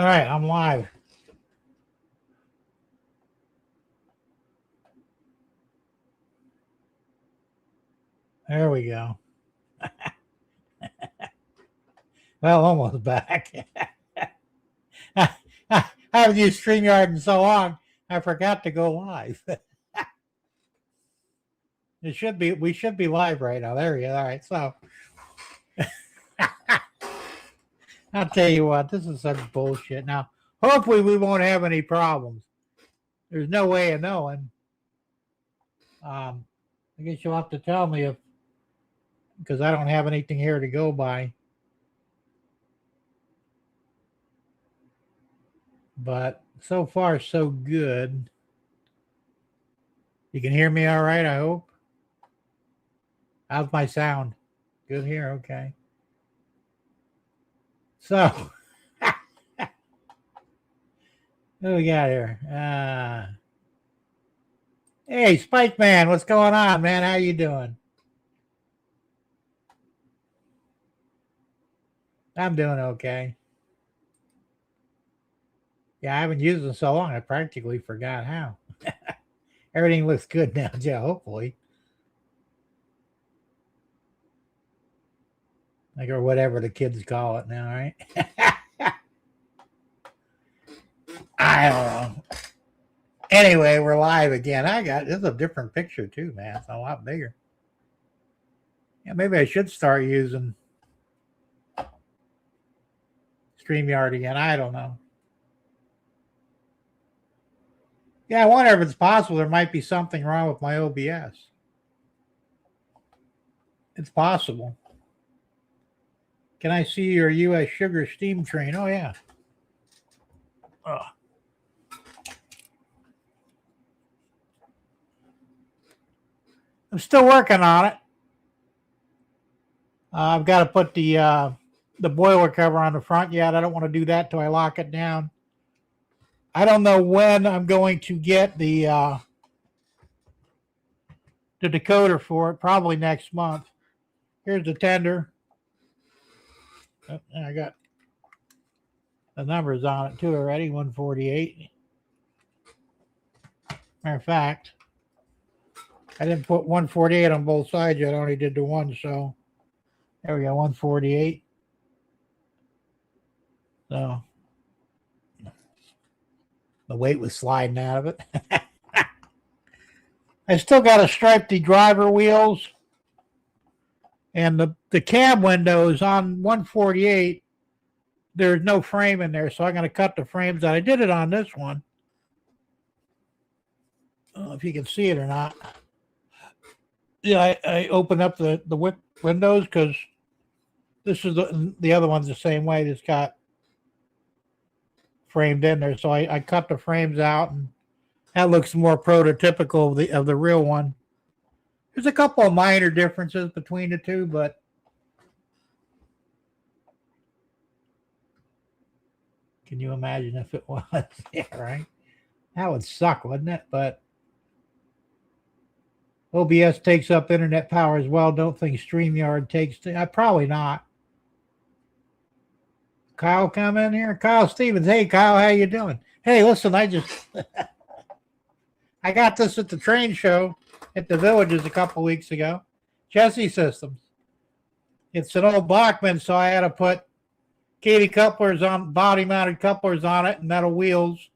All right, I'm live. There we go. Well, almost back. I haven't used StreamYard in so long, I forgot to go live. We should be live right now. There we go. All right, so I'll tell you what, this is such bullshit. Now, hopefully we won't have any problems. There's no way of knowing. I guess you'll have to tell me if, because I don't have anything here to go by. But so far, so good. You can hear me all right, I hope. How's my sound? Good here, okay. So, what do we got here? Hey, Spike Man, what's going on, man? How you doing? I'm doing okay. Yeah, I haven't used it so long, I practically forgot how. Everything looks good now, Joe, hopefully. Like, or whatever the kids call it now, right? I don't know. Anyway, we're live again. This is a different picture too, man. It's a lot bigger. Yeah, maybe I should start using StreamYard again. I don't know. Yeah, I wonder if it's possible there might be something wrong with my OBS. It's possible. Can I see your U.S. sugar steam train? Oh, yeah. Oh. I'm still working on it. I've got to put the boiler cover on the front yet. I don't want to do that till I lock it down. I don't know when I'm going to get the decoder for it. Probably next month. Here's the tender. Oh, I got the numbers on it too already. 148. Matter of fact, I didn't put 148 on both sides yet. I only did the one, so there we go. 148. So the weight was sliding out of it. I still got to stripe the driver wheels and the cab windows on 148. There's no frame in there, so I'm going to cut the frames out. I did it on this one. I don't know if you can see it or not. Yeah, I opened up the windows because this is the other one's the same way. It's got framed in there, so I cut the frames out, and that looks more prototypical of the real one. There's a couple of minor differences between the two, but can you imagine if it was? Yeah, right? That would suck, wouldn't it? But OBS takes up internet power as well. Don't think StreamYard takes. Probably not. Kyle come in here. Kyle Stevens. Hey, Kyle, how you doing? Hey, listen, I got this at the train show at the Villages a couple weeks ago. Jesse Systems. It's an old Bachman, so I had to put Katie couplers on, body-mounted couplers on it, and metal wheels.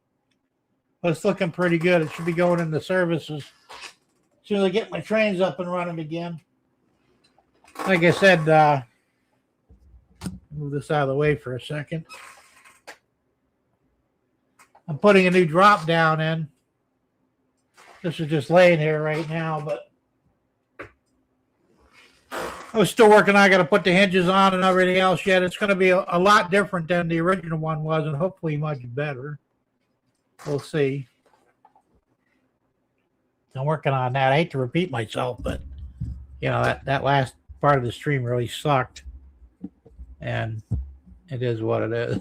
But it's looking pretty good. It should be going into services as soon as I get my trains up and running again. Like I said, move this out of the way for a second. I'm putting a new drop down in. This is just laying here right now, but I was still working. I got to put the hinges on and everything else yet. It's going to be a lot different than the original one was, and hopefully much better. We'll see. I'm working on that. I hate to repeat myself, but you know that last part of the stream really sucked. And it is what it is.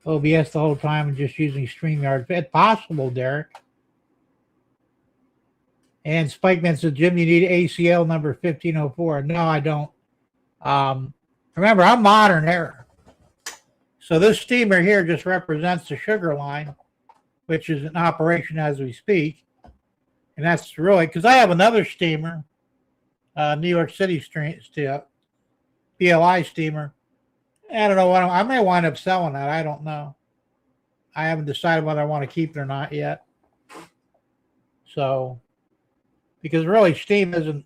OBS the whole time and just using StreamYard. It's possible, Derek. And Spikeman said, Jim, you need ACL number 1504. No, I don't. Remember, I'm modern era. So this steamer here just represents the sugar line, which is in operation as we speak. And that's really, because I have another steamer, New York City BLI steamer. I don't know what I may wind up selling that. I don't know. I haven't decided whether I want to keep it or not yet. So, because really steam isn't,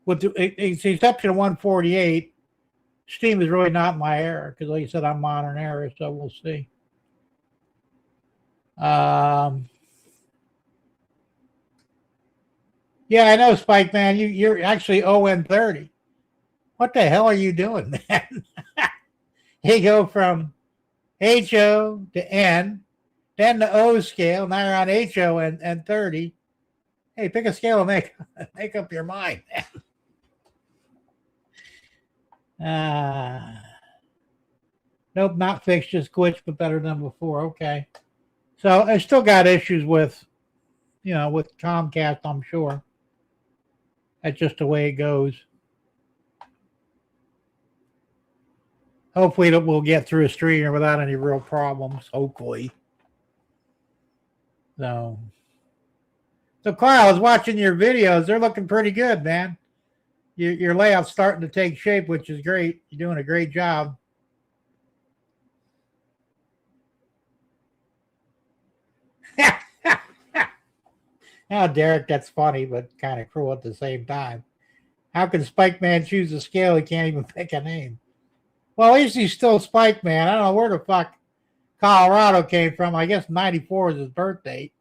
with the exception of 148, steam is really not my era, because like I said, I'm modern era, so we'll see. Yeah, I know, Spike Man. You're actually ON30. What the hell are you doing, man? You go from HO to N, then the O scale. Now you're on HO and 30. Hey, pick a scale and make up your mind, man. Nope, not fixed, just glitched, but better than before. Okay. So I still got issues with Comcast, I'm sure. That's just the way it goes. Hopefully we'll get through a streamer without any real problems. Hopefully. So Carl, I was watching your videos. They're looking pretty good, man. Your layout's starting to take shape, which is great. You're doing a great job. Now, Derek, that's funny, but kind of cruel at the same time. How can Spike Man choose a scale? He can't even pick a name. Well, at least he's still Spike Man. I don't know where the fuck Colorado came from. I guess 94 is his birth date.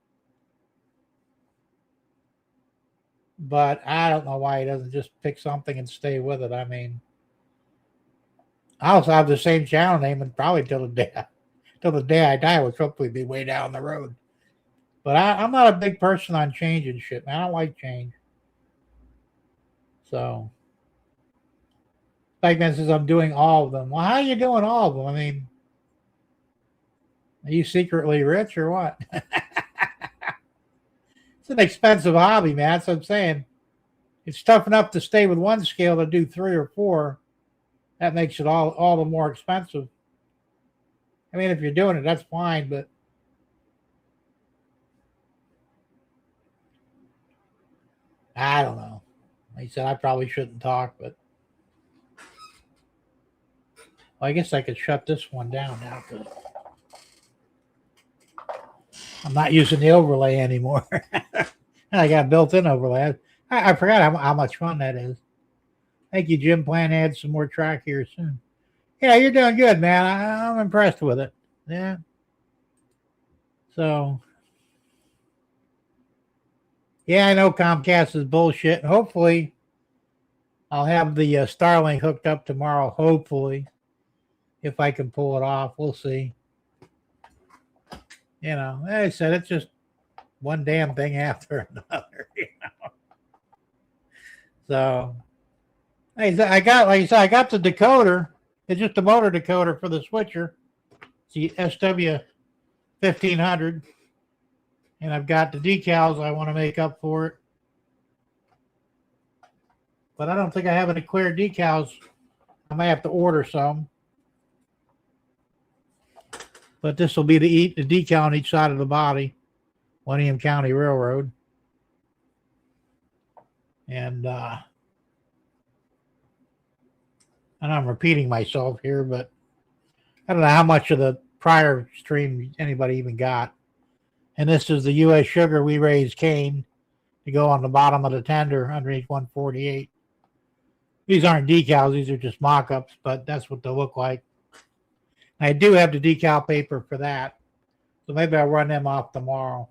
But I don't know why he doesn't just pick something and stay with it. I mean, I also have the same channel name and probably till the day I die, which hopefully be way down the road. But I'm not a big person on changing shit, man. I don't like change. So, Spike Man says I'm doing all of them. Well, how are you doing all of them? I mean, are you secretly rich or what? It's an expensive hobby, man. That's what I'm saying. It's tough enough to stay with one scale to do 3 or 4. That makes it all the more expensive. I mean, if you're doing it, that's fine, but I don't know. Like I said, I probably shouldn't talk, but well, I guess I could shut this one down now because I'm not using the overlay anymore. I got a built-in overlay. I forgot how much fun that is. Thank you, Jim. Plan to add some more track here soon. Yeah, you're doing good, man. I'm impressed with it. Yeah. So, yeah, I know Comcast is bullshit. Hopefully, I'll have the Starlink hooked up tomorrow. Hopefully, if I can pull it off, we'll see. You know, like I said, it's just one damn thing after another. You know. So, I got, like I said, I got the decoder. It's just a motor decoder for the switcher. It's the SW1500. And I've got the decals I want to make up for it. But I don't think I have any clear decals. I might have to order some. But this will be the decal on each side of the body. William County Railroad. And I'm repeating myself here, but I don't know how much of the prior stream anybody even got. And this is the U.S. sugar we raise cane to go on the bottom of the tender underneath 148. These aren't decals. These are just mock-ups, but that's what they look like. I do have the decal paper for that. So maybe I'll run them off tomorrow.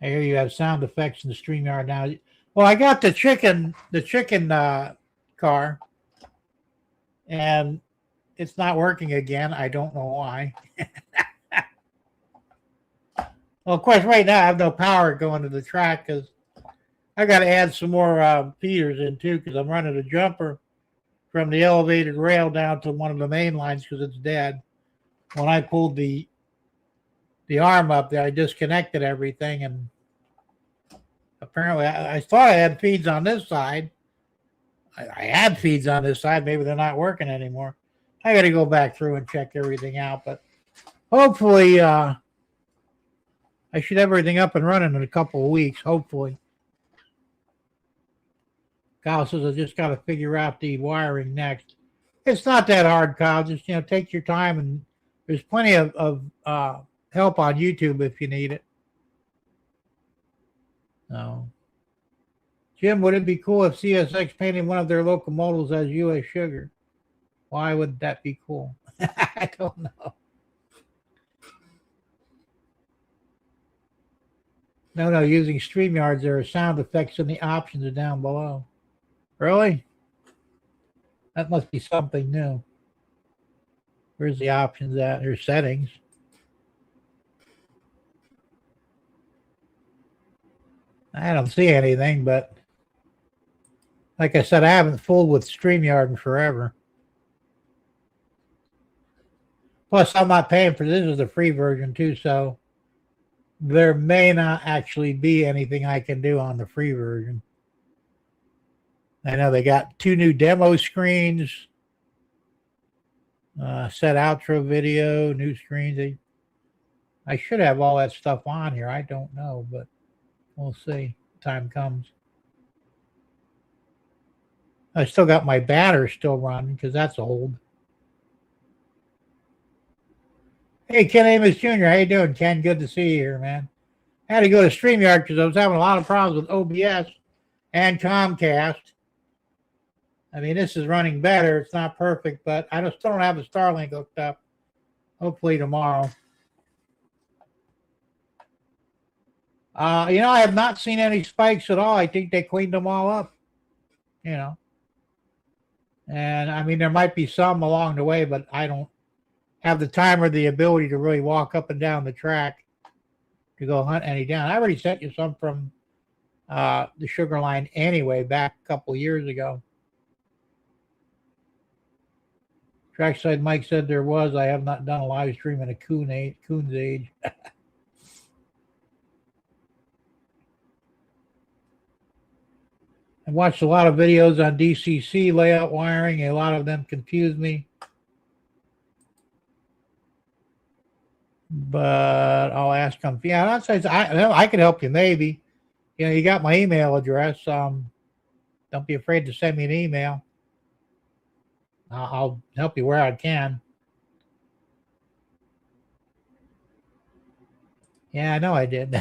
I hear you have sound effects in the StreamYard now. Well, I got the chicken car, and it's not working again. I don't know why. Well, of course, right now I have no power going to the track because I got to add some more feeders in too because I'm running a jumper from the elevated rail down to one of the main lines because it's dead. When I pulled the arm up there, I disconnected everything, and apparently I thought I had feeds on this side, I had feeds on this side. Maybe they're not working anymore. I got to go back through and check everything out. But hopefully, I should have everything up and running in a couple of weeks. Hopefully. Kyle says I just got to figure out the wiring next. It's not that hard, Kyle. Just take your time, and there's plenty of help on YouTube if you need it. So, Jim, would it be cool if CSX painted one of their locomotives as U.S. Sugar? Why would that be cool? I don't know. No, using StreamYards, there are sound effects in the options down below. Really? That must be something new. Where's the options at? There's settings. I don't see anything, but like I said, I haven't fooled with StreamYard in forever. Plus, I'm not paying for this. Is the free version too, so there may not actually be anything I can do on the free version. I know they got 2 new demo screens, set outro video, new screens. I should have all that stuff on here. I don't know, but we'll see. Time comes. I still got my banner still running because that's old. Hey, Ken Amos Jr., how you doing, Ken? Good to see you here, man. I had to go to StreamYard because I was having a lot of problems with OBS and Comcast. I mean, this is running better. It's not perfect, but I still don't have the Starlink hooked up. Hopefully tomorrow. I have not seen any spikes at all. I think they cleaned them all up, And I mean, there might be some along the way, but I don't have the time or the ability to really walk up and down the track to go hunt any down. I already sent you some from the Sugar Line anyway, back a couple of years ago. Trackside Mike said there was. I have not done a live stream in a coon's age. I watched a lot of videos on DCC layout wiring. A lot of them confuse me. But I'll ask them. Yeah, I can help you maybe. You got my email address. Don't be afraid to send me an email. I'll help you where I can. Yeah, I know I did.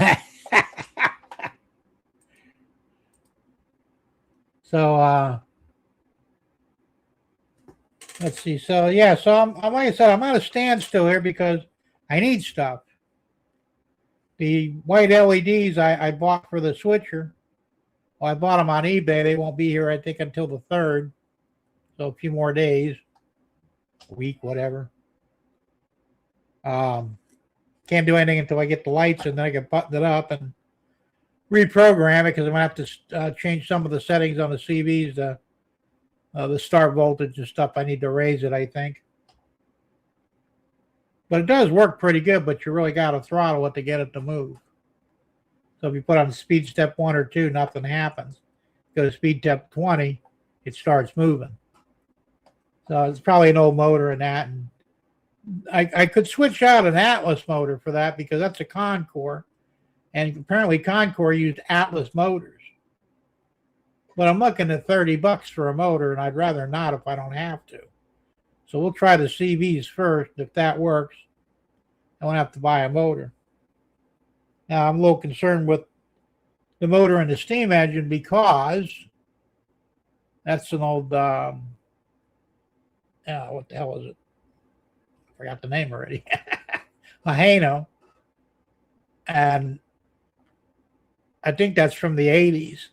So let's see. So yeah, so I'm like I said, I'm at a standstill here because I need stuff. The white LEDs I bought for the switcher. Well, I bought them on eBay. They won't be here, I think, until the 3rd. So a few more days, a week, whatever. Can't do anything until I get the lights, and then I can button it up and reprogram it because I'm going to have to change some of the settings on the CVs, the start voltage and stuff. I need to raise it, I think. But it does work pretty good, but you really got to throttle it to get it to move. So if you put on speed step 1 or 2, nothing happens. Go to speed step 20, it starts moving. So it's probably an old motor in that. And I could switch out an Atlas motor for that because that's a Concore. And apparently Concore used Atlas motors. But I'm looking at $30 for a motor, and I'd rather not if I don't have to. So we'll try the CVs first. If that works, I won't have to buy a motor. Now, I'm a little concerned with the motor and the steam engine because that's an old, what the hell is it? I forgot the name already. A Hano. And I think that's from the 80s.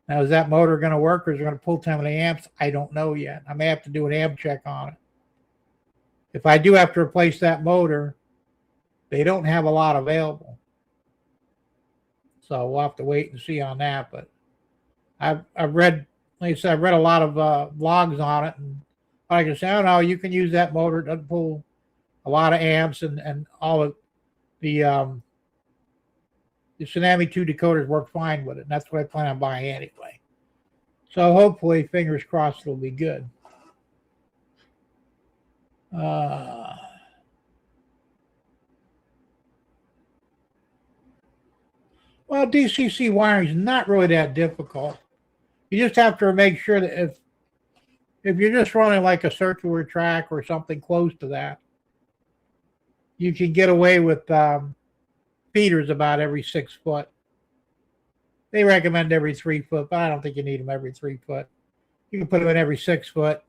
Now, is that motor going to work, or is it going to pull too many amps? I don't know yet. I may have to do an amp check on it. If I do have to replace that motor, they don't have a lot available. So we'll have to wait and see on that. But I've read, like I said, I've read a lot of blogs on it. And like I said, I don't know, you can use that motor. It doesn't pull a lot of amps, and all of the Tsunami 2 decoders work fine with it. And that's what I plan on buying anyway. So hopefully, fingers crossed, it'll be good. Uh, well, DCC wiring is not really that difficult. You just have to make sure that if you're just running like a circular track or something close to that, you can get away with feeders about every 6 foot. They recommend every 3 foot, but I don't think you need them every 3 foot. You can put them in every 6 foot.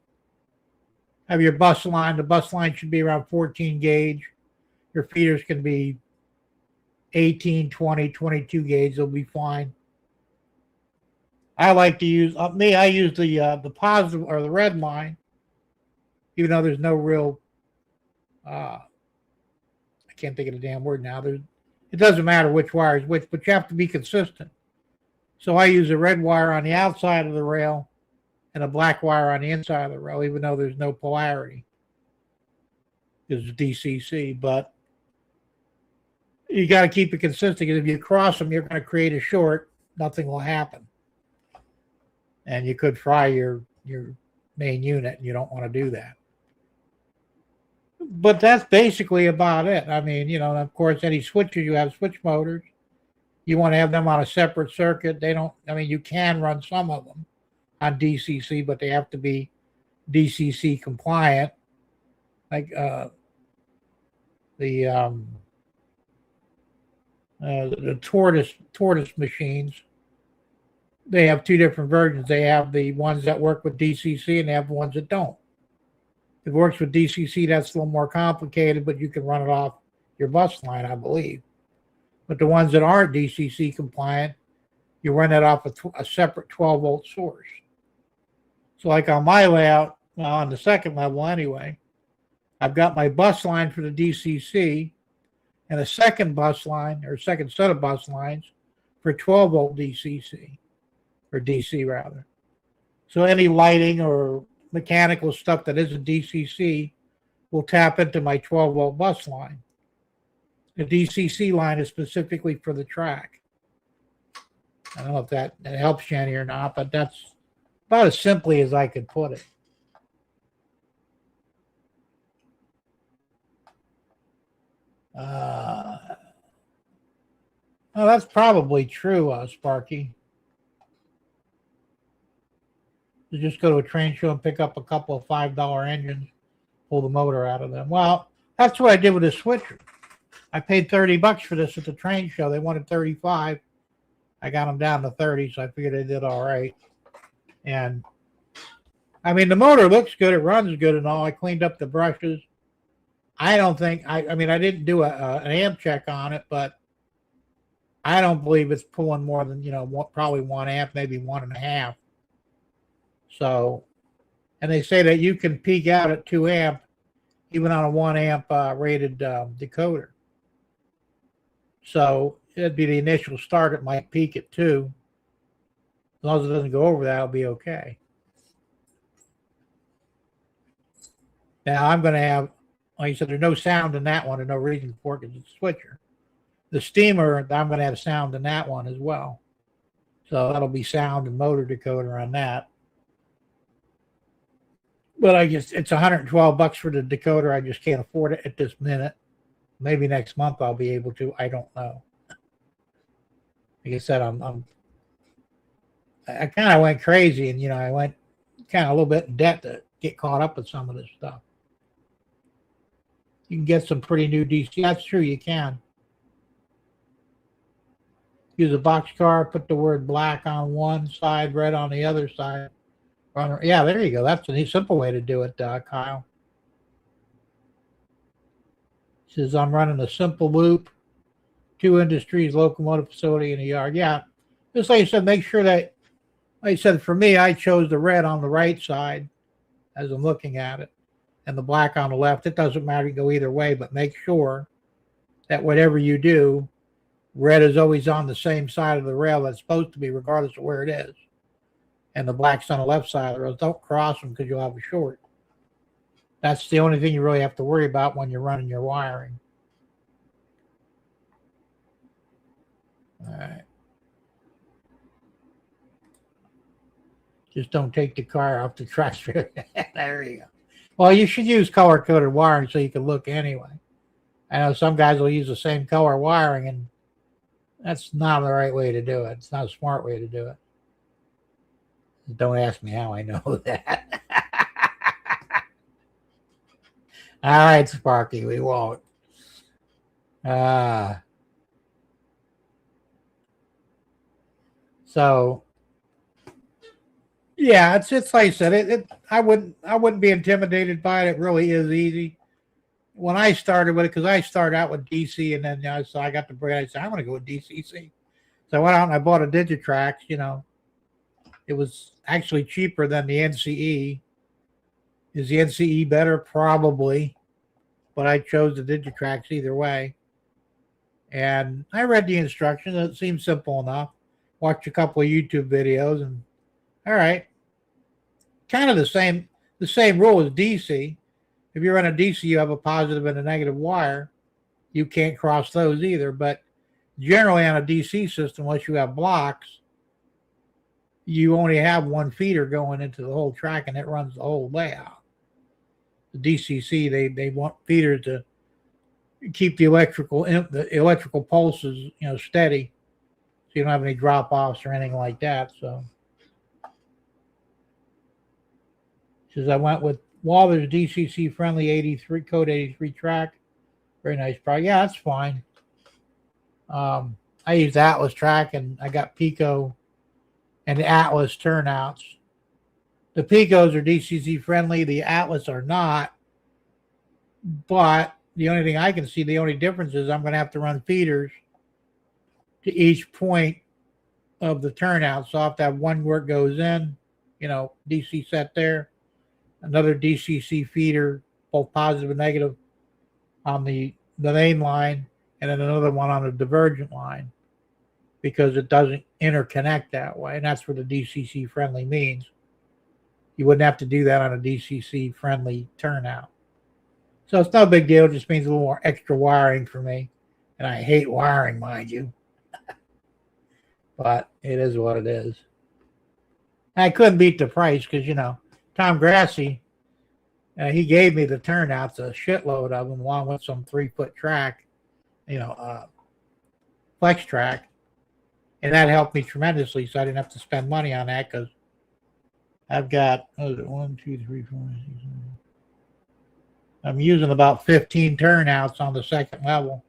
Have your bus line. The bus line should be around 14 gauge. Your feeders can be 18, 20, 22 gauge. They'll be fine. I like to use I use the positive or the red line, even though there's no real. I can't think of the damn word now. It doesn't matter which wire is which, but you have to be consistent. So I use a red wire on the outside of the rail and a black wire on the inside of the rail, even though there's no polarity. It's DCC, but you got to keep it consistent because if you cross them, you're going to create a short. Nothing will happen, and you could fry your main unit, and you don't want to do that. But that's basically about it. I mean, of course, any switches, you have switch motors. You want to have them on a separate circuit. They don't, I mean, you can run some of them on DCC, but they have to be DCC compliant. Like the tortoise machines, they have two different versions. They have the ones that work with DCC and they have the ones that don't. If it works with DCC, that's a little more complicated, but you can run it off your bus line, I believe. But the ones that aren't DCC compliant, you run it off a separate 12-volt source. So like on my layout, on the second level anyway, I've got my bus line for the DCC and a second bus line, or second set of bus lines for 12-volt DCC, or DC rather. So any lighting or mechanical stuff that isn't DCC will tap into my 12-volt bus line. The DCC line is specifically for the track. I don't know if that helps Jenny or not, but that's about as simply as I could put it. Oh, that's probably true, Sparky. You just go to a train show and pick up a couple of $5 engines, pull the motor out of them. Well, that's what I did with the switcher. I paid $30 for this at the train show. They wanted 35. I got them down to 30, so I figured I did all right. And I mean, the motor looks good. It runs good and all. I cleaned up the brushes. I don't think, I mean, I didn't do an amp check on it, but I don't believe it's pulling more than, probably 1 amp, maybe 1.5. So, and they say that you can peak out at 2 amp, even on a 1 amp rated decoder. So it'd be the initial start. It might peak at 2. As long as it doesn't go over that, it'll be okay. Now I'm going to have, like you said, there's no sound in that one and no reason for it because it's a switcher. The steamer, I'm going to have sound in that one as well. So that'll be sound and motor decoder on that. But I guess it's $112 for the decoder. I just can't afford it at this minute. Maybe next month I'll be able to. I don't know. Like I said, I kind of went crazy, and I went kind of a little bit in debt to get caught up with some of this stuff. You can get some pretty new DC. That's true, you can. Use a boxcar, put the word black on one side, red on the other side. Yeah, there you go. That's a simple way to do it, Kyle. It says I'm running a simple loop, 2 industries, locomotive facility, and a yard. Yeah, just like I said, make sure that, like I said, for me, I chose the red on the right side as I'm looking at it, and the black on the left. It doesn't matter, you go either way, but make sure that whatever you do, red is always on the same side of the rail that's supposed to be, regardless of where it is. And the black's on the left side of the rail. Don't cross them because you'll have a short. That's the only thing you really have to worry about when you're running your wiring. All right. Just don't take the car off the truck strip. There you go. Well, you should use color-coded wiring so you can look anyway. I know some guys will use the same color wiring, and that's not the right way to do it. It's not a smart way to do it. Don't ask me how I know that. All right, Sparky, we won't. So yeah, it's like I said, I wouldn't be intimidated by it. It really is easy. When I started with it, because I started out with DC, and then so I got the brand. I said I'm going to go with DCC. So I went out and I bought a Digitrax. It was actually cheaper than the NCE. Is the NCE better? Probably, but I chose the Digitrax either way. And I read the instructions. It seemed simple enough. Watched a couple of YouTube videos, and all right, kind of the same rule as DC. If you run a DC, you have a positive and a negative wire. You can't cross those either. But generally on a DC system, unless you have blocks, you only have one feeder going into the whole track, and it runs the whole layout. The DCC, they want feeders to keep the electrical pulses, steady, so you don't have any drop-offs or anything like that. So, says I went with Walther's DCC friendly 83 code 83 track. Very nice product. Yeah, that's fine. I used Atlas track, and I got Pico and the Atlas turnouts. The Picos are DCC friendly. The Atlas are not. But the only thing I can see, the only difference is I'm going to have to run feeders to each point of the turnout. So I have to have one where it goes in, DC set there, another DCC feeder, both positive and negative on the main line, and then another one on the divergent line, because it doesn't interconnect that way. And that's what the DCC friendly means. You wouldn't have to do that on a DCC friendly turnout. So it's no big deal. It just means a little more extra wiring for me. And I hate wiring, mind you. But it is what it is. I couldn't beat the price because, Tom Grassi, he gave me the turnouts, a shitload of them, along with some 3-foot track, flex track. And that helped me tremendously, so I didn't have to spend money on that, because I've got, 1, 2, 3, 4, 6, 7. I'm using about 15 turnouts on the second level.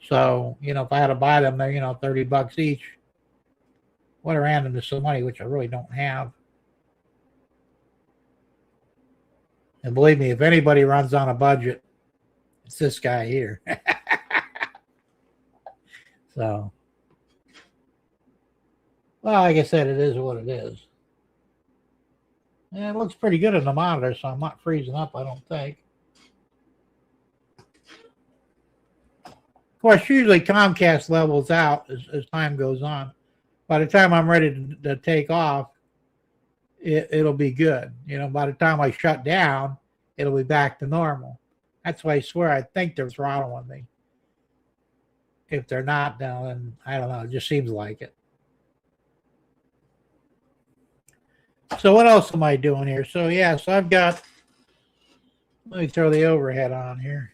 So, if I had to buy them, they're, $30 each. What I ran into some money, which I really don't have. And believe me, if anybody runs on a budget, it's this guy here. So, well, like I said, it is what it is. And it looks pretty good in the monitor, so I'm not freezing up, I don't think. Of course, usually Comcast levels out as time goes on. By the time I'm ready to take off, it'll be good. By the time I shut down, it'll be back to normal. That's why I swear I think they're throttling me. If they're not, then I don't know. It just seems like it. So what else am I doing here? So I've got, let me throw the overhead on here.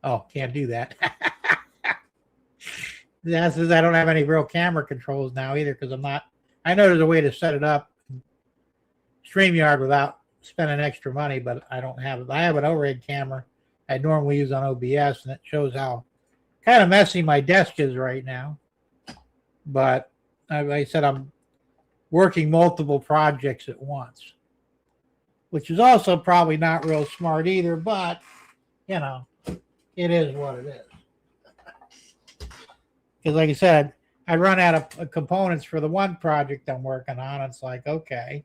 Oh, can't do that. That's because I don't have any real camera controls now either, because I know there's a way to set it up StreamYard without spending extra money, but I don't have it. I have an overhead camera I normally use on OBS, and it shows how kind of messy my desk is right now. But like I said, I'm working multiple projects at once, which is also probably not real smart either, but, it is what it is. Because like I said, I run out of components for the one project I'm working on. It's like, okay,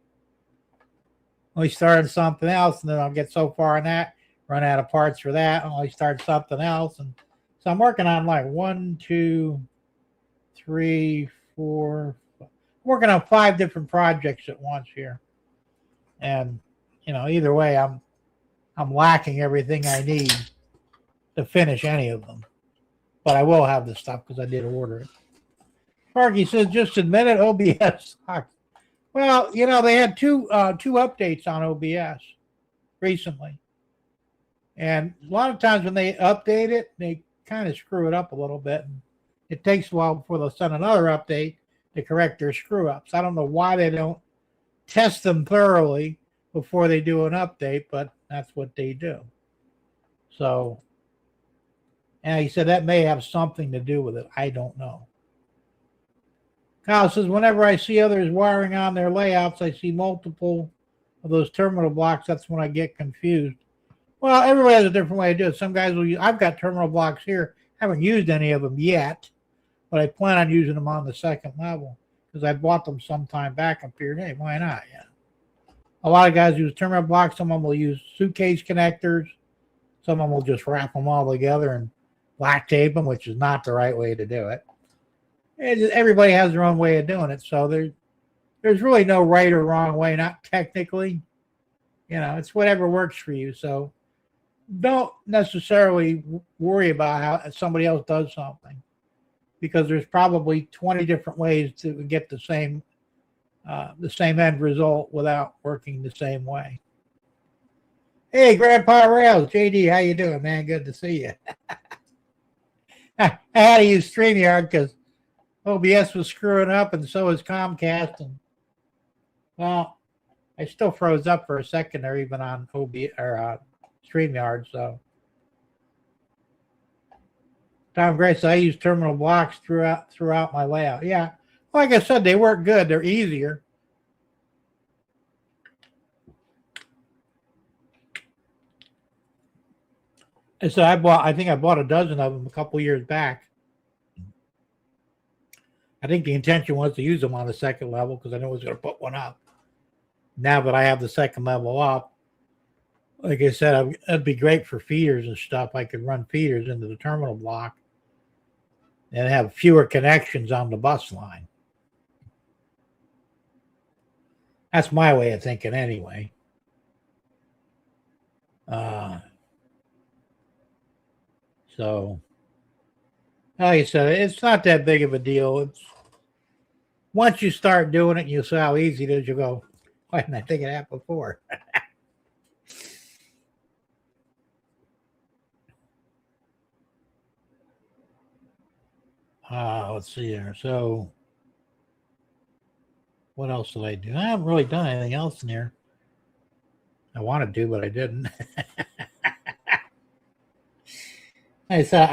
let me start something else, and then I'll get so far in that, run out of parts for that, and I'll start something else. And so I'm working on like 1, 2, 3, 4, working on 5 different projects at once here. And, either way, I'm lacking everything I need to finish any of them. But I will have the stuff because I did order it. Sparky says, just admit it, OBS sucks. Well, you know, they had two updates on OBS recently. And a lot of times when they update it, they kind of screw it up a little bit. And it takes a while before they'll send another update to correct their screw ups. I don't know why they don't test them thoroughly before they do an update, but that's what they do. So, and he said that may have something to do with it. I don't know. Kyle says, whenever I see others wiring on their layouts, I see multiple of those terminal blocks. That's when I get confused. Well, everybody has a different way to do it. Some guys will use, I've got terminal blocks here. Haven't used any of them yet, but I plan on using them on the second level because I bought them some time back and figured, hey, why not? Yeah. A lot of guys use terminal blocks. Some of them will use suitcase connectors. Some of them will just wrap them all together and black tape them, which is not the right way to do it. Everybody has their own way of doing it. So there's really no right or wrong way, not technically. You know, it's whatever works for you. So don't necessarily worry about how somebody else does something because there's probably 20 different ways to get the same end result without working the same way. Hey, Grandpa Rails, JD, how you doing, man? Good to see you. I had to use StreamYard because OBS was screwing up, and so was Comcast. And well, I still froze up for a second there, even on StreamYard. So, Tom Gray says I use terminal blocks throughout my layout. Yeah, like I said, they work good. They're easier. And so I think I bought a dozen of them a couple years back. I think the intention was to use them on the second level because I knew I was going to put one up. Now that I have the second level up, like I said, it'd be great for feeders and stuff. I could run feeders into the terminal block and have fewer connections on the bus line. That's my way of thinking anyway. So, like I said, it's not that big of a deal. It's once you start doing it and you see how easy it is, you go, why didn't I think of that before? Let's see here. So, what else did I do? I haven't really done anything else in here. I wanted to, but I didn't. I said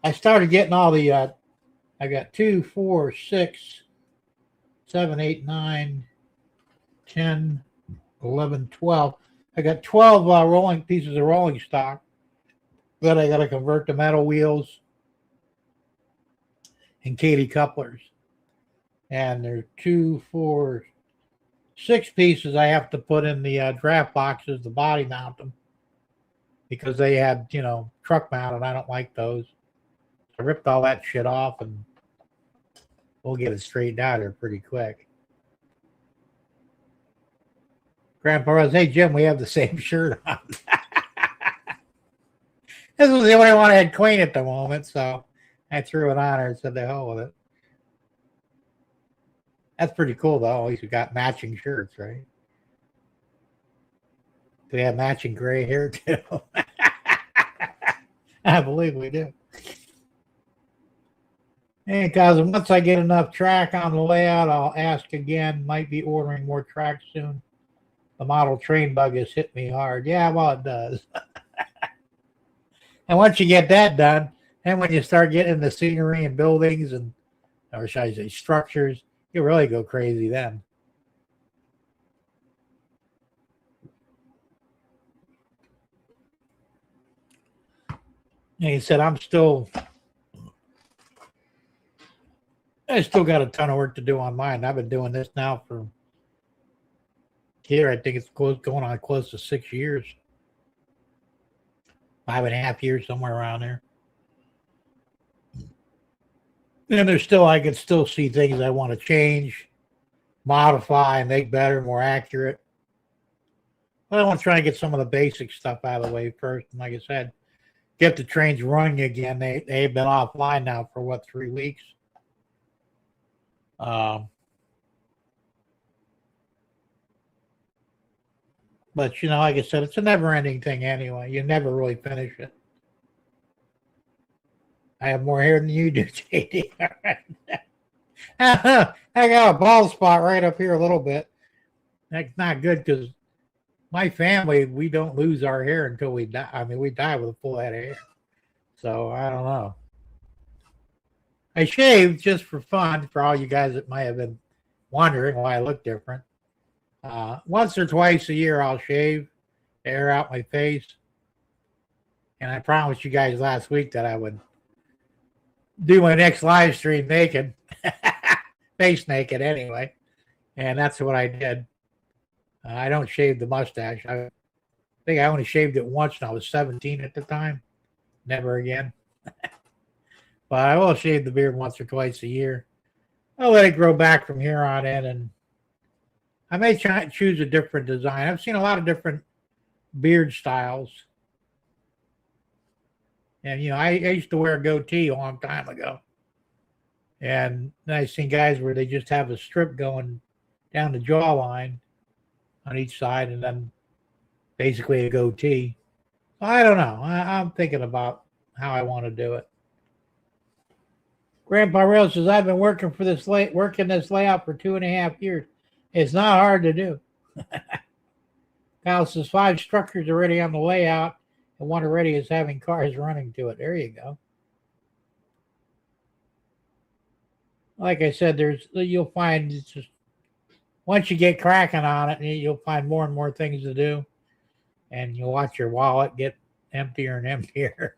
I started getting all the I got 2, 4, 6, 7, 8, 9, 10, 11, 12. I got 12 rolling pieces of rolling stock that I got to convert to metal wheels and Katy couplers. And there's 2, 4, 6 pieces I have to put in the draft boxes, the body mount them, because they had, you know, truck mounted. I don't like those. I ripped all that shit off and we'll get it straightened out here pretty quick. Grandpa Rose, hey, Jim, we have the same shirt on. This was the only one I had clean at the moment, so I threw it on her and said the hell with it. That's pretty cool, though. At least we got matching shirts, right? Do we have matching gray hair, too? I believe we do. Hey, cousin, once I get enough track on the layout, I'll ask again. Might be ordering more tracks soon. The model train bug has hit me hard. Yeah, well, it does. And once you get that done, then when you start getting into scenery and buildings and, or should I say, structures, you really go crazy then. And he said, I still got a ton of work to do on mine. I've been doing this now for here. I think it's going on close to 6 years, 5.5 years, somewhere around there. And I can still see things I want to change, modify, make better, more accurate. But I want to try and get some of the basic stuff out of the way first. And like I said, get the trains running again. They've been offline now for 3 weeks. Um, but like I said, it's a never-ending thing anyway. You never really finish it. I have more hair than you do, JD. I got a bald spot right up here a little bit. That's not good because my family, we don't lose our hair until we die. I mean, we die with a full head of hair. So I don't know. I shave just for fun for all you guys that might have been wondering why I look different. Once or twice a year, I'll shave, air out my face. And I promised you guys last week that I would do my next live stream naked, face naked anyway. And that's what I did. I don't shave the mustache. I think I only shaved it once when I was 17 at the time. Never again. But I will shave the beard once or twice a year. I'll let it grow back from here on in, and I may choose a different design. I've seen a lot of different beard styles. And, I used to wear a goatee a long time ago. And then I've seen guys where they just have a strip going down the jawline on each side and then basically a goatee. I don't know. I'm thinking about how I want to do it. Grandpa Rail says, I've been working this layout for 2.5 years. It's not hard to do. Kyle says 5 structures already on the layout, and one already is having cars running to it. There you go. Like I said, you'll find it's just once you get cracking on it, you'll find more and more things to do, and you'll watch your wallet get emptier and emptier.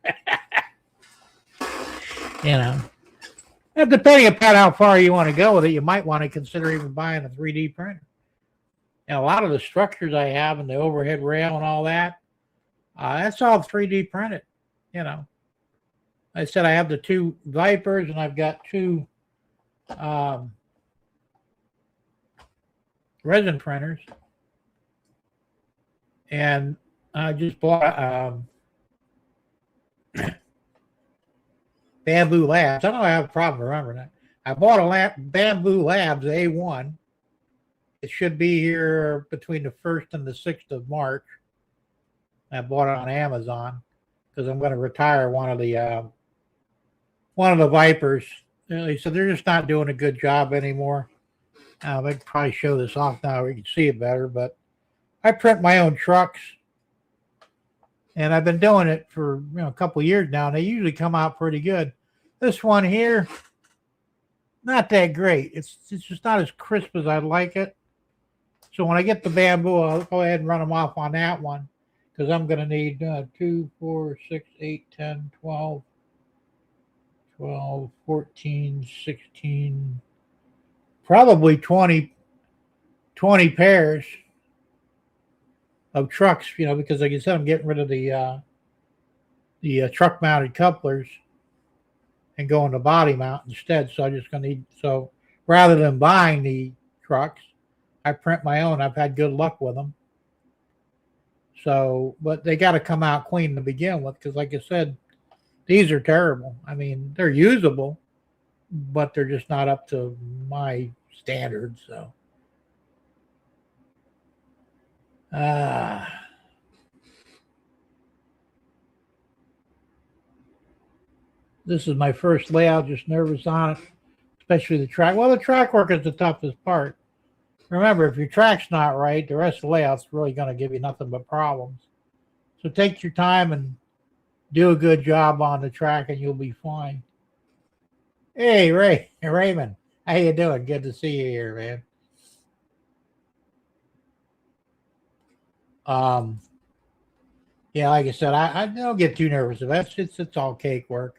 And depending upon how far you want to go with it, you might want to consider even buying a 3D printer. And a lot of the structures I have and the overhead rail and all that, that's all 3D printed. I said I have the 2 Vipers and I've got 2 resin printers. And I just bought Bamboo Labs. I don't have a problem remembering that. I bought a Bamboo Labs A1. It should be here between the 1st and the 6th of March. I bought it on Amazon because I'm going to retire one of the Vipers. So they're just not doing a good job anymore. I could probably show this off now where you can see it better, but I print my own trucks. And I've been doing it for a couple of years now, and they usually come out pretty good. This one here, not that great. It's just not as crisp as I'd like it. So when I get the Bamboo, I'll go ahead and run them off on that one because I'm going to need 2, 4, 6, 8, 10, 12, 14, 16, probably 20 pairs of trucks, because like I said, I'm getting rid of the truck mounted couplers and going to body mount instead. So I'm just going to need, so rather than buying the trucks, I print my own. I've had good luck with them. So, but they got to come out clean to begin with. Cause like I said, these are terrible. I mean, they're usable, but they're just not up to my standards. So, this is my first layout, just nervous on it, especially the track. Well, the track work is the toughest part. Remember, if your track's not right, the rest of the layout's really going to give you nothing but problems. So take your time and do a good job on the track and you'll be fine. Hey, Raymond, how you doing? Good to see you here, man. Yeah, like I said, I don't get too nervous about it. It's all cakewalk.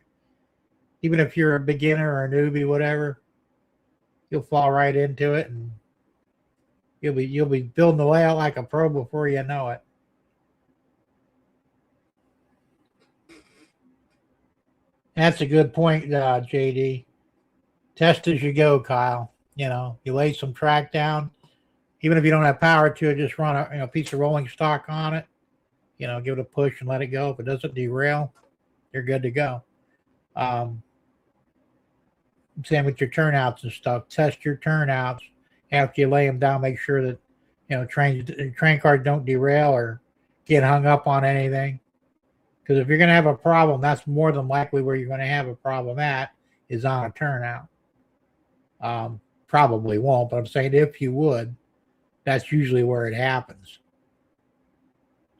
Even if you're a beginner or a newbie, whatever, you'll fall right into it and you'll be building the layout like a pro before you know it. That's a good point, JD. Test as you go, Kyle. You lay some track down, even if you don't have power to it, just run a piece of rolling stock on it. Give it a push and let it go. If it doesn't derail, you're good to go. Same with your turnouts and stuff. Test your turnouts after you lay them down. Make sure that train cars don't derail or get hung up on anything. Because if you're going to have a problem, that's more than likely where you're going to have a problem at is on a turnout. Probably won't, but I'm saying if you would, that's usually where it happens.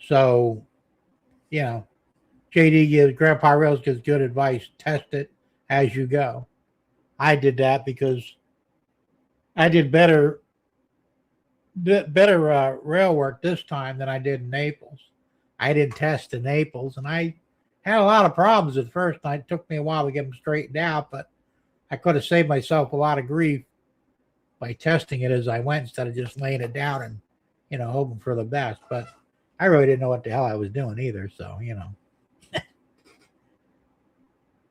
So, JD gives Grandpa Rails gives good advice. Test it as you go. I did that because I did better rail work this time than I did in Naples. I didn't test in Naples, and I had a lot of problems at first. And it took me a while to get them straightened out, but I could have saved myself a lot of grief by testing it as I went instead of just laying it down and, hoping for the best. But I really didn't know what the hell I was doing either. So,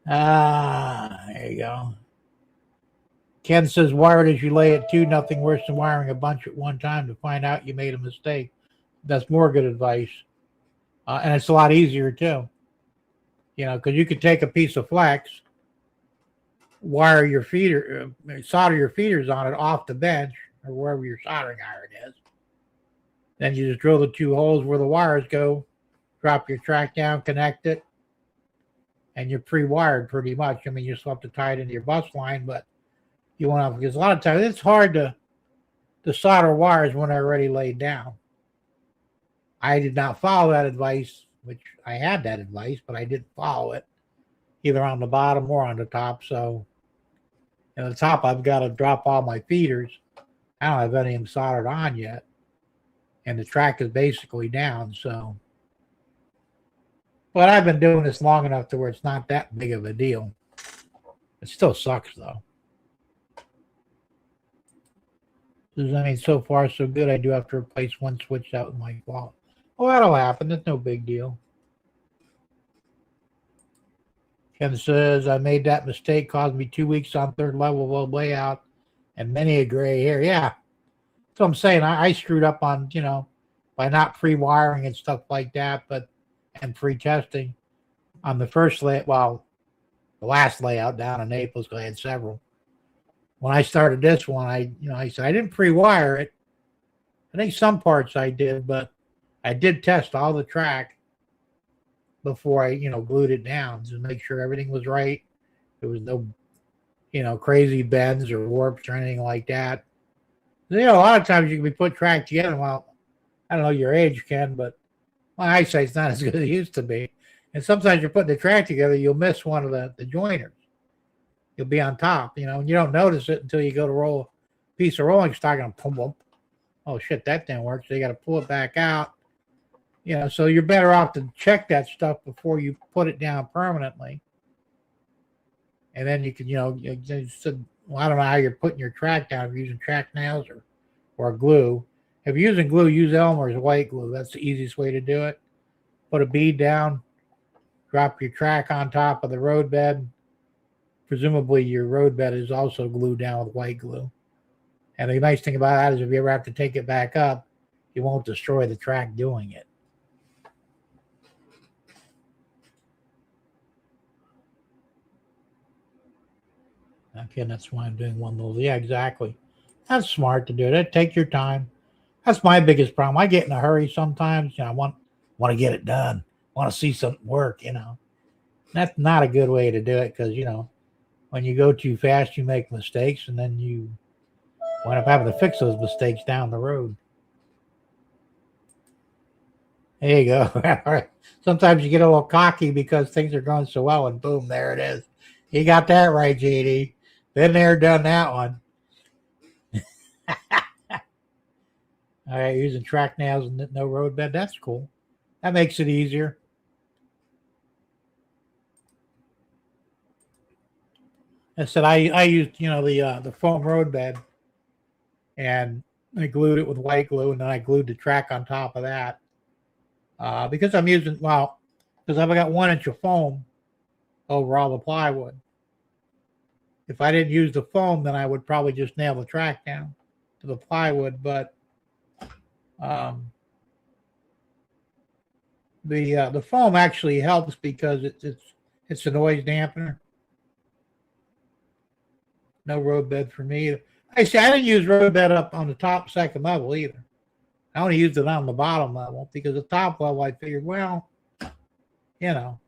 there you go. Ken says, wire it as you lay it too. Nothing worse than wiring a bunch at one time to find out you made a mistake. That's more good advice. And it's a lot easier too. Because you could take a piece of flex, wire your feeder, solder your feeders on it off the bench or wherever your soldering iron is. Then you just drill the 2 holes where the wires go, drop your track down, connect it, and you're pre-wired pretty much. I mean, you still have to tie it into your bus line, but you won't have, because a lot of times it's hard to solder wires when they're already laid down. I did not follow that advice, which I had that advice, but I didn't follow it either on the bottom or on the top. So at the top, I've got to drop all my feeders. I don't have any of them soldered on yet. And the track is basically down. So, but I've been doing this long enough to where it's not that big of a deal. It still sucks though. So far so good. I do have to replace one switch out with my fault. Oh, that'll happen. That's no big deal. Ken says, I made that mistake, caused me 2 weeks on third level of layout and many a gray hair. Yeah. So I'm saying I screwed up on, by not pre-wiring and stuff like that, and pre-testing on the first layout, the last layout down in Naples, because I had several. When I started this one, I said I didn't pre-wire it. I think some parts I did, but I did test all the track before I, glued it down to make sure everything was right. There was no, crazy bends or warps or anything like that. A lot of times you can be put track together. Well, I don't know your age, Ken, but my eyesight's not as good as it used to be. And sometimes you're putting the track together, you'll miss one of the joiners. You'll be on top, and you don't notice it until you go to roll a piece of rolling stock and boom, boom. Oh shit, that didn't work. So you got to pull it back out. So you're better off to check that stuff before you put it down permanently. And then you can, you said, well, I don't know how you're putting your track down. If you're using track nails or glue. If you're using glue, use Elmer's white glue. That's the easiest way to do it. Put a bead down, drop your track on top of the road bed. Presumably your road bed is also glued down with white glue. And the nice thing about that is if you ever have to take it back up, you won't destroy the track doing it. Okay, that's why I'm doing one little. Yeah, exactly. That's smart to do that. Take your time. That's my biggest problem. I get in a hurry sometimes. I want to get it done. I want to see something work. That's not a good way to do it because when you go too fast, you make mistakes, and then you wind up having to fix those mistakes down the road. There you go. All right. Sometimes you get a little cocky because things are going so well, and boom, there it is. You got that right, JD. Been there, done that one. All right, using track nails and no road bed. That's cool. That makes it easier. I said I used the foam road bed, and I glued it with white glue, and then I glued the track on top of that. Because I'm using because I've got 1 inch of foam over all the plywood. If I didn't use the foam, then I would probably just nail the track down to the plywood. But the foam actually helps because it's a noise dampener. No road bed for me. I see. I didn't use road bed up on the top second level either. I only used it on the bottom level because the top level I figured, well, you know,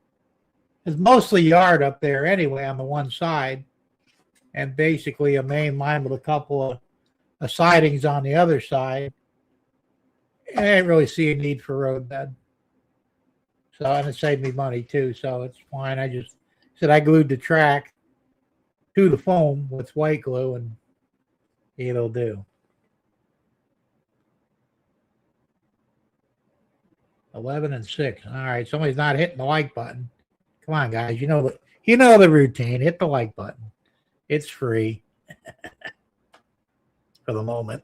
it's mostly yard up there anyway on the one side, and basically a main line with a couple of sidings on the other side. And I didn't really see a need for road bed. So, and it saved me money too, so it's fine. I just said I glued the track to the foam with white glue and it'll do. 11 and 6. All right, somebody's not hitting the like button. Come on, guys. You know the routine. Hit the like button. It's free for the moment.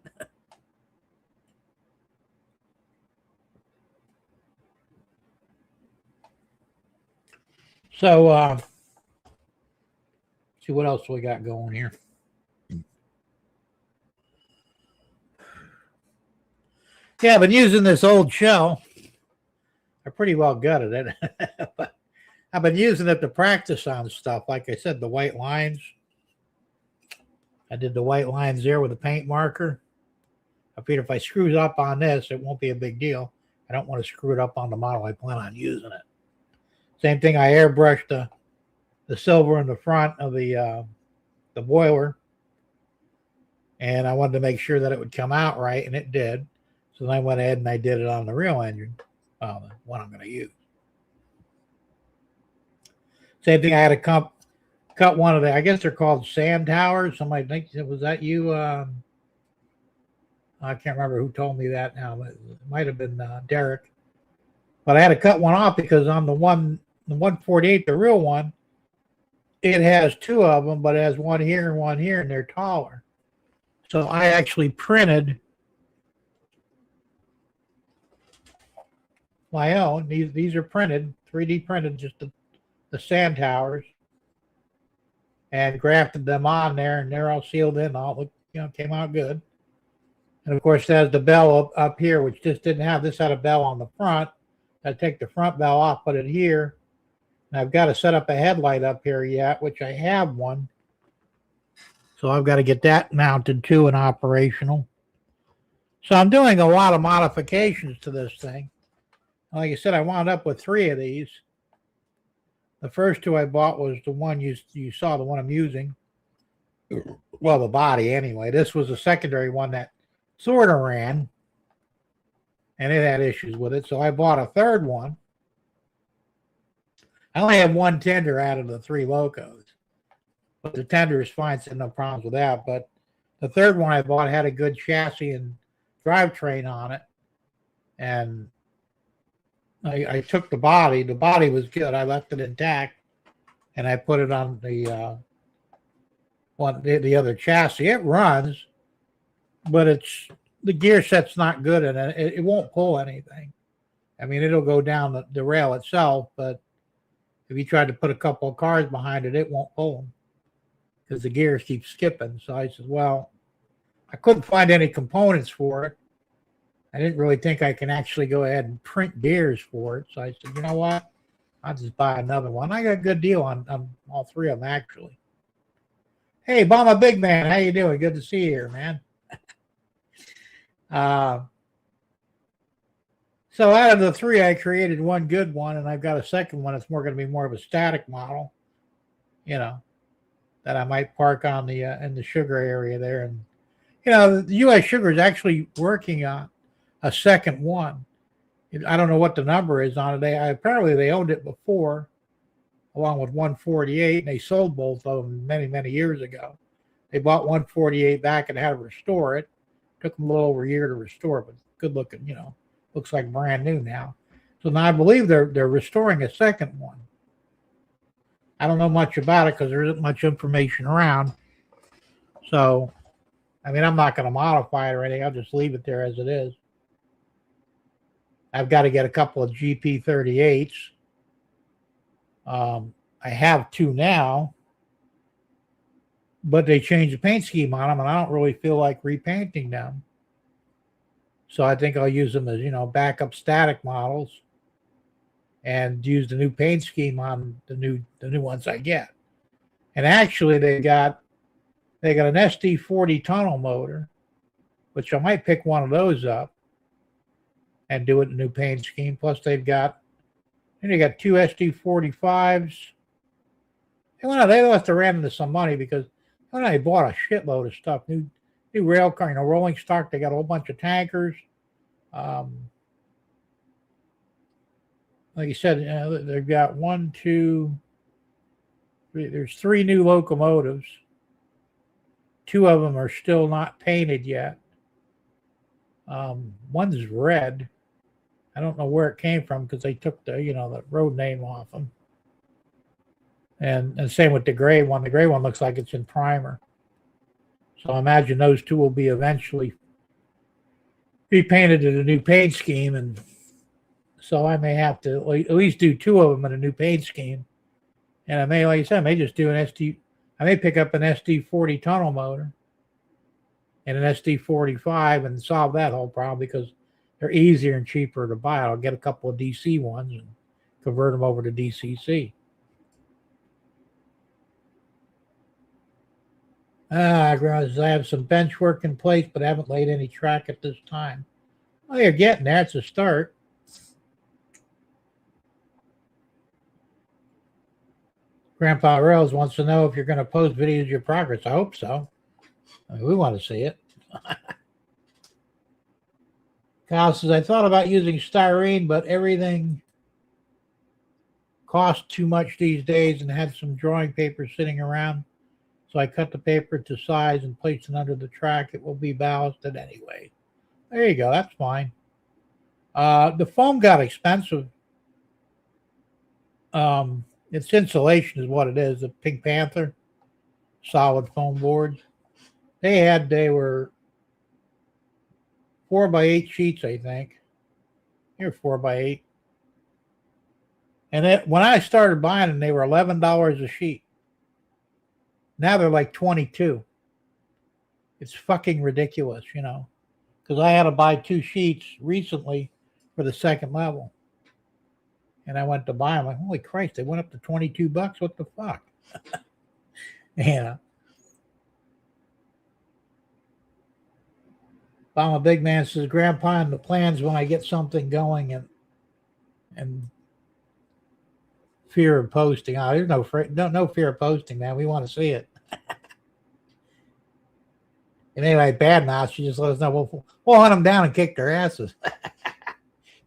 So, see what else we got going here. Yeah, I've been using this old shell. I'm pretty well good at it. But I've been using it to practice on stuff. Like I said, the white lines. I did the white lines there with a paint marker. I figured if I screw up on this, it won't be a big deal. I don't want to screw it up on the model I plan on using it. Same thing, I airbrushed the silver in the front of the boiler. And I wanted to make sure that it would come out right, and it did. So then I went ahead and I did it on the real engine. Well, the one I'm going to use. Same thing, I had to cut one of the, I guess they're called sand towers. Somebody thinks, was that you? I can't remember who told me that now. But it might have been Derek. But I had to cut one off because on the 148, the real one, it has two of them, but it has one here and one here, and they're taller. So I actually printed my own. These are printed, 3D printed, just the sand towers, and grafted them on there, and they're all sealed in. All came out good. And of course, there's the bell up here, which just didn't have. This had a bell on the front. I take the front bell off, put it here, and I've got to set up a headlight up here yet, which I have one. So I've got to get that mounted too and operational. So I'm doing a lot of modifications to this thing. Like I said, I wound up with 3 of these. The first 2 I bought was the one you saw, the one I'm using. Well, the body anyway. This was a secondary one that sort of ran, and it had issues with it. So I bought a third one. I only have 1 tender out of the 3 locos. But the tender is fine, so no problems with that. But the third one I bought had a good chassis and drivetrain on it. And I took the body. The body was good. I left it intact. And I put it on the other chassis. It runs, but the gear set's not good in it. It won't pull anything. I mean, it'll go down the rail itself, but if you tried to put a couple of cars behind it, it won't pull them because the gears keep skipping. So I said, well, I couldn't find any components for it. I didn't really think I can actually go ahead and print gears for it. So I said, you know what? I'll just buy another one. I got a good deal on all 3 of them, actually. Hey, Obama Big Man, how you doing? Good to see you here, man. So out of the 3, I created one good one, and I've got a second one. It's going to be more of a static model, that I might park on the in the sugar area there. And the U.S. Sugar is actually working on a second one. I don't know what the number is on it. Apparently they owned it before, along with 148, and they sold both of them many, many years ago. They bought 148 back and had to restore it. Took them a little over a year to restore, but good looking, looks like brand new now. So now I believe they're restoring a second one. I don't know much about it because there isn't much information around. So, I mean, I'm not going to modify it or anything. I'll just leave it there as it is. I've got to get a couple of GP38s. I have 2 now, but they changed the paint scheme on them, and I don't really feel like repainting them. So I think I'll use them as, backup static models and use the new paint scheme on the new ones I get. And actually they got They got an SD40 tunnel motor, which I might pick one of those up and do it in a new paint scheme. Plus, they got two SD45s. They must have ran into some money because they bought a shitload of stuff. New rail car, rolling stock. They got a whole bunch of tankers. Like you said, they've got 1, 2, 3. There's 3 new locomotives. 2 of them are still not painted yet. One's red. I don't know where it came from because they took the road name off them. And same with the gray one. The gray one looks like it's in primer. So I imagine those 2 will be eventually be painted in a new paint scheme. And so I may have to at least do 2 of them in a new paint scheme. And I may, like I said, I may just do I may pick up an SD40 tunnel motor and an SD45 and solve that whole problem because they're easier and cheaper to buy. I'll get a couple of DC ones and convert them over to DCC. I have some bench work in place, but I haven't laid any track at this time. Oh, you're getting there. It's a start. Grandpa Rails wants to know if you're going to post videos of your progress. I hope so. We want to see it. Kyle says, I thought about using styrene, but everything costs too much these days and had some drawing paper sitting around. So I cut the paper to size and placed it under the track. It will be ballasted anyway. There you go. That's fine. The foam got expensive. It's insulation is what it is. The Pink Panther solid foam boards. They were 4x8 sheets, I think. Here, 4x8. And when I started buying them, they were $11 a sheet. Now they're like 22. It's fucking ridiculous, because I had to buy 2 sheets recently for the second level. And I went to buy them. Like, holy Christ, they went up to $22. What the fuck? Obama Big Man says, Grandpa, and the plans when I get something going and fear of posting. Oh, there's no fear of posting, man. We want to see it. And anyway, bad mouth, she just let us know. We'll hunt them down and kick their asses.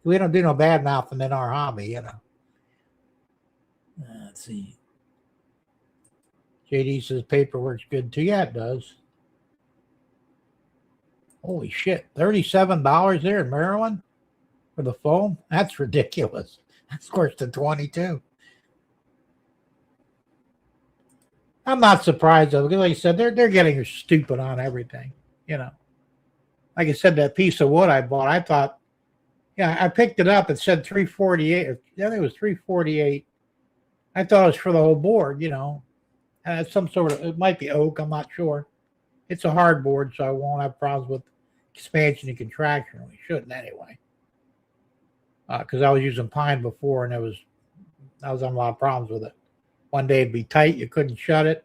We don't do no bad mouthing in our hobby, Let's see. JD says paperwork's good too. Yeah, it does. Holy shit. $37 there in Maryland for the foam? That's ridiculous. That's worse than 22. I'm not surprised though, because like I said, they're getting stupid on everything, Like I said, that piece of wood I bought, I thought, I picked it up. It said 348. I think it was 348. I thought it was for the whole board, some sort of, it might be oak, I'm not sure. It's a hard board, so I won't have problems with expansion and contraction. We shouldn't anyway. Because I was using pine before, and I was having a lot of problems with it. One day it'd be tight, you couldn't shut it.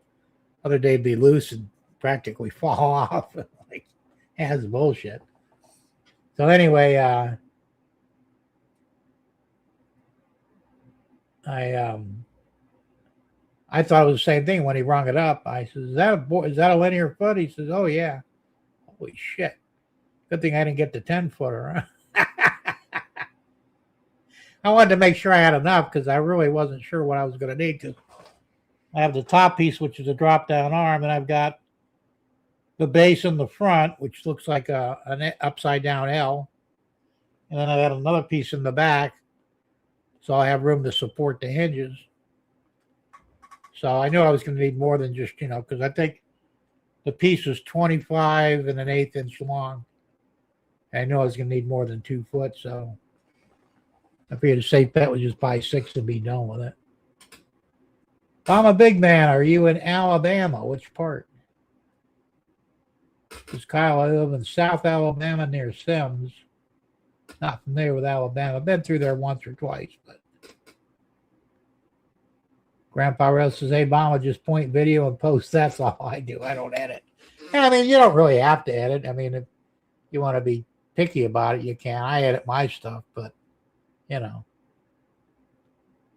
Other day it'd be loose and practically fall off. Like, that's bullshit. So anyway, I thought it was the same thing when he rung it up. I said, is that a linear foot? He says, oh yeah. Holy shit. Good thing I didn't get the 10-footer. Huh? I wanted to make sure I had enough because I really wasn't sure what I was going to need, because I have the top piece, which is a drop-down arm, and I've got the base in the front, which looks like an upside-down L. And then I got another piece in the back, so I have room to support the hinges. So I knew I was going to need more than just, because I think the piece was 25 and an 1/8 inch long. And I knew I was going to need more than 2 foot, so I figured a safe bet was just buy 6 and be done with it. I'm a big man. Are you in Alabama? Which part? Because Kyle, I live in South Alabama near Sims. Not familiar with Alabama. I've been through there once or twice, but Grandpa Rose says, hey, Mama, just point video and post. That's all I do. I don't edit. And I mean, you don't really have to edit. I mean, if you want to be picky about it, you can. I edit my stuff, but, you know.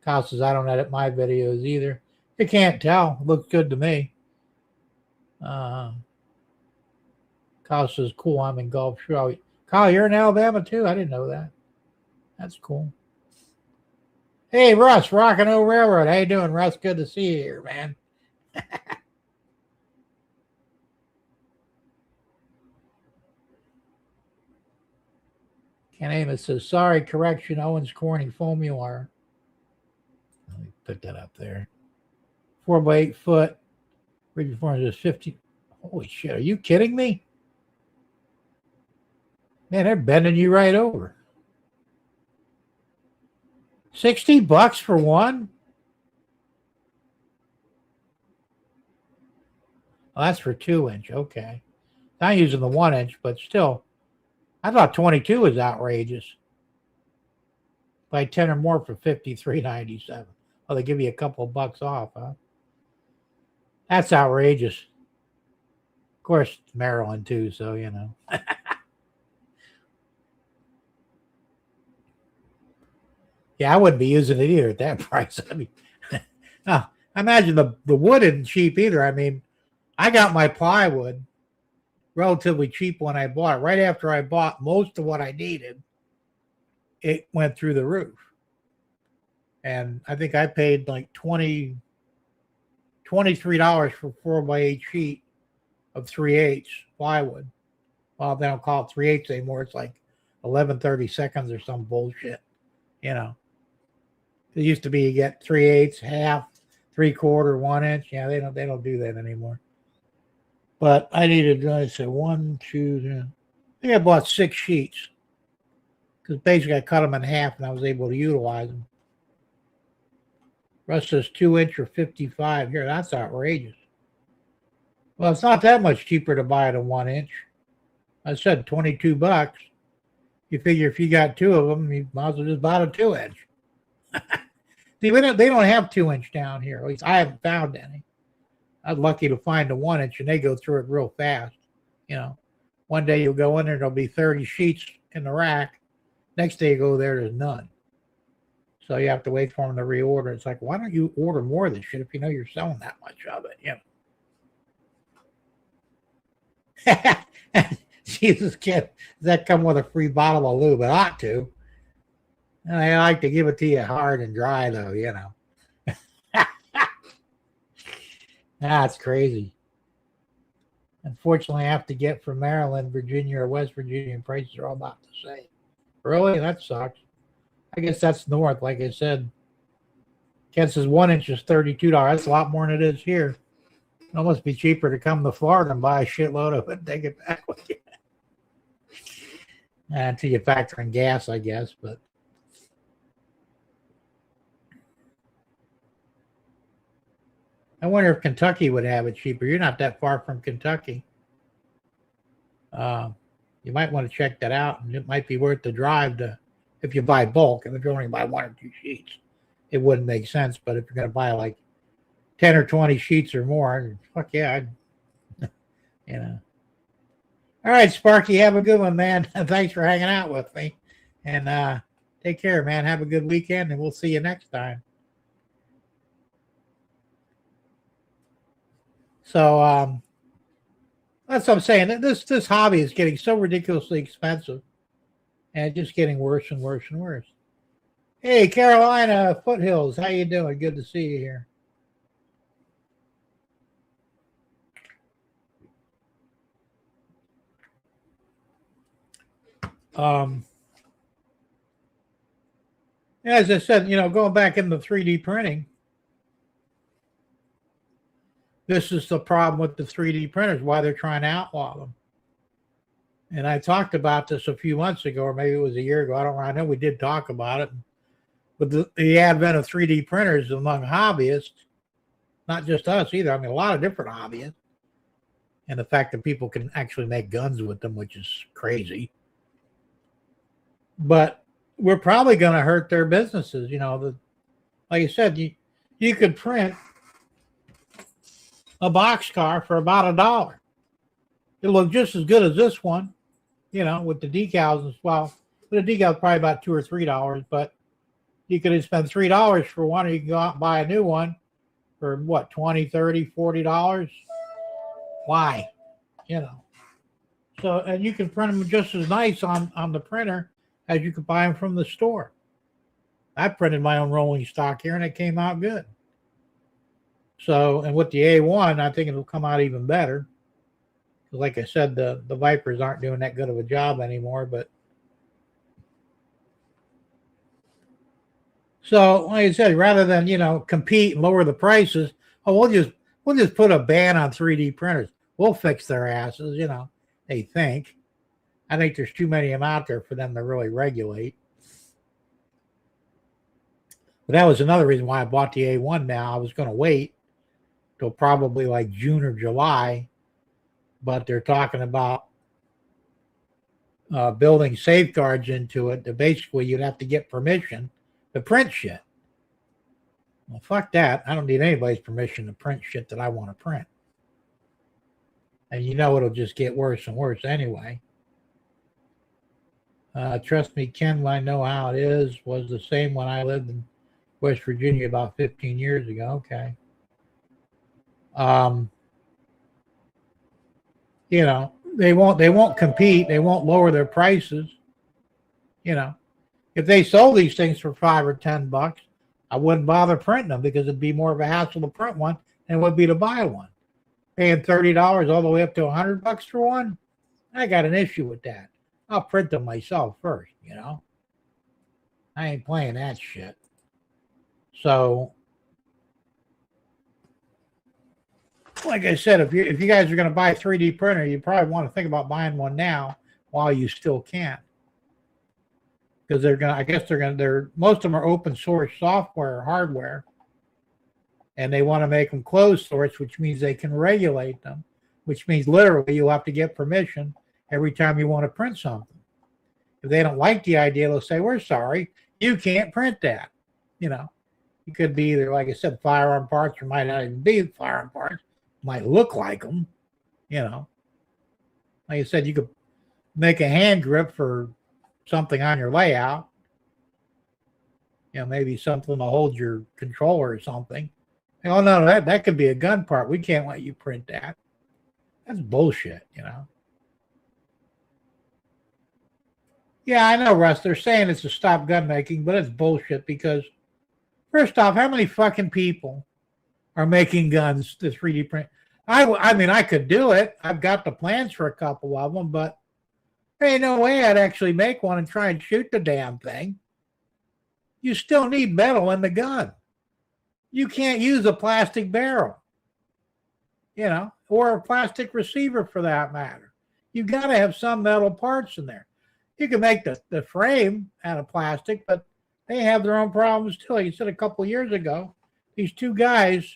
Kyle says, I don't edit my videos either. You can't tell. It looks good to me. Kyle says, cool, I'm in Gulf Shore. Kyle, you're in Alabama too? I didn't know that. That's cool. Hey, Russ, Rockin' O Railroad. How you doing, Russ? Good to see you here, man. Ken Amos says, sorry, correction, Owens Corning formula. Let me put that up there. 4 by 8 foot. Rigid form is 50. Holy shit, are you kidding me? Man, they're bending you right over. $60 for one? Oh, that's for 2-inch. Okay. Not using the 1-inch, but still. I thought 22 was outrageous. Buy 10 or more for $53.97. Oh, they give you a couple of bucks off, huh? That's outrageous. Of course, Maryland too, so you know. Yeah, I wouldn't be using it either at that price. I mean, I imagine the wood isn't cheap either. I mean, I got my plywood relatively cheap when I bought it. Right after I bought most of what I needed, it went through the roof. And I think I paid like $23 for 4 by 8 sheet of 3/8 plywood. Well, they don't call it 3/8 anymore. It's like 11/32 or some bullshit, you know. It used to be you get 3/8, half, 3/4, 1 inch. Yeah, they don't do that anymore. But I needed, I said 1, 2, 3. I think I bought 6 sheets because basically I cut them in half and I was able to utilize them. Russ says 2-inch or 55 here. That's outrageous. Well, it's not that much cheaper to buy it a 1-inch. I said $22. You figure if you got 2 of them, you might as well just buy a 2-inch. See, they don't have 2-inch down here. At least I haven't found any. I'm lucky to find a 1-inch, and they go through it real fast. You know, one day you'll go in there, there'll be 30 sheets in the rack. Next day you go there, there's none. So you have to wait for them to reorder. It's like, why don't you order more of this shit if you know you're selling that much of it? You know. Jesus, kid, does that come with a free bottle of lube? It ought to. And I like to give it to you hard and dry, though, you know. That's crazy. Unfortunately, I have to get from Maryland, Virginia, or West Virginia, and prices are all about the same. Really? That sucks. I guess that's north, like I said. Ken says 1-inch is $32. That's a lot more than it is here. It must be cheaper to come to Florida and buy a shitload of it and take it back with you. Until you factor in gas, I guess, but. I wonder if Kentucky would have it cheaper. You're not that far from Kentucky. You might want to check that out, and it might be worth the drive to, if you buy bulk. And if you only buy 1 or 2 sheets, it wouldn't make sense. But if you're going to buy like 10 or 20 sheets or more, fuck yeah, you know. All right, Sparky, have a good one, man. Thanks for hanging out with me. And take care, man. Have a good weekend, and we'll see you next time. So that's what I'm saying. This hobby is getting so ridiculously expensive, and it's just getting worse and worse and worse. Hey, Carolina Foothills, how you doing? Good to see you here. As I said, you know, going back into 3D printing, this is the problem with the 3D printers, why they're trying to outlaw them. And I talked about this a few months ago, or maybe it was a year ago. I don't know. I know we did talk about it. But the advent of 3D printers among hobbyists, not just us either. I mean, a lot of different hobbyists. And the fact that people can actually make guns with them, which is crazy. But we're probably going to hurt their businesses. You know, like I said, you you could print a boxcar for about $1. It'll look just as good as this one, with the decals as well. But the decals probably about $2 or $3, but you could spend $3 for one, or you can go out and buy a new one for what, $20, $30, $40. Why? So, and you can print them just as nice on the printer as you could buy them from the store. I printed my own rolling stock here and it came out good. So, and with the A1, I think it'll come out even better. Like I said, the Vipers aren't doing that good of a job anymore, but so like I said, rather than compete and lower the prices, we'll just put a ban on 3D printers. We'll fix their asses, they think. I think there's too many of them out there for them to really regulate. But that was another reason why I bought the A1 now. I was going to wait till probably like June or July, but they're talking about building safeguards into it that basically you'd have to get permission to print shit. Well, fuck that. I don't need anybody's permission to print shit that I want to print. And it'll just get worse and worse anyway. Trust me, Ken, I know how it is. Was the same when I lived in West Virginia about 15 years ago. Okay. They won't compete. They won't lower their prices. If they sold these things for $5 or $10, I wouldn't bother printing them because it'd be more of a hassle to print one than it would be to buy one. Paying $30 all the way up to $100 for one, I got an issue with that. I'll print them myself first, I ain't playing that shit. So, like I said, if you guys are going to buy a 3D printer, you probably want to think about buying one now while you still can. Because most of them are open source software or hardware. And they want to make them closed source, which means they can regulate them, which means literally you'll have to get permission every time you want to print something. If they don't like the idea, they'll say, we're sorry, you can't print that. It could be either, like I said, firearm parts, or might not even be firearm parts, might look like them, Like I said, you could make a hand grip for something on your layout, maybe something to hold your controller or something. Oh, no, that could be a gun part. We can't let you print that. That's bullshit, Yeah, I know, Russ. They're saying it's to stop gun making, but it's bullshit because, first off, how many fucking people are making guns to 3D print? I mean, I could do it. I've got the plans for a couple of them, but there ain't no way I'd actually make one and try and shoot the damn thing. You still need metal in the gun. You can't use a plastic barrel, or a plastic receiver for that matter. You've got to have some metal parts in there. You can make the frame out of plastic, but they have their own problems too. Like you said a couple of years ago, these two guys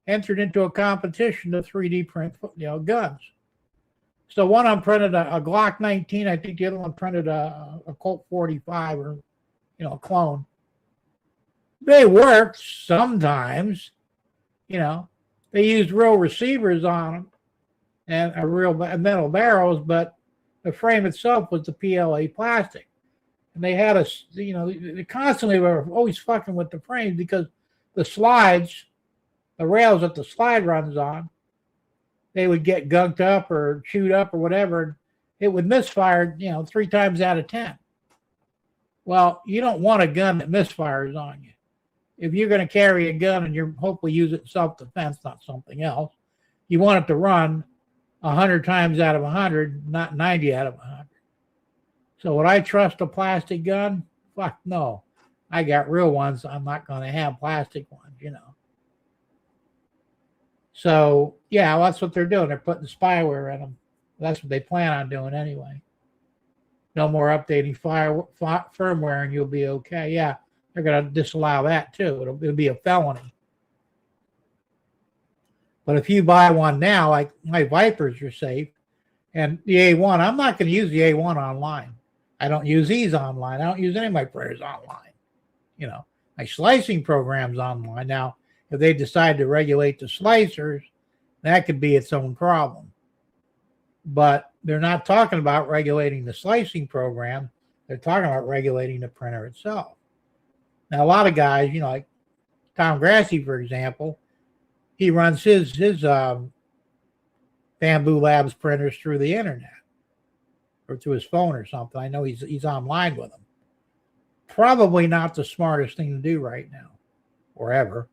entered into a competition to 3D print, guns. So one of them printed a Glock 19. I think the other one printed a Colt 45 or, a clone. They worked sometimes, They used real receivers on them and a real metal barrels, but the frame itself was the PLA plastic. And they had they constantly were always fucking with the frames because the slides, the rails that the slide runs on, they would get gunked up or chewed up or whatever. And it would misfire, 3 times out of 10. Well, you don't want a gun that misfires on you. If you're going to carry a gun and you're hopefully use it in self-defense, not something else, you want it to run 100 times out of 100, not 90 out of 100. So would I trust a plastic gun? Fuck no. I got real ones. I'm not going to have plastic ones, So, yeah, well, that's what they're doing. They're putting spyware in them. That's what they plan on doing anyway. No more updating firmware and you'll be okay. Yeah, they're going to disallow that too. It'll be a felony. But if you buy one now, like my Vipers are safe, and the A1, I'm not going to use the A1 online. I don't use these online. I don't use any of my printers online. my slicing programs online. Now, if they decide to regulate the slicers, that could be its own problem. But they're not talking about regulating the slicing program. They're talking about regulating the printer itself. Now, a lot of guys, like Tom Grassi, for example, he runs his Bamboo Labs printers through the internet or through his phone or something. I know he's online with them. Probably not the smartest thing to do right now or ever.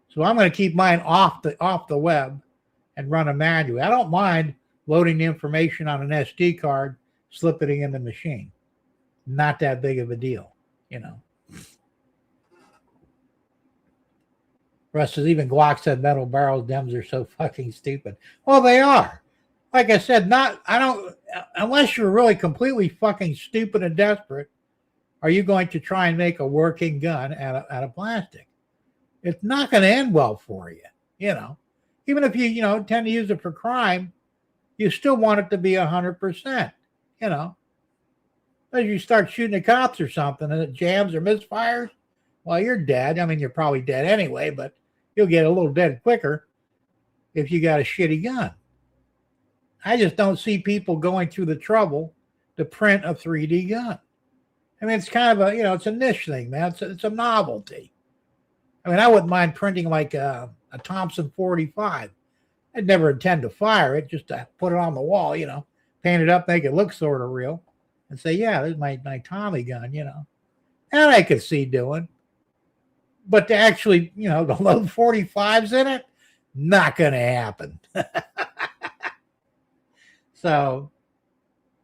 So I'm going to keep mine off the web and run a manual. I don't mind loading the information on an SD card, slipping it in the machine. Not that big of a deal, Russ says even Glock said metal barrels DEMs are so fucking stupid. Well, they are. Like I said, unless you're really completely fucking stupid and desperate, are you going to try and make a working gun out of plastic? It's not going to end well for you, Even if you, tend to use it for crime, you still want it to be 100%, As you start shooting the cops or something and it jams or misfires, well, you're dead. I mean, you're probably dead anyway, but you'll get a little dead quicker if you got a shitty gun. I just don't see people going through the trouble to print a 3D gun. I mean, it's kind of it's a niche thing, man. It's a novelty. I mean, I wouldn't mind printing like a Thompson 45. I'd never intend to fire it, just to put it on the wall, paint it up, make it look sort of real, and say, yeah, this is my Tommy gun, And I could see doing. But to actually, to load 45s in it, not going to happen. So,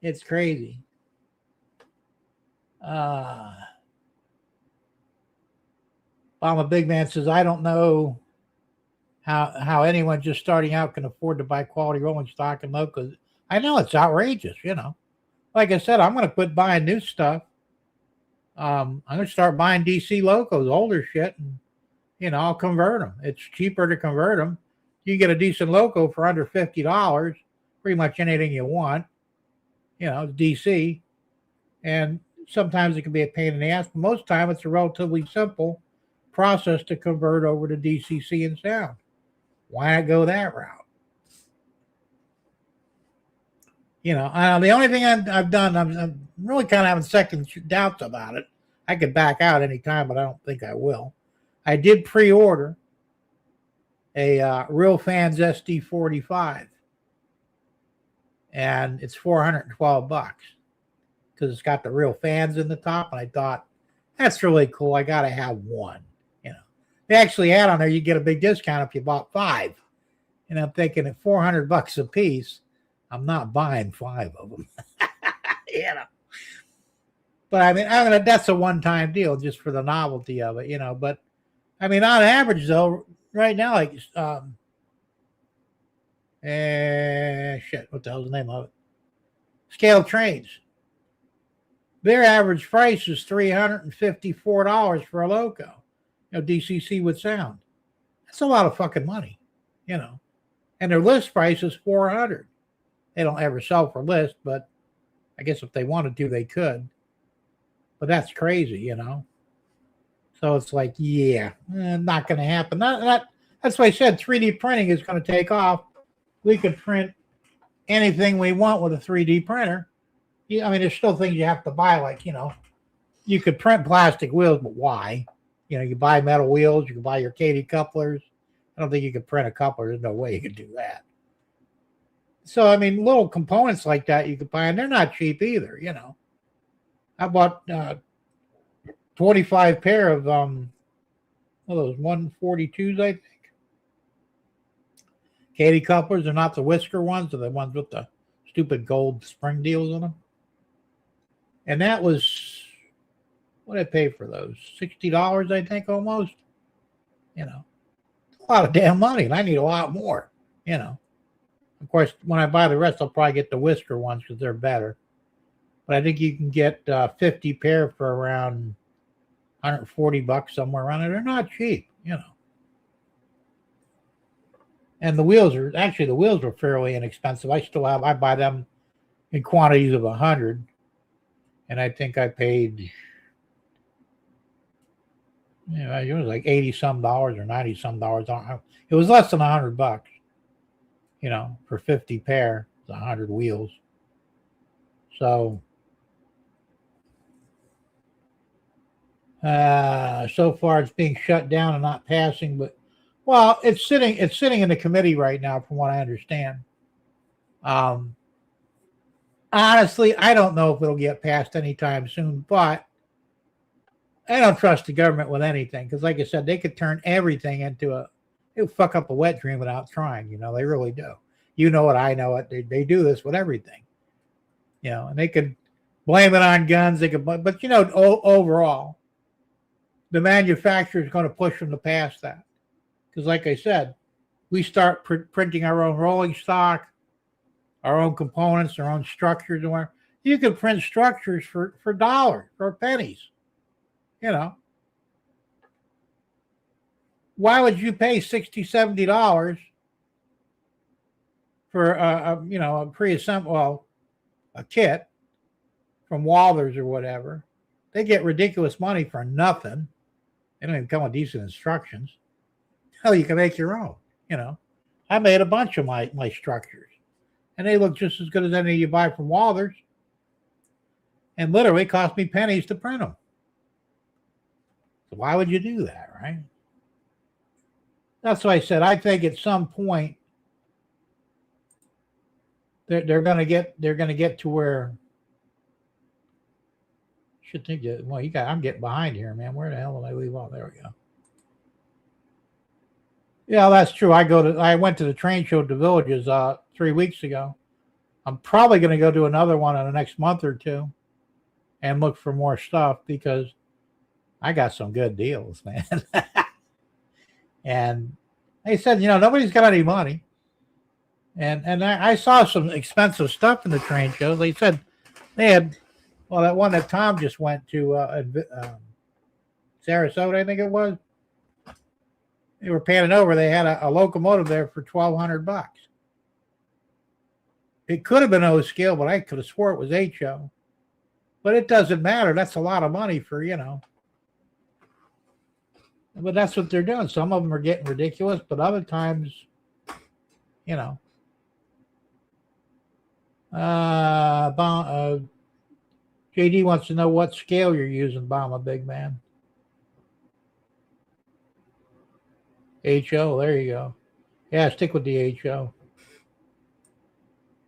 it's crazy. Obama Big Man says, I don't know how anyone just starting out can afford to buy quality rolling stock and load, because I know it's outrageous, Like I said, I'm going to quit buying new stuff. I'm going to start buying DC locos, older shit, and, I'll convert them. It's cheaper to convert them. You can get a decent loco for under $50, pretty much anything you want, DC. And sometimes it can be a pain in the ass, but most of the time it's a relatively simple process to convert over to DCC and sound. Why not go that route? The only thing I've done, I'm really kind of having second doubts about it. I could back out anytime, but I don't think I will. I did pre-order a Real Fans SD45, and it's $412 because it's got the Real Fans in the top, and I thought, that's really cool. I got to have one. They actually had on there, you get a big discount if you bought 5. And I'm thinking at $400 a piece, I'm not buying 5 of them. But I mean, that's a one-time deal just for the novelty of it, But I mean, on average, though, right now, like, what the hell's the name of it? Scale Trades. Their average price is $354 for a loco. DCC with sound. That's a lot of fucking money, And their list price is $400. They don't ever sell for list, but I guess if they wanted to, they could. But that's crazy, So it's like, not going to happen. That's why I said 3D printing is going to take off. We could print anything we want with a 3D printer. I mean, there's still things you have to buy, like, you could print plastic wheels, but why? You buy metal wheels, you can buy your Katie couplers. I don't think you could print a coupler. There's no way you could do that. So, I mean, little components like that you could buy, and they're not cheap either, I bought 25 pair of those 142s, I think. Katie couplers are not the whisker ones, they're the ones with the stupid gold spring deals on them. And that was, what did I pay for those? $60, I think, almost. A lot of damn money, and I need a lot more, Of course, when I buy the rest, I'll probably get the whisker ones because they're better. But I think you can get 50 pair for around $140 somewhere around it. They're not cheap, And the wheels were fairly inexpensive. I buy them in quantities of 100. And I think I paid Yeah, it was like $80 some or $90 some. It was less than $100, for 50 pair, 100 wheels. So, so far it's being shut down and not passing. But well, it's sitting in the committee right now, from what I understand. Um, Honestly, I don't know if it'll get passed anytime soon, but I don't trust the government with anything because, like I said, they could turn everything into they fuck up a wet dream without trying. They really do. You know it, I know it. They do this with everything. And they could blame it on guns. They could, but overall, the manufacturer is going to push them to pass that because, like I said, we start printing our own rolling stock, our own components, our own structures, and where you can print structures for dollars or pennies. Why would you pay $60, $70 for a pre-assembled, a kit from Walthers or whatever? They get ridiculous money for nothing. They don't even come with decent instructions. Hell, you can make your own. I made a bunch of my structures, and they look just as good as any you buy from Walthers, and literally cost me pennies to print them. So why would you do that, right? That's why I said I think at some point they're going to get to where. Should think that. Well, I'm getting behind here, man. Where the hell did I leave off? There we go. Yeah, that's true. I went to the train show at the Villages 3 weeks ago. I'm probably going to go do another one in the next month or two and look for more stuff because I got some good deals, man. And they said, nobody's got any money. And I saw some expensive stuff in the train shows. They said they had, that one that Tom just went to Sarasota, I think it was. They were panning over. They had a locomotive there for $1,200. It could have been O scale, but I could have swore it was HO. But it doesn't matter. That's a lot of money for, But that's what they're doing. Some of them are getting ridiculous, but other times, JD wants to know what scale you're using, Bomba Big Man. HO, there you go. Yeah, stick with the HO.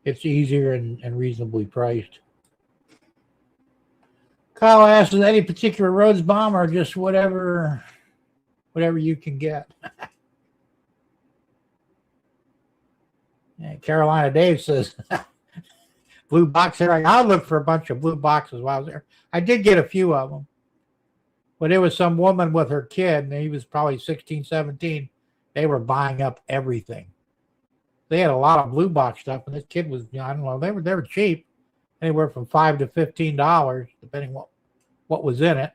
It's easier and reasonably priced. Kyle asks, is any particular Rhodes bomb or just whatever you can get? And Carolina Dave says, blue box there. I'll look for a bunch of blue boxes while I was there. I did get a few of them. But there was some woman with her kid, and he was probably 16, 17. They were buying up everything. They had a lot of blue box stuff, and this kid was, I don't know, they were cheap, anywhere from $5 to $15, depending what was in it.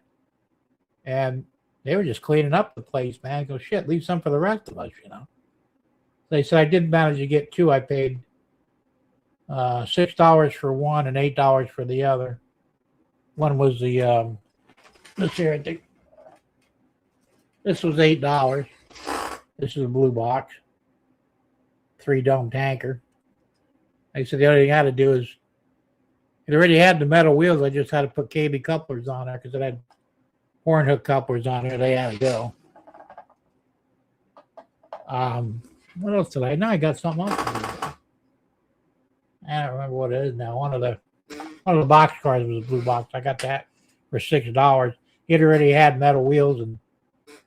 And they were just cleaning up the place, man. I go, shit, leave some for the rest of us, They said I did manage to get two. I paid $6 for one and $8 for the other. One was the let's see, I think this was $8. This is a blue box, 3-dome tanker. They said the only thing I had to do is it already had the metal wheels. I just had to put KB couplers on there because it had horn hook couplers on there. They had to go. What else did I? Now I got something else. I don't remember what it is now. One of the box cars was a blue box. I got that for $6. It already had metal wheels and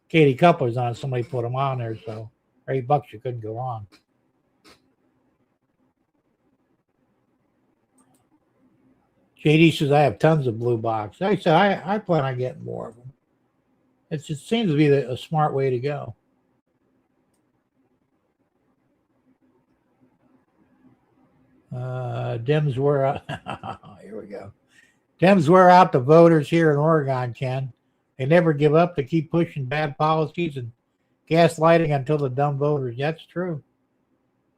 Katie couplers on it. Somebody put them on there, so for $8 you couldn't go wrong. JD says I have tons of blue box. Like I said I plan on getting more of them. It just seems to be a smart way to go. Dems wear out. Here we go. Dems wear out the voters here in Oregon, Ken. They never give up. They keep pushing bad policies and gaslighting until the dumb voters. That's true.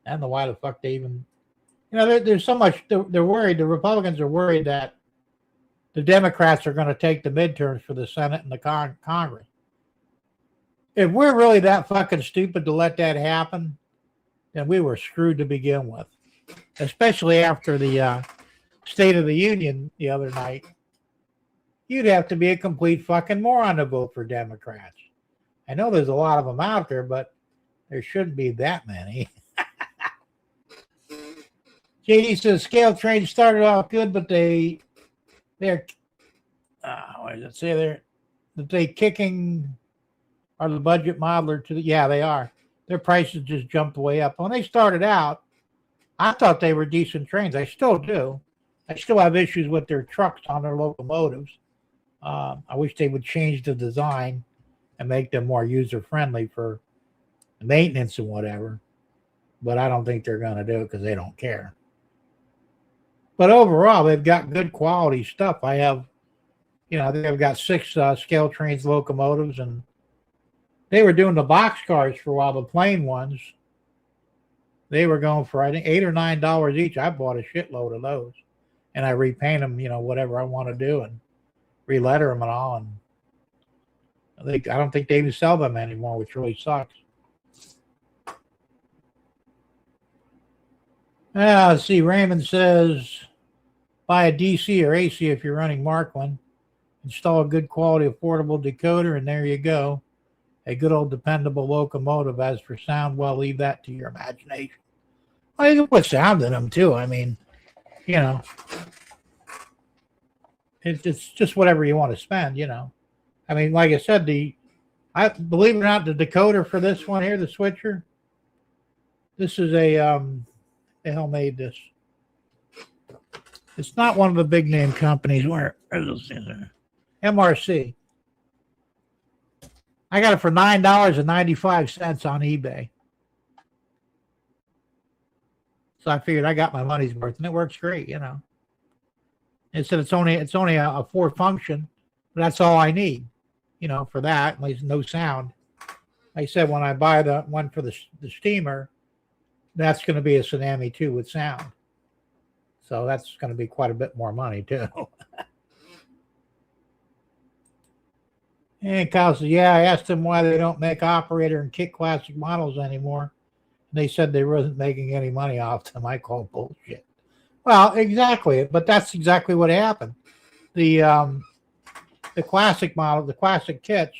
I don't know why the fuck they even. There's so much. They're worried. The Republicans are worried that the Democrats are going to take the midterms for the Senate and the Congress. If we're really that fucking stupid to let that happen, then we were screwed to begin with. Especially after the State of the Union the other night. You'd have to be a complete fucking moron to vote for Democrats. I know there's a lot of them out there, but there shouldn't be that many. JD says scale trains started off good, but they're what does it say there? That they kicking are the budget modeler to the they are. Their prices just jumped way up. When they started out, I thought they were decent trains. I still do. I still have issues with their trucks on their locomotives. I wish they would change the design and make them more user-friendly for maintenance and whatever. But I don't think they're going to do it because they don't care. But overall, they've got good quality stuff. I have, they've got 6 scale trains locomotives, and they were doing the box cars for a while, the plain ones. They were going for, I think, $8 or $9 each. I bought a shitload of those. And I repaint them, whatever I want to do, and re-letter them and all. And I don't think they even sell them anymore, which really sucks. Let's see. Raymond says, buy a DC or AC if you're running Markland. Install a good quality, affordable decoder, and there you go. A good old dependable locomotive. As for sound, well, leave that to your imagination. Well, you can put sound in them, too. I mean, it's just whatever you want to spend, I mean, like I said, I believe it or not, the decoder for this one here, the switcher, this is a, the hell made this? It's not one of the big name companies. Where is this? MRC. I got it for $9.95 on eBay. So I figured I got my money's worth, and it works great, It said it's only a 4 function, but that's all I need, for that. At least no sound. Like I said, when I buy the one for the steamer, that's going to be a Tsunami 2 with sound. So that's going to be quite a bit more money too. And Kyle says, I asked them why they don't make operator and kit classic models anymore. And they said they wasn't making any money off them. I call bullshit. Well, exactly. But that's exactly what happened. The classic model, the classic kits,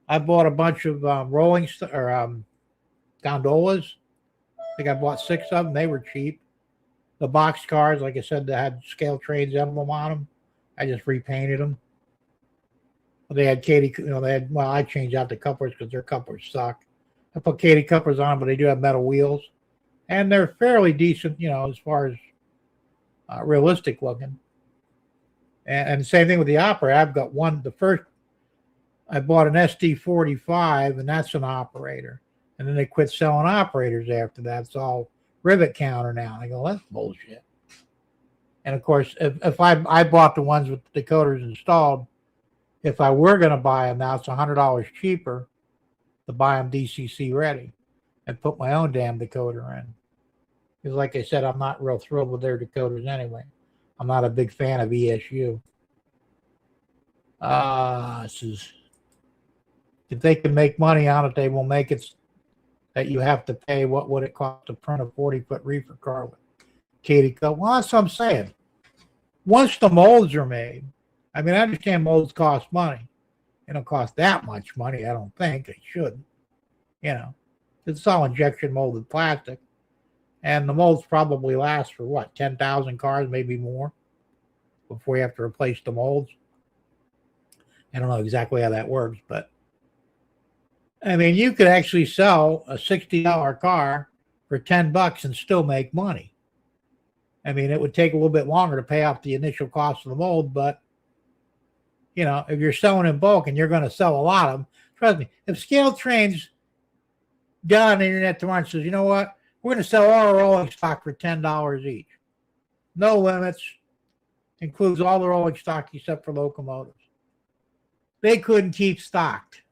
I bought a bunch of gondolas. I think I bought 6 of them. They were cheap. The box cars, like I said, they had scale trains emblem on them. I just repainted them. They had Katie, I changed out the couplers because their couplers suck. I put Katie couplers on, but they do have metal wheels. And they're fairly decent, as far as realistic looking. And the same thing with the operator. I've got I bought an SD45, and that's an operator. And then they quit selling operators after that. It's all rivet counter now. And I go, that's bullshit. And of course, if I bought the ones with the decoders installed, if I were going to buy them now, it's $100 cheaper to buy them DCC ready and put my own damn decoder in. Because like I said, I'm not real thrilled with their decoders anyway. I'm not a big fan of ESU. If they can make money on it, they will make it that you have to pay. What would it cost to print a 40-foot reefer car with Katie Cup? Well, that's what I'm saying. Once the molds are made, I mean, I understand molds cost money. They don't cost that much money, I don't think. They shouldn't. It's all injection molded plastic. And the molds probably last for 10,000 cars, maybe more, before you have to replace the molds. I don't know exactly how that works, but I mean, you could actually sell a $60 car for $10 and still make money. I mean, it would take a little bit longer to pay off the initial cost of the mold, but if you're selling in bulk and you're going to sell a lot of them, trust me, if Scale Trains got on the internet tomorrow and says, you know what, we're going to sell all our rolling stock for $10 each. No limits. Includes all the rolling stock except for locomotives. They couldn't keep stocked.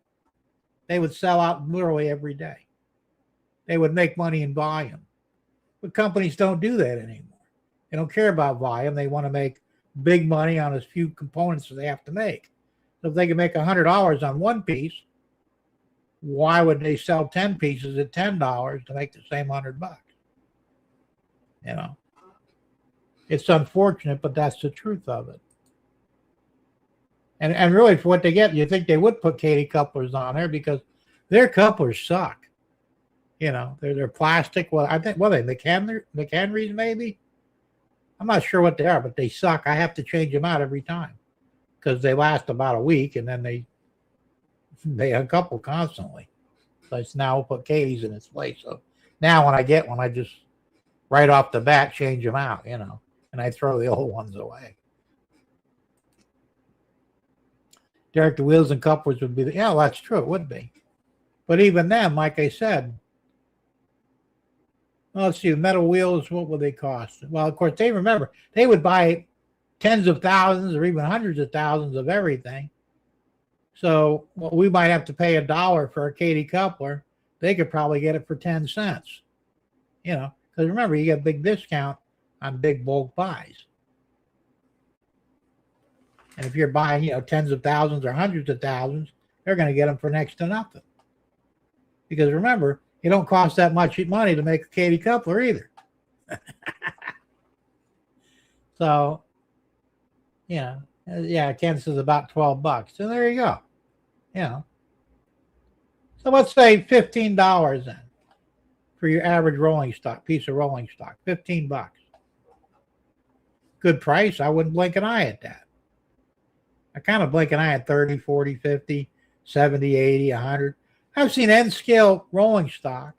They would sell out literally every day. They would make money in volume. But companies don't do that anymore. They don't care about volume. They want to make big money on as few components as they have to make. So if they can make $100 on one piece, why would they sell 10 pieces at $10 to make the same $100? You know, it's unfortunate, but that's the truth of it. And really, for what they get, you think they would put Katie couplers on there because their couplers suck. You know, they're plastic. Well, I think, they McHenry's maybe? I'm not sure what they are, but they suck. I have to change them out every time because they last about a week, and then they uncouple constantly. So it's now put Katie's in its place. So now when I get one, I just right off the bat change them out, you know, and I throw the old ones away. Derek, the wheels and couplers would be that's true. It would be. But even then, like I said, well, let's see, the metal wheels, what would they cost? Well, of course, they would buy tens of thousands or even hundreds of thousands of everything. So we might have to pay $1 for a Katie coupler. They could probably get it for 10 cents. You know, because remember, you get a big discount on big bulk buys. And if you're buying, tens of thousands or hundreds of thousands, they're going to get them for next to nothing. Because remember, it don't cost that much money to make a Katie coupler either. So, Kansas is about $12. So there you go. So let's say $15 then for your average piece of rolling stock. $15. Good price. I wouldn't blink an eye at that. I kind of blink an eye at 30, 40, 50, 70, 80, 100. I've seen end scale rolling stock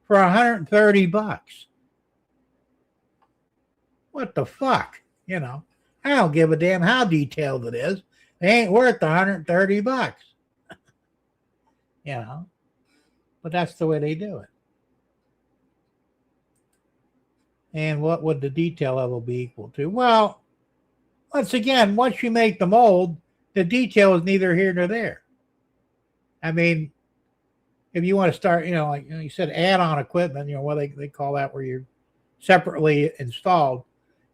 for $130. What the fuck? I don't give a damn how detailed it is. They ain't worth $130. But that's the way they do it. And what would the detail level be equal to? Well, once you make the mold, the detail is neither here nor there. I mean, if you want to start, like you said, add-on equipment, what they call that, where you're separately installed.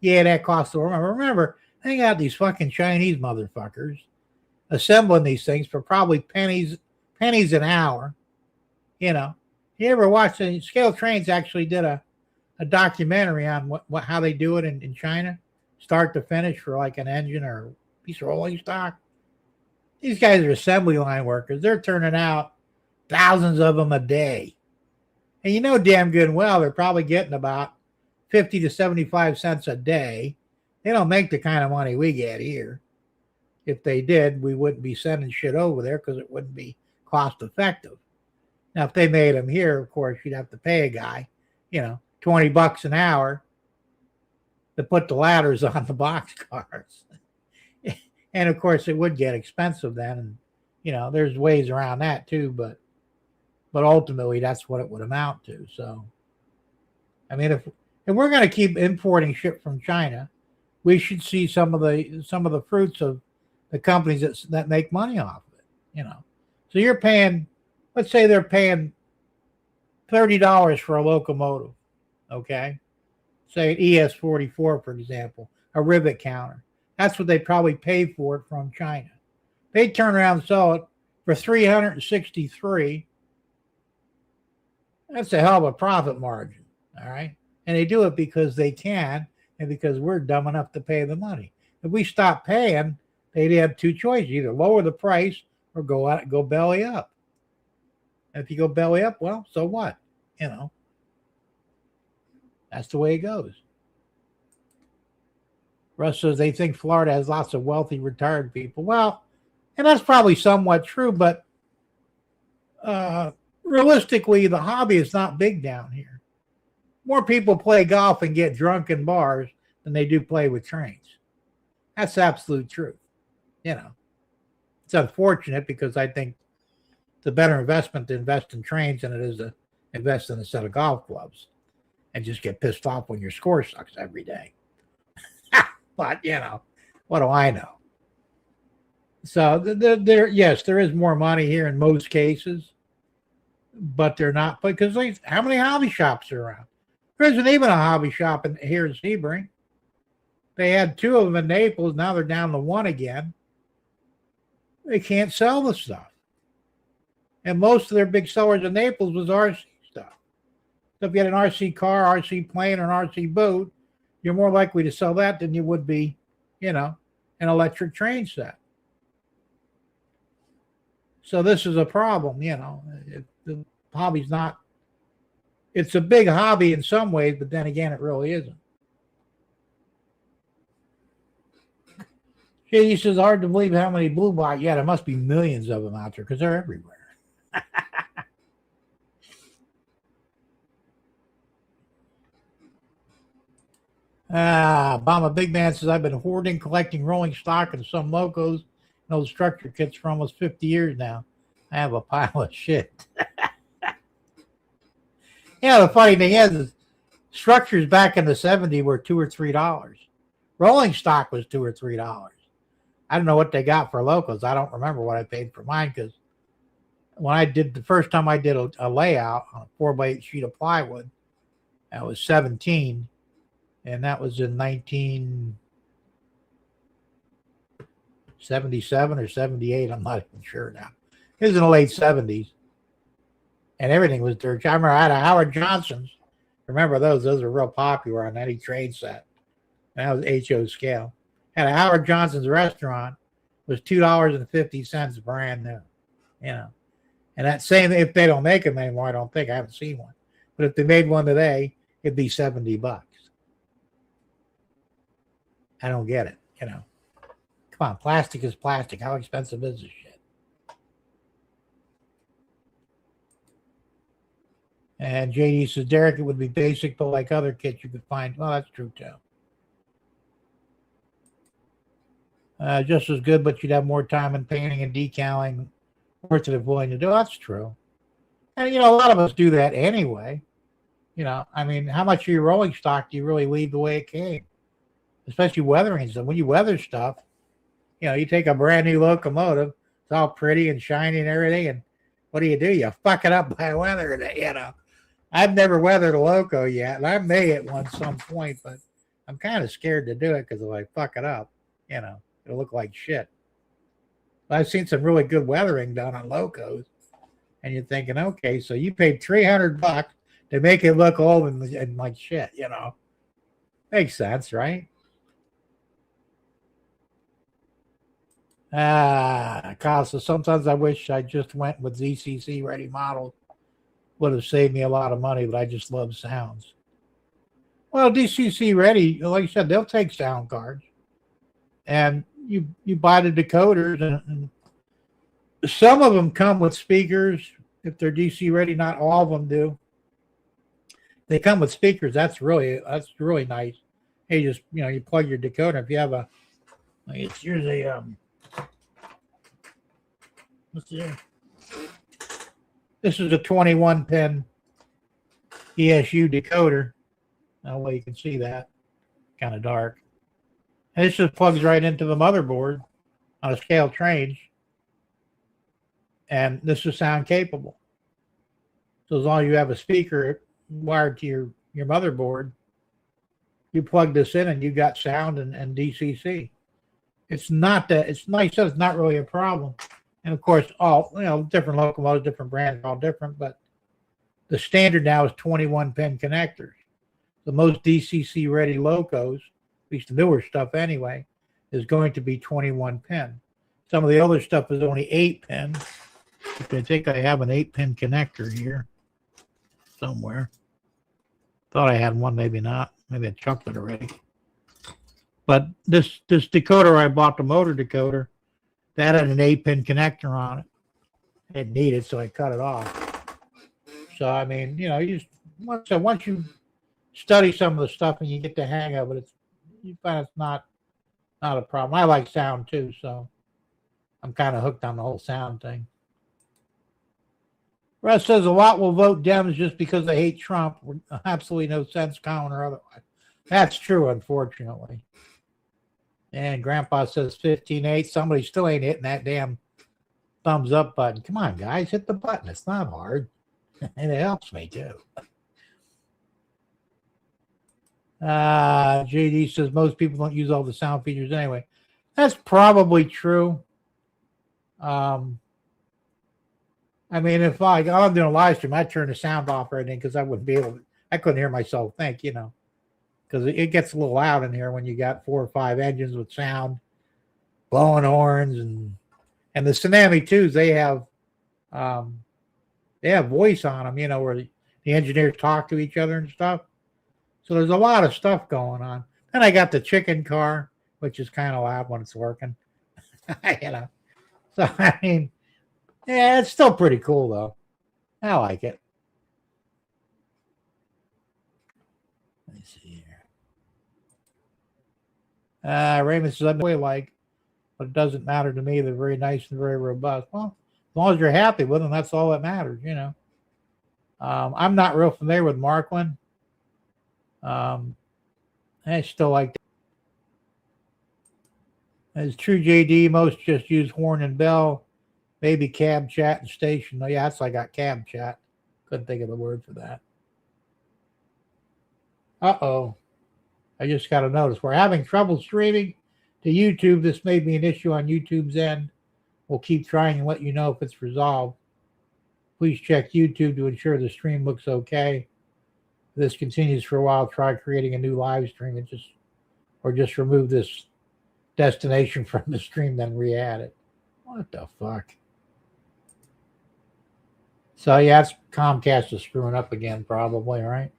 Yeah, that costs a lot. Remember, they got these fucking Chinese motherfuckers assembling these things for probably pennies an hour. You ever watch Scale Trains actually did a documentary on how they do it in China, start to finish, for like an engine or a piece of rolling stock. These guys are assembly line workers. They're turning out thousands of them a day. And damn good and well, they're probably getting about 50 to 75 cents a day. They don't make the kind of money we get here. If they did, we wouldn't be sending shit over there because it wouldn't be cost effective. Now, if they made them here, of course, you'd have to pay a guy, $20 an hour to put the ladders on the box cars. And of course, it would get expensive then. And, there's ways around that too, but ultimately that's what it would amount to. So, I mean, if we're going to keep importing shit from China, we should see some of the fruits of the companies that make money off of it, So you're paying, let's say they're paying $30 for a locomotive, okay? Say an ES44, for example, a rivet counter. That's what they probably pay for it from China. They turn around and sell it for $363. That's a hell of a profit margin, all right? And they do it because they can and because we're dumb enough to pay the money. If we stop paying, they'd have two choices: either lower the price or go belly up. And if you go belly up, well, so what? That's the way it goes. Russ says they think Florida has lots of wealthy retired people. Well, and that's probably somewhat true, but realistically, the hobby is not big down here. More people play golf and get drunk in bars than they do play with trains. That's the absolute truth. It's unfortunate because I think it's a better investment to invest in trains than it is to invest in a set of golf clubs and just get pissed off when your score sucks every day. But, what do I know? So yes, there is more money here in most cases, but they're not, because how many hobby shops are around? There isn't even a hobby shop here in Sebring. They had two of them in Naples. Now they're down to one again. They can't sell the stuff. And most of their big sellers in Naples was RC stuff. So if you had an RC car, RC plane, or an RC boat, you're more likely to sell that than you would be, an electric train set. So this is a problem, the hobby's not, it's a big hobby in some ways, but then again, it really isn't. He says, hard to believe how many blue box. Yeah, there must be millions of them out there because they're everywhere. Obama Big Man says, I've been hoarding, collecting rolling stock and some locos and old structure kits for almost 50 years now. I have a pile of shit. The funny thing is structures back in the 70s were $2 or $3. Rolling stock was $2 or $3. I don't know what they got for locos. I don't remember what I paid for mine because when I did the first time I did a layout on a 4x8 sheet of plywood, I was 17, and that was in 1977 or 78. I'm not even sure now. It was in the late 70s, and everything was dirt. I remember I had a Howard Johnson's. Remember those? Those were real popular on any train set. And that was HO scale. Had a Howard Johnson's restaurant, was $2.50 brand new, And that same, if they don't make them anymore, I don't think. I haven't seen one. But if they made one today, it'd be $70. I don't get it, Come on, plastic is plastic. How expensive is this shit? And JD says, Derek, it would be basic, but like other kits you could find. Well, that's true too. Just as good, but you'd have more time in painting and decaling. Worth it if willing to do. That's true. And, a lot of us do that anyway. How much of your rolling stock do you really leave the way it came? Especially weathering stuff. When you weather stuff, you take a brand new locomotive, it's all pretty and shiny and everything, and what do? You fuck it up by weathering it, I've never weathered a loco yet, and I may at some point, but I'm kind of scared to do it because if I fuck it up, it'll look like shit. But I've seen some really good weathering done on locos, and you're thinking, okay, so you paid $300 to make it look old and like shit, Makes sense, right? Costa, sometimes I wish I just went with ZCC ready models. Would have saved me a lot of money, but I just love sounds. Well, DCC ready, like I said, they'll take sound cards. And you buy the decoders, and some of them come with speakers. If they're DC ready, not all of them do. They come with speakers. That's really nice. Hey, just you plug your decoder. If you have here's a let's see. This is a 21 pin ESU decoder. That way you can see that. Kind of dark. And this just plugs right into the motherboard on a scale train. And this is sound capable. So as long as you have a speaker wired to your motherboard, you plug this in and you got sound and DCC. It's not that, it's like I said, it's not really a problem. And of course, all different locomotives, different brands, all different, but the standard now is 21 pin connectors. The most DCC ready locos, at least the newer stuff anyway, is going to be 21 pin. Some of the other stuff is only 8 pin. I think I have an 8 pin connector here somewhere. Thought I had one, maybe not. Maybe I chucked it already. But this decoder I bought, the motor decoder, that had an 8 pin connector on it. I didn't need it, so I cut it off. So I mean, you just once you study some of the stuff and you get the hang of it, you find it's not a problem. I like sound too, so I'm kind of hooked on the whole sound thing. Russ says a lot will vote Dems just because they hate Trump. Absolutely no sense, common or otherwise. That's true, unfortunately. And Grandpa says 15-8. Somebody still ain't hitting that damn thumbs up button. Come on, guys, hit the button. It's not hard. And it helps me too. JD says most people don't use all the sound features anyway. That's probably true. I mean, if I'm doing a live stream, I'd turn the sound off right then because I wouldn't be able to. I couldn't hear myself think, because it gets a little loud in here when you got 4 or 5 engines with sound, blowing horns, and the Tsunami 2s, they have voice on them, where the engineers talk to each other and stuff. So there's a lot of stuff going on. Then I got the chicken car, which is kind of loud when it's working. So I mean, yeah, it's still pretty cool though. I like it. Let me see here. Raymond says, I'm like, but it doesn't matter to me. They're very nice and very robust. Well, as long as you're happy with them, that's all that matters, I'm not real familiar with Marklin. I still like that. As true JD, most just use horn and bell, maybe cab chat and station. Oh, yeah, that's I got cab chat. Couldn't think of the word for that. Uh-oh. I just got a notice. We're having trouble streaming to YouTube. This may be an issue on YouTube's end. We'll keep trying and let you know if it's resolved. Please check YouTube to ensure the stream looks okay. If this continues for a while, try creating a new live stream and just remove this destination from the stream, then re-add it. What the fuck? So yeah, it's Comcast is screwing up again, probably, right?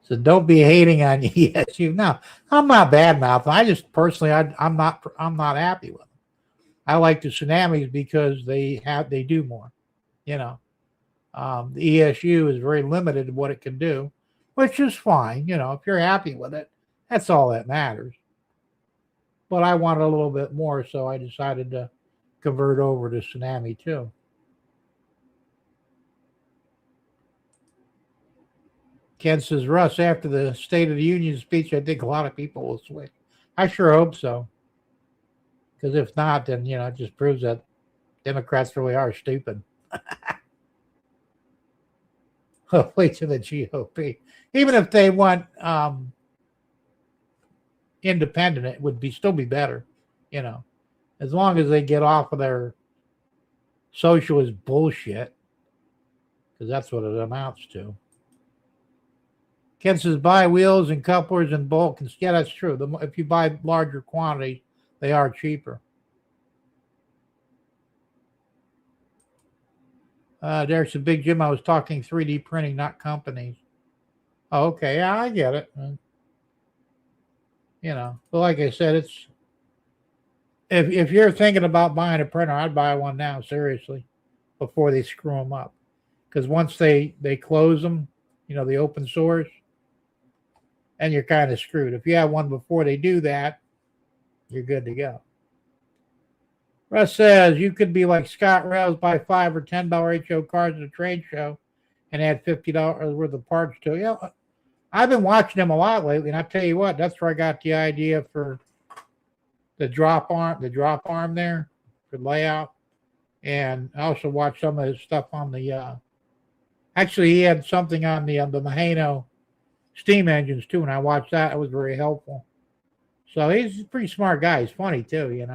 So don't be hating on ESU. No, I'm not bad mouthing. I just personally, I'm not happy with them. I like the Tsunamis because they do more. The ESU is very limited in what it can do, which is fine. If you're happy with it, that's all that matters. But I wanted a little bit more, so I decided to convert over to Tsunami 2. Ken says, Russ, after the State of the Union speech, I think a lot of people will switch. I sure hope so. Because if not, then, it just proves that Democrats really are stupid. Wait to the GOP. Even if they want independent, it would still be better, as long as they get off of their socialist bullshit, because that's what it amounts to. Ken says, buy wheels and couplers in bulk. Yeah, that's true. If you buy larger quantities, they are cheaper. There's a big Jim. I was talking 3D printing, not companies. Oh, okay. Yeah, I get it. But like I said, it's if you're thinking about buying a printer, I'd buy one now, seriously, before they screw them up. Because once they close them, the open source, and you're kind of screwed. If you have one before they do that, you're good to go. Russ says you could be like Scott Rails, buy $5 or $10 HO cars at a trade show and add $50 worth of parts to it. I've been watching them a lot lately, and I tell you what, that's where I got the idea for the drop arm there for layout. And I also watched some of his stuff on the actually he had something on the Mahano steam engines too, and I watched that. It was very helpful. So he's a pretty smart guy. He's funny too,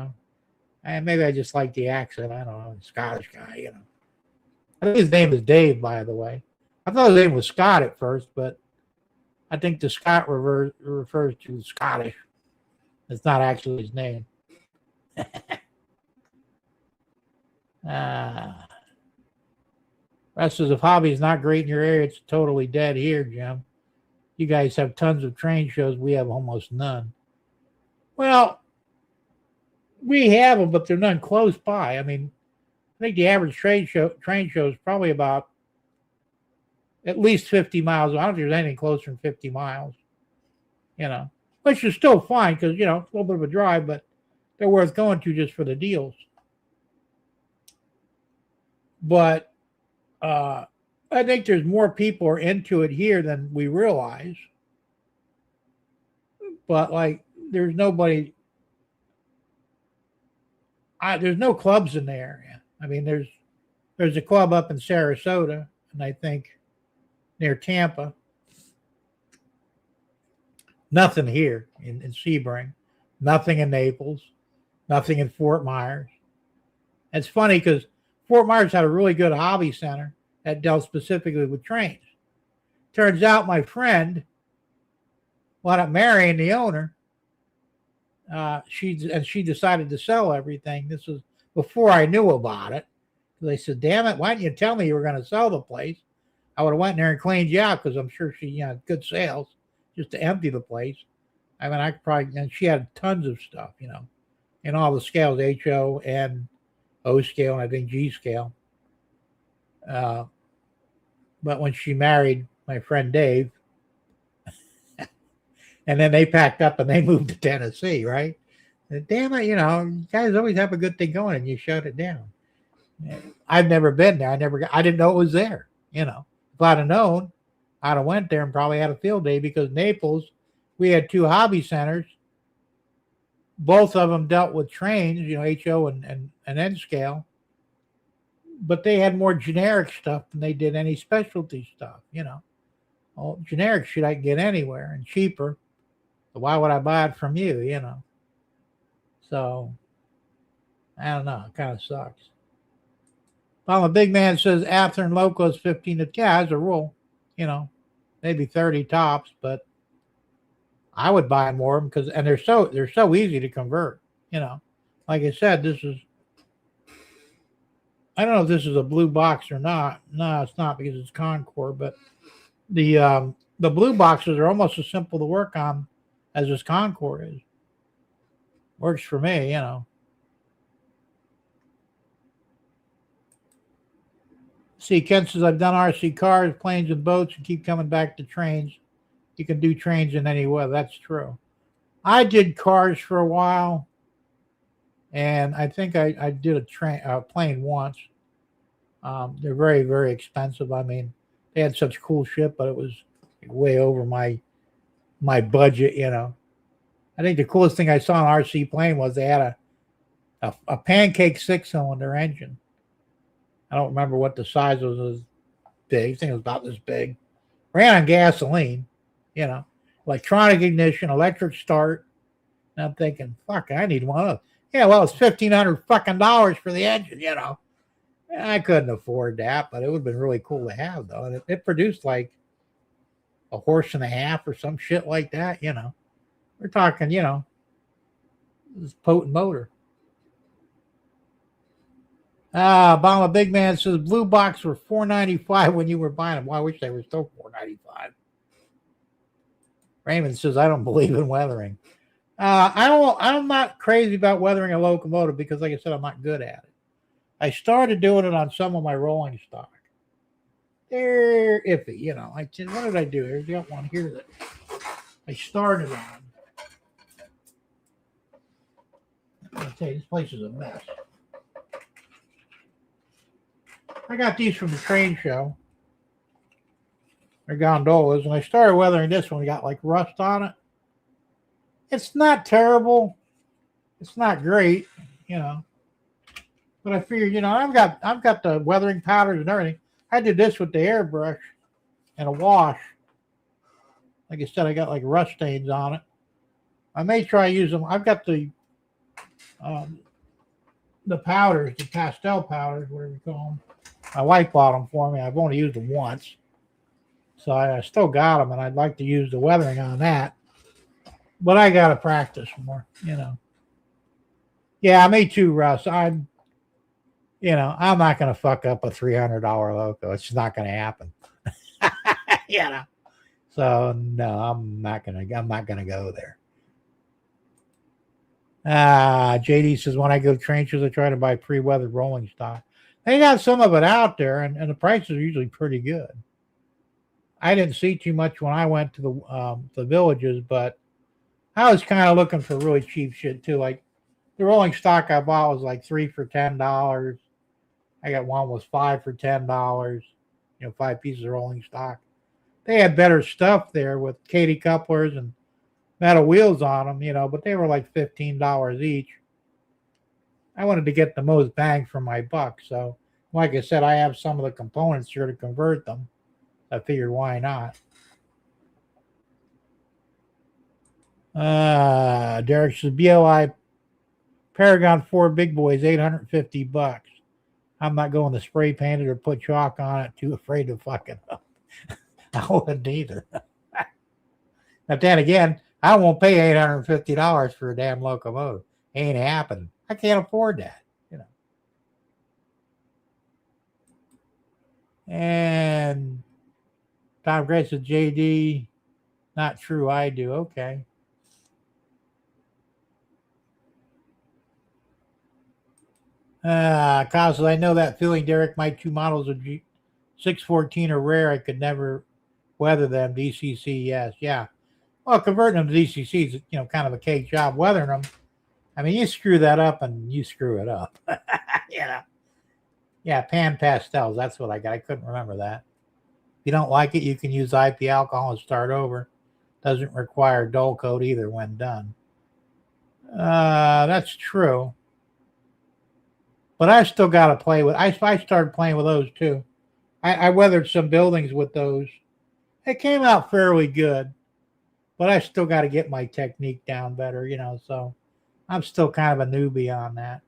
And maybe I just like the accent. I don't know, Scottish guy, I think his name is Dave, by the way. I thought his name was Scott at first, but I think the Scott refers to Scottish. It's not actually his name. Rest says, if hobby is not great in your area, it's totally dead here, Jim. You guys have tons of train shows. We have almost none. Well, we have them, but they're none close by. I mean, I think the average train show is probably about at least 50 miles. I don't think there's anything closer than 50 miles, which is still fine because, it's a little bit of a drive, but they're worth going to just for the deals. But I think there's more people are into it here than we realize. But there's nobody. There's no clubs in the area. I mean, there's a club up in Sarasota, and I think near Tampa. Nothing here in Sebring. Nothing in Naples. Nothing in Fort Myers. It's funny because Fort Myers had a really good hobby center that dealt specifically with trains. Turns out my friend wound up marrying the owner. She decided to sell everything. This was before I knew about it. They said, "Damn it, why didn't you tell me you were going to sell the place? I would have went in there and cleaned you out because I'm sure she had good sales just to empty the place." I mean, I could probably, and she had tons of stuff, in all the scales, HO and O scale, and I think G scale. But when she married my friend Dave, and then they packed up and they moved to Tennessee, right? And damn it, you guys always have a good thing going and you shut it down. I've never been there. I didn't know it was there. If I'd have known, I'd have went there and probably had a field day because Naples, we had 2 hobby centers. Both of them dealt with trains, HO and N scale. But they had more generic stuff than they did any specialty stuff, Well, generic shit I can get anywhere and cheaper. So why would I buy it from you, So, I don't know. It kind of sucks. Well, the big man says after and local is 15 to, yeah, as a rule, maybe 30 tops, but I would buy more of them because, and they're so easy to convert, Like I said, I don't know if this is a blue box or not. No, it's not because it's Concord, but the blue boxes are almost as simple to work on as this Concord is. Works for me, See, Ken says, I've done RC cars, planes, and boats and keep coming back to trains. You can do trains in any weather. That's true. I did cars for a while, and I think I did a plane once. They're very, very expensive. I mean, they had such cool shit, but it was way over my budget, I think the coolest thing I saw in RC plane was they had a pancake 6-cylinder engine. I don't remember what the size was. It was big. I think it was about this big. Ran on gasoline, electronic ignition, electric start. And I'm thinking, fuck, I need one of those. Yeah, well, it's $1,500 fucking dollars for the engine, I couldn't afford that, but it would have been really cool to have, though. And it produced like a horse and a half or some shit like that, We're talking, this potent motor. Obama Big Man says blue box were $4.95 when you were buying them. Well, I wish they were still $4.95. Raymond says I don't believe in weathering. I'm not crazy about weathering a locomotive because, like I said, I'm not good at it. I started doing it on some of my rolling stock. They're iffy, what did I do? There's got one here that I started on. I'll tell you, this place is a mess. I got these from the train show. They're gondolas, and I started weathering this one. We got like rust on it. It's not terrible. It's not great, But I figured, I've got the weathering powders and everything. I did this with the airbrush and a wash. Like I said, I got like rust stains on it. I may try use them. I've got the powders, the pastel powders, whatever you call them. My wife bought them for me. I've only used them once. So I still got them, and I'd like to use the weathering on that. But I got to practice more, Yeah, me too, Russ. I'm not going to fuck up a $300 loco. It's just not going to happen. So no, I'm not going to go there. JD says, when I go to train shows, I try to buy pre-weathered rolling stock. They got some of it out there, and the prices are usually pretty good. I didn't see too much when I went to the villages, but I was kind of looking for really cheap shit too. Like the rolling stock I bought was like 3 for $10. I got one was 5 for $10. 5 pieces of rolling stock. They had better stuff there with Katy couplers and metal wheels on them, but they were like $15 each. I wanted to get the most bang for my buck. So, like I said, I have some of the components here to convert them. I figured, why not? Derek says, BLI Paragon 4 big boys, $850. I'm not going to spray paint it or put chalk on it. Too afraid to fuck it up. I wouldn't either. But then again, I won't pay $850 for a damn locomotive. Ain't happening. I can't afford that, you know. And Tom Gray said, JD, not true. I do. Okay. Kyle says, I know that feeling, Derek. My two models of 614 are rare. I could never weather them. DCC, yes. Yeah. Well, converting them to DCC is, kind of a cake job. Weathering them, I mean, you screw that up and you screw it up. Yeah, pan pastels. That's what I got. I couldn't remember that. If you don't like it, you can use IP alcohol and start over. Doesn't require dull coat either when done. That's true. But I still got to play with. I started playing with those too. I weathered some buildings with those. It came out fairly good, but I still got to get my technique down better, So I'm still kind of a newbie on that.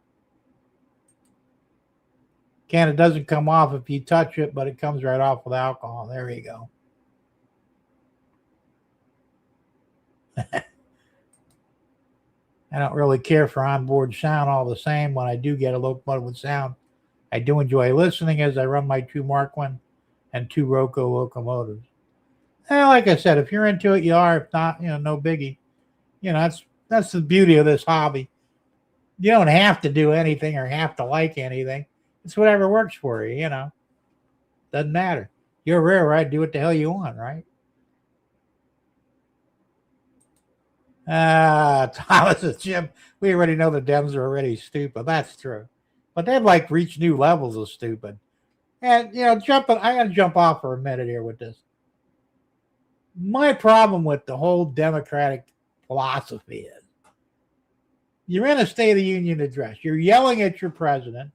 It doesn't come off if you touch it, but it comes right off with alcohol. There you go. I don't really care for onboard sound all the same. When I do get a locomotive with sound, I do enjoy listening as I run my two Mark I and two Roco locomotives. And like I said, if you're into it, you are. If not, no biggie. That's the beauty of this hobby. You don't have to do anything or have to like anything. It's whatever works for you, Doesn't matter. You're a railroad, do what the hell you want, right? Thomas and Jim, we already know the Dems are already stupid. That's true. But they've reached new levels of stupid. And I gotta jump off for a minute here with this. My problem with the whole Democratic philosophy is you're in a State of the Union address. You're yelling at your president,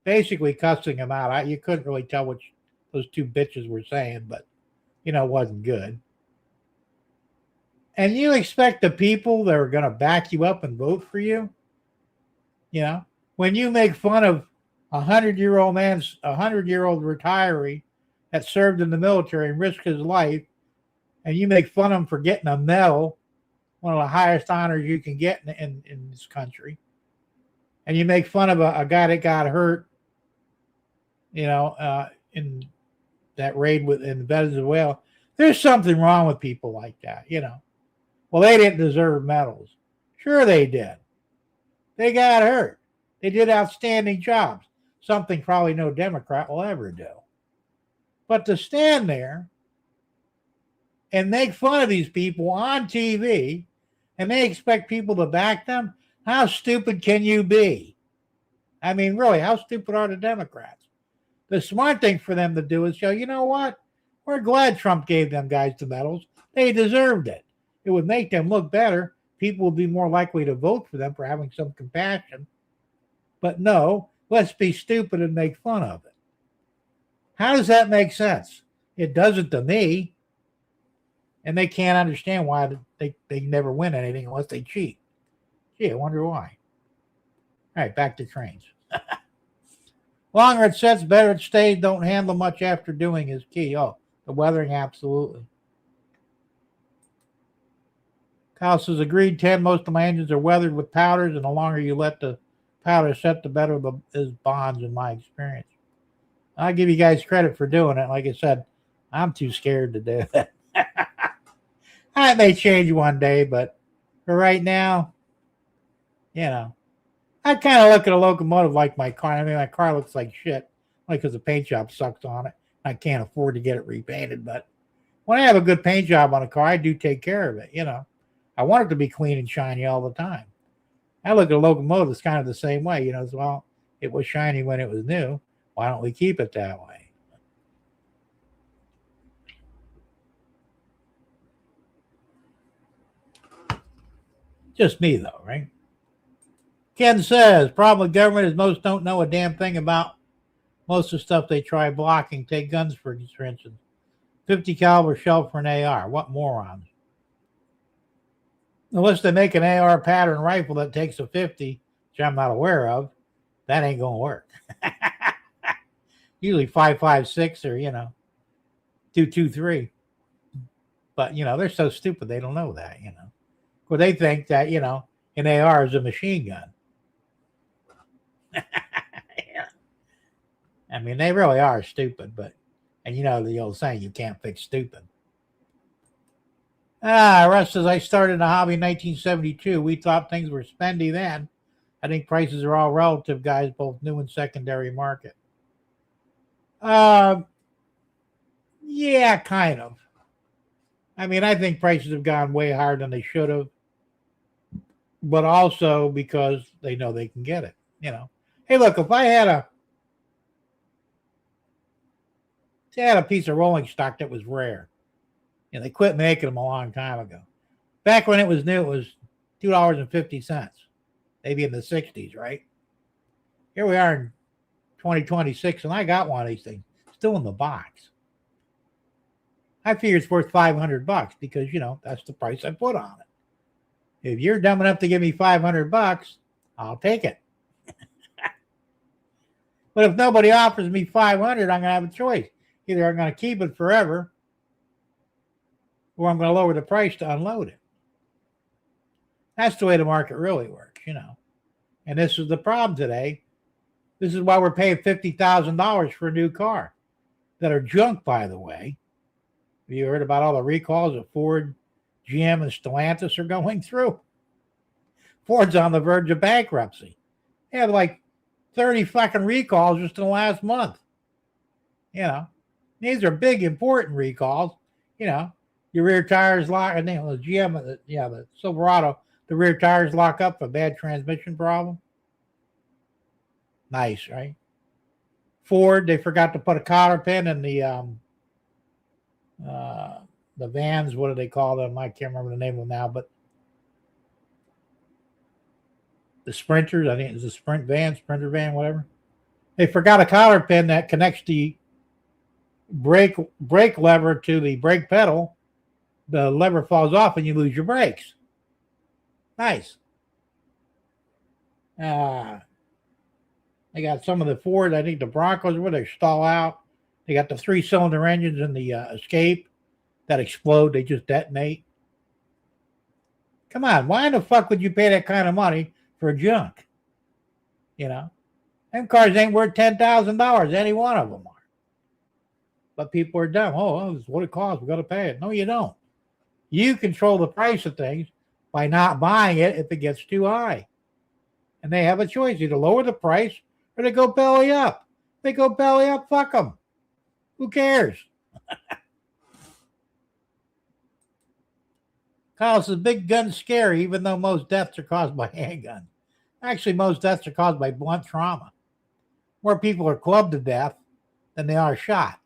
basically cussing him out. You couldn't really tell what those two bitches were saying, but, it wasn't good. And you expect the people that are going to back you up and vote for you, when you make fun of a 100-year-old retiree that served in the military and risked his life, and you make fun of him for getting a medal, one of the highest honors you can get in this country, and you make fun of a guy that got hurt, in that raid in Venezuela, there's something wrong with people like that, Well, they didn't deserve medals. Sure they did. They got hurt. They did outstanding jobs, something probably no Democrat will ever do. But to stand there and make fun of these people on TV and they expect people to back them, how stupid can you be? I mean, really, how stupid are the Democrats? The smart thing for them to do is show, you know what? We're glad Trump gave them guys the medals. They deserved it. It would make them look better. People would be more likely to vote for them for having some compassion. But no, let's be stupid and make fun of it. How does that make sense? It doesn't to me. And they can't understand why they never win anything unless they cheat. Gee, I wonder why. All right, back to trains. Longer it sets, better it stays. Don't handle much after doing is key. Oh, the weathering, absolutely. Kyle says, agreed, 10. Most of my engines are weathered with powders, and the longer you let the powder set, the better is bonds in my experience. I'll give you guys credit for doing it. Like I said, I'm too scared to do it. I may change one day, but for right now, I kind of look at a locomotive like my car. I mean, my car looks like shit, because the paint job sucks on it. I can't afford to get it repainted, but when I have a good paint job on a car, I do take care of it, I want it to be clean and shiny all the time. I look at a locomotive, it's kind of the same way, as well. It was shiny when it was new. Why don't we keep it that way? Just me, though, right? Ken says, problem with government is most don't know a damn thing about most of the stuff they try blocking. Take guns, for instance. 50 caliber shell for an AR. What morons? Unless they make an AR pattern rifle that takes a 50, which I'm not aware of, that ain't going to work. Usually 5.56 or 2.23. But they're so stupid they don't know that. Well, they think that an AR is a machine gun. Yeah. I mean, they really are stupid, and the old saying, you can't fix stupid. Russ says, I started the hobby in 1972. We thought things were spendy then. I think prices are all relative, guys, both new and secondary market. Yeah, kind of. I mean, I think prices have gone way higher than they should have, but also because they know they can get it. Hey, look, if I had a piece of rolling stock that was rare, they quit making them a long time ago. Back when it was new, it was $2.50, maybe in the 60s, right? Here we are in 2026, and I got one of these things still in the box. I figure it's worth $500 because, that's the price I put on it. If you're dumb enough to give me $500, I'll take it. But if nobody offers me $500, I'm going to have a choice. Either I'm going to keep it forever or I'm going to lower the price to unload it. That's the way the market really works, And this is the problem today. This is why we're paying $50,000 for a new car that are junk, by the way. Have you heard about all the recalls that Ford, GM, and Stellantis are going through? Ford's on the verge of bankruptcy. They have like 30 fucking recalls just in the last month. These are big, important recalls. Your rear tires lock, and the GM, the Silverado, the rear tires lock up for bad transmission problem. Nice, right? Ford, they forgot to put a cotter pin in the vans. What do they call them? I can't remember the name of them now, but the Sprinters, I think it's a Sprinter van, whatever. They forgot a cotter pin that connects the brake lever to the brake pedal. The lever falls off and you lose your brakes. Nice. They got some of the Ford, I think the Broncos, where they stall out. They got the 3-cylinder engines in the Escape that explode. They just detonate. Come on, why in the fuck would you pay that kind of money for junk? Them cars ain't worth $10,000. Any one of them are. But people are dumb. Oh, this is what it costs. We got to pay it. No, you don't. You control the price of things by not buying it if it gets too high. And they have a choice. Either lower the price or they go belly up. If they go belly up, fuck them. Who cares? Kyle says, big guns scary, even though most deaths are caused by handguns. Actually, most deaths are caused by blunt trauma. More people are clubbed to death than they are shot.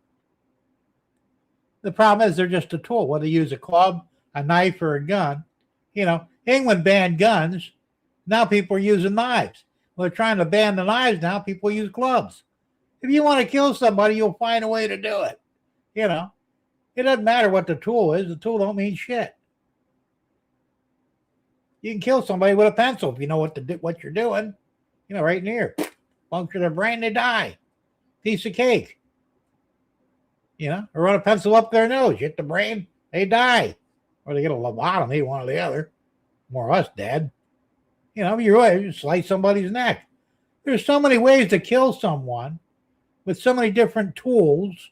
The problem is they're just a tool. Whether you use a club, a knife, or a gun. England banned guns. Now people are using knives. Well, they're trying to ban the knives now. People use clubs. If you want to kill somebody, you'll find a way to do it. It doesn't matter what the tool is. The tool don't mean shit. You can kill somebody with a pencil if you know what you're doing. Right in here. Puncture their brain, they die. Piece of cake. Or run a pencil up their nose. Hit the brain, they die. Or they get a lobotomy, one or the other. More or less dead. You slice somebody's neck. There's so many ways to kill someone with so many different tools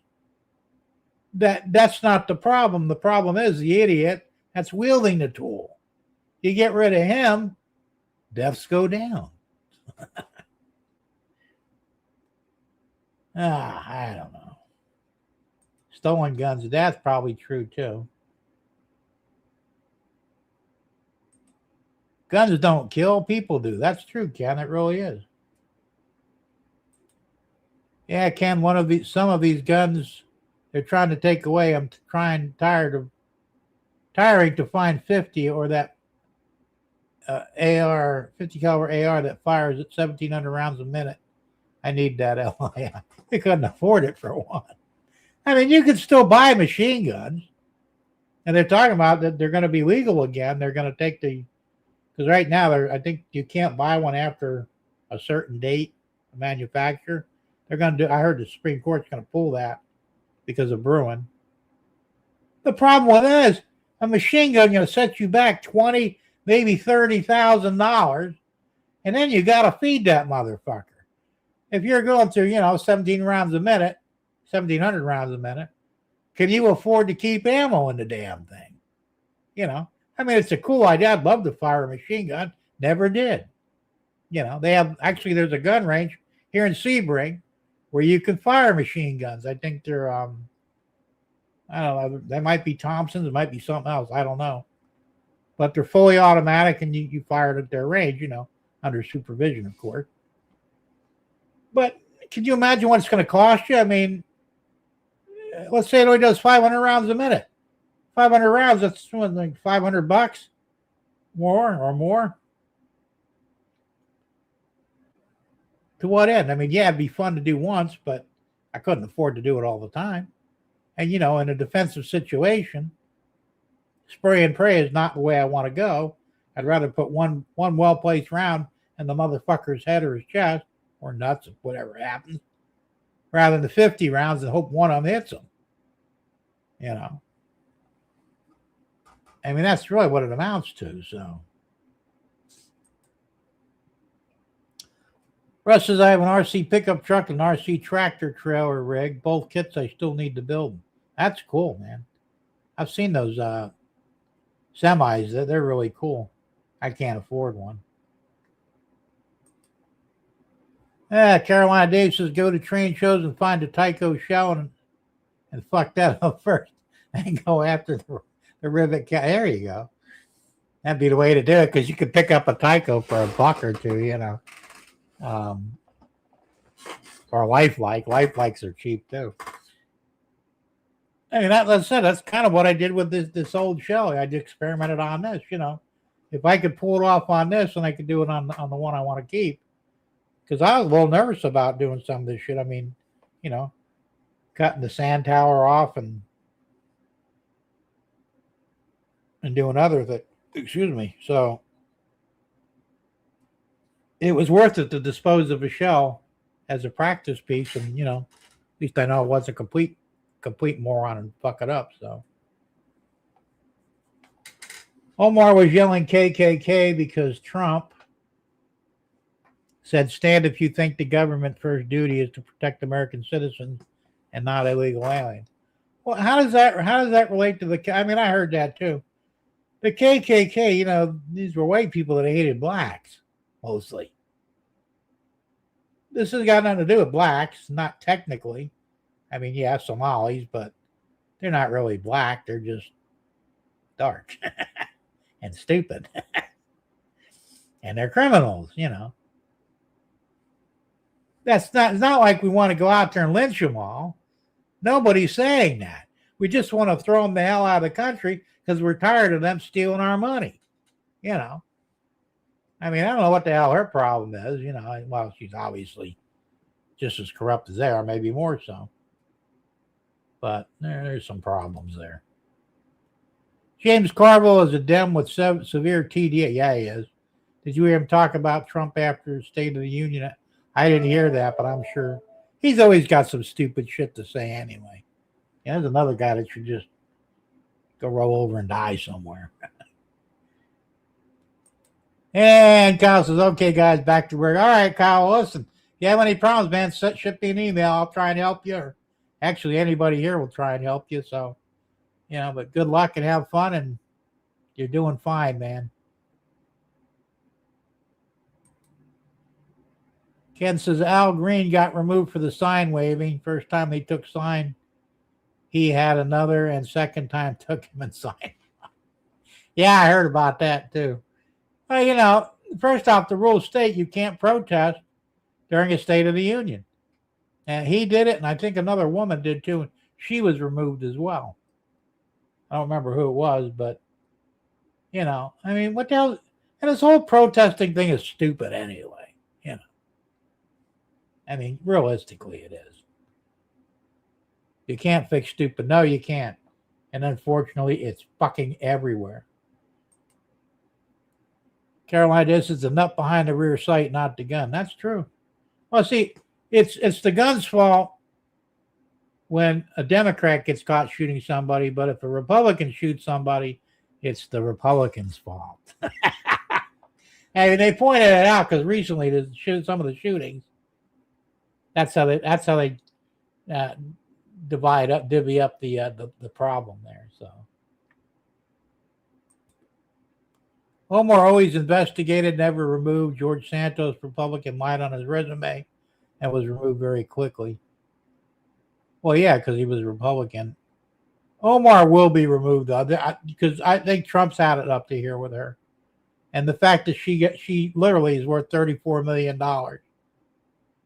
that's not the problem. The problem is the idiot that's wielding the tool. You get rid of him, deaths go down. I don't know. Stolen guns, that's probably true too. Guns don't kill, people do. That's true, Ken. It really is. Yeah, Ken, some of these guns they're trying to take away. I'm tiring to find 50 or that AR, 50 caliber AR that fires at 1,700 rounds a minute. I need that LI. They couldn't afford it for one. I mean, you could still buy machine guns. And they're talking about that they're going to be legal again. They're going to take the Because right now, I think you can't buy one after a certain date, a manufacturer. They're going to do. I heard the Supreme Court's going to pull that because of Bruin. The problem with that is a machine gun going to set you back maybe $30,000, and then you got to feed that motherfucker. If you're going through, 17 rounds a minute, 1,700 rounds a minute, can you afford to keep ammo in the damn thing? I mean, it's a cool idea. I'd love to fire a machine gun. Never did. There's a gun range here in Sebring where you can fire machine guns. I think they're, I don't know, they might be Thompsons, it might be something else. I don't know. But they're fully automatic and you fire it at their range, under supervision, of course. But can you imagine what it's going to cost you? I mean, let's say it only does 500 rounds a minute. 500 rounds, that's like $500 more. To what end? I mean, yeah, it'd be fun to do once, but I couldn't afford to do it all the time. And, in a defensive situation, spray and pray is not the way I want to go. I'd rather put one well-placed round in the motherfucker's head or his chest or nuts, whatever happens, rather than 50 rounds and hope one of them hits him. I mean, that's really what it amounts to. So, Russ says, I have an RC pickup truck and an RC tractor trailer rig. Both kits I still need to build. That's cool, man. I've seen those semis. They're really cool. I can't afford one. Carolina Dave says, go to train shows and find a Tyco shell and fuck that up first. And go after the rivet. There you go. That'd be the way to do it, because you could pick up a Tyco for $1 or $2, or a lifelike. Lifelikes are cheap too. I mean, that's kind of what I did with this old shell. I just experimented on this. If I could pull it off on this, then I could do it on the one I want to keep. Because I was a little nervous about doing some of this shit. I mean, cutting the sand tower off and doing other things. Excuse me. So it was worth it to dispose of a shell as a practice piece, and at least I know it wasn't complete moron and fuck it up. So Omar was yelling KKK because Trump said, stand if you think the government first duty is to protect American citizens and not illegal aliens. Well, how does that relate to the? I mean, I heard that too. The KKK, these were white people that hated blacks mostly. This has got nothing to do with blacks, not technically. I mean, yeah, Somalis, but they're not really black. They're just dark and stupid. And they're criminals, It's not like we want to go out there and lynch them all. Nobody's saying that. We just want to throw them the hell out of the country because we're tired of them stealing our money. I mean, I don't know what the hell her problem is. Well, she's obviously just as corrupt as they are, maybe more so. But there's some problems there. James Carville is a Dem with severe TDA. Yeah, he is. Did you hear him talk about Trump after State of the Union? I didn't hear that, but I'm sure he's always got some stupid shit to say anyway. There's another guy that should just go roll over and die somewhere. And Kyle says, okay, guys, back to work. All right, Kyle, listen, if you have any problems, man, ship me an email. I'll try and help you. Or actually, anybody here will try and help you. So, but good luck and have fun, and you're doing fine, man. Ken says, Al Green got removed for the sign waving. First time they took sign, he had another, and second time took him and signed. Yeah, I heard about that too. Well, first off, the rules state you can't protest during a State of the Union. And he did it, and I think another woman did too, and she was removed as well. I don't remember who it was, but, I mean, what the hell? And this whole protesting thing is stupid anyway, I mean, realistically, it is. You can't fix stupid. No, you can't. And unfortunately, it's fucking everywhere. Caroline, this is the nut behind the rear sight, not the gun. That's true. Well, see, it's the gun's fault when a Democrat gets caught shooting somebody, but if a Republican shoots somebody, it's the Republican's fault. And they pointed it out because recently some of the shootings. That's how they divvy up the problem there. So Omar always investigated, never removed. George Santos, Republican, lied on his resume and was removed very quickly. Well, yeah, because he was a Republican. Omar will be removed though, because I think Trump's had it up to here with her, and the fact that she literally is worth $34 million.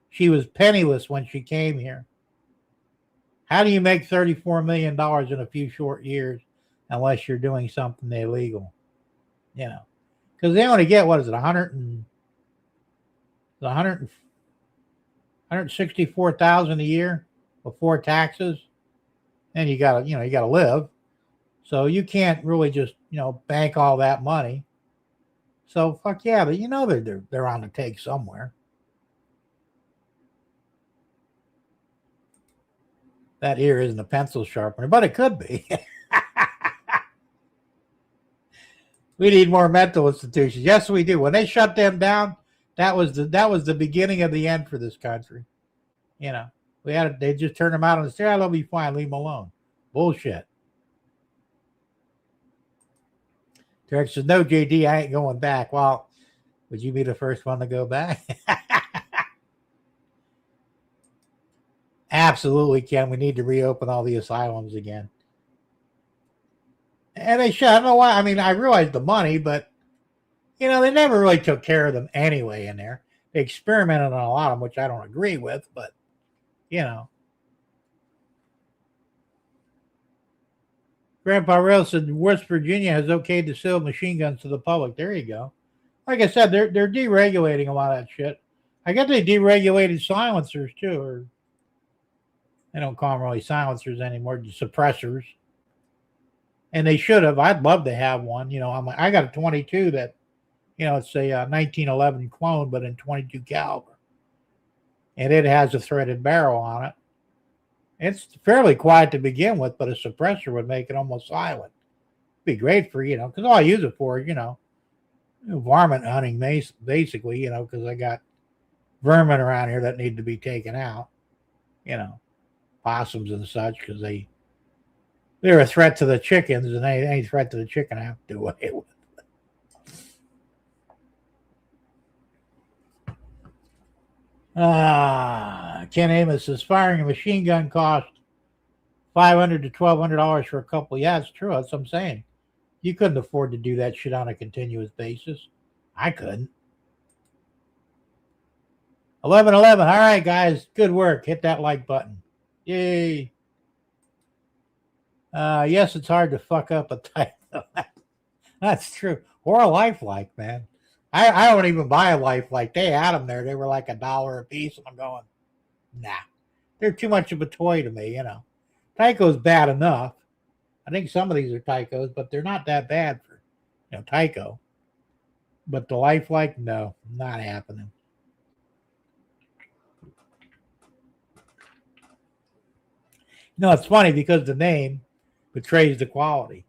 She was penniless when she came here. How do you make $34 million in a few short years unless you're doing something illegal? You know, because they only get, what is it, 164,000 a year before taxes, and you gotta live, so you can't really just bank all that money. So fuck yeah, but they're on the take somewhere. That here isn't a pencil sharpener, but it could be. We need more mental institutions. Yes, we do. When they shut them down, that was the beginning of the end for this country. They just turned them out and said, they'll be fine, leave them alone. Bullshit. Derek says, no, JD, I ain't going back. Well, would you be the first one to go back? Absolutely, Ken. We need to reopen all the asylums again. And they should. I don't know why. I mean, I realize the money, but, they never really took care of them anyway in there. They experimented on a lot of them, which I don't agree with, but, Grandpa Rail said West Virginia has okayed to sell machine guns to the public. There you go. Like I said, they're deregulating a lot of that shit. I guess they deregulated silencers too, or they don't call them really silencers anymore, suppressors. And they should have. I'd love to have one. I got a 22 that, it's a 1911 clone, but in 22 caliber, and it has a threaded barrel on it. It's fairly quiet to begin with, but a suppressor would make it almost silent. It'd be great for, because all I use it for is, varmint hunting, basically, because I got vermin around here that need to be taken out, possums and such, because they're a threat to the chickens, and any threat to the chicken I have to do away with. Ken Amos says firing a machine gun cost $500 to $1,200 for a couple. Yeah, it's true. That's what I'm saying. You couldn't afford to do that shit on a continuous basis. I couldn't. 11:11. All right, guys. Good work. Hit that like button. Yay. Yes, it's hard to fuck up a title. That's true. Or a lifelike, man. I don't even buy a lifelike. They had them there. They were like $1 a piece, and I'm going, nah. They're too much of a toy to me, Tyco's bad enough. I think some of these are Tycos, but they're not that bad for, Tyco. But the lifelike, no, not happening. It's funny because the name betrays the quality.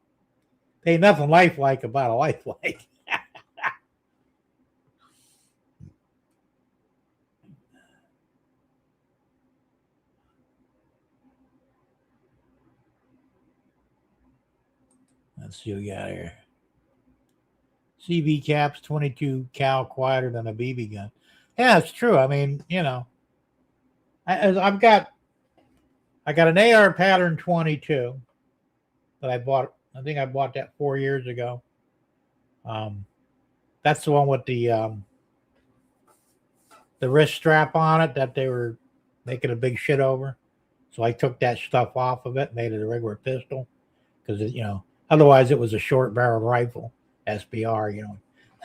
There ain't nothing lifelike about a lifelike. Let's see what we got here. CB caps 22 cal quieter than a BB gun. Yeah, it's true. I mean, I got an AR pattern 22 that I bought. I think I bought that 4 years ago. That's the one with the wrist strap on it that they were making a big shit over. So I took that stuff off of it, made it a regular pistol, because otherwise it was a short barrel rifle, SBR. I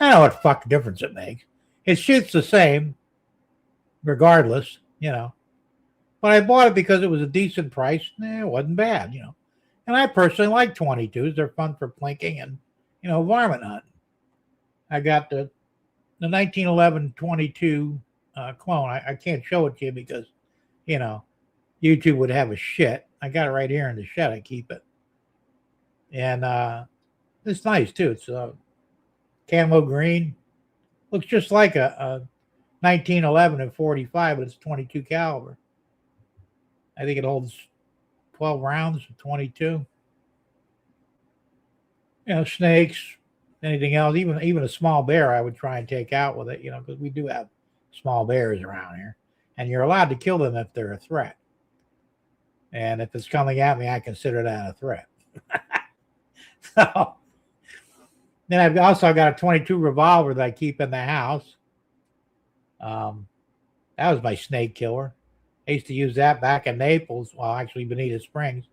don't know what fuck difference it makes. It shoots the same, regardless. But I bought it because it was a decent price. It wasn't bad. And I personally like 22s. They're fun for plinking and varmint hunting. I got the the 1911 22 clone. I can't show it to you because, you know, YouTube would have a shit. I got it right here in the shed. I keep it. And it's nice too. It's camo green. Looks just like a 1911 and 45, but it's 22 caliber. I think it holds 12 rounds, 22. You know, snakes, anything else, even a small bear, I would try and take out with it. You know, because we do have small bears around here, and you're allowed to kill them if they're a threat. And if it's coming at me, I consider that a threat. So then I've also got a 22 revolver that I keep in the house. That was my snake killer. I used to use that back in Naples, well, actually Bonita Springs,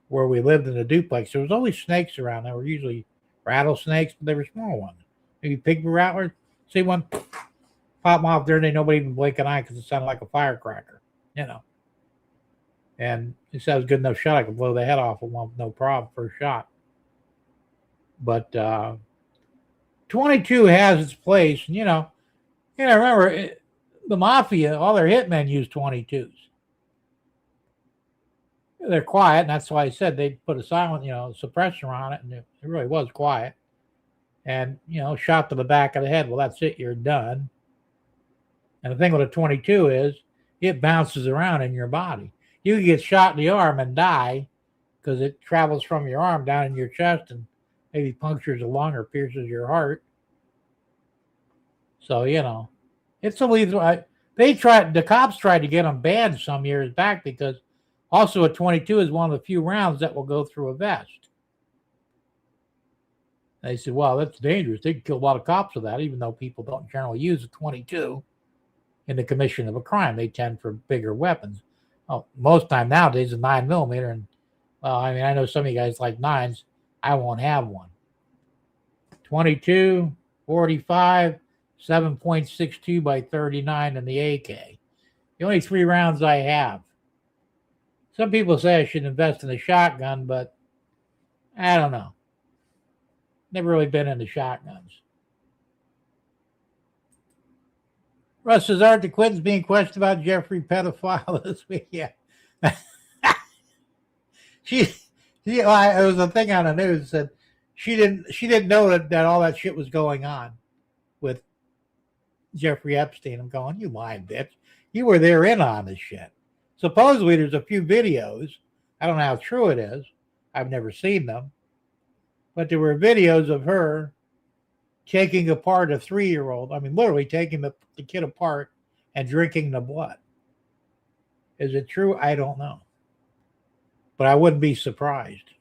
where we lived in the duplex. There was always snakes around. There were usually rattlesnakes, but they were small ones. Maybe pig rattlers. See one pop them off there, and they nobody even blink an eye because it sounded like a firecracker, you know. And he said it was a good enough shot. I could blow the head off of one, no problem, first shot. But 22 has its place. And, you know, remember, the mafia, all their hitmen use 22s. They're quiet, and that's why I said they put a silent, suppressor on it, and it really was quiet. And, shot to the back of the head. Well, that's it. You're done. And the thing with a 22 is it bounces around in your body. You can get shot in the arm and die because it travels from your arm down in your chest and maybe punctures a lung or pierces your heart. So, it's a lethal. The cops tried to get them banned some years back because also a 22 is one of the few rounds that will go through a vest. They said, well, that's dangerous. They can kill a lot of cops with that, even though people don't generally use a 22 in the commission of a crime. They tend for bigger weapons. Well, most time nowadays, a 9mm. And, I know some of you guys like 9s. I won't have one. 22, 45, 7.62 by 39 in the AK. The only 3 rounds I have. Some people say I should invest in a shotgun, but I don't know. Never really been into shotguns. Russ says, Art the Clinton's being questioned about Jeffrey pedophile this week. Yeah. It was a thing on the news that said she didn't know that all that shit was going on with Jeffrey Epstein. I'm going, you lying bitch. You were there in on this shit. Supposedly there's a few videos. I don't know how true it is. I've never seen them. But there were videos of her taking apart a 3-year-old. I mean, literally taking the kid apart and drinking the blood. Is it true? I don't know. But I wouldn't be surprised.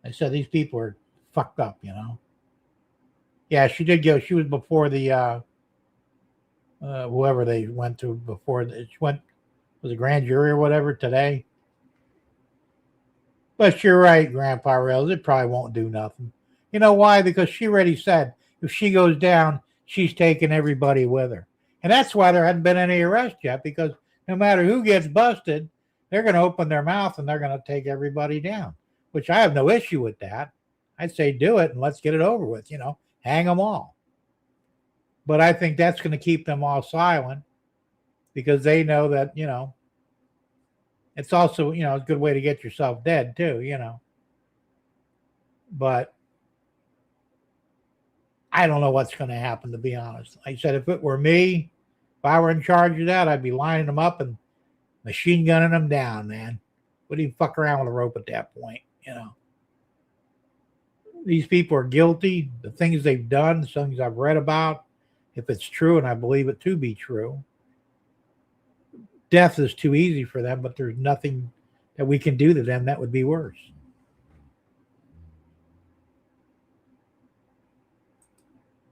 I said these people are fucked up, Yeah, she did go. She was before the whoever they went to before. She went was a grand jury or whatever today. But you're right, Grandpa Rails. It probably won't do nothing. You know why? Because she already said if she goes down, she's taking everybody with her. And that's why there hadn't been any arrest yet, because no matter who gets busted, they're going to open their mouth and they're going to take everybody down, which I have no issue with that. I'd say do it and let's get it over with, hang them all. But I think that's going to keep them all silent because they know that, it's also, a good way to get yourself dead too, But I don't know what's going to happen, to be honest. Like I said, if it were me, if I were in charge of that, I'd be lining them up and machine gunning them down, man. Wouldn't even fuck around with a rope at that point, These people are guilty. The things they've done, the things I've read about, if it's true, and I believe it to be true, death is too easy for them, but there's nothing that we can do to them that would be worse.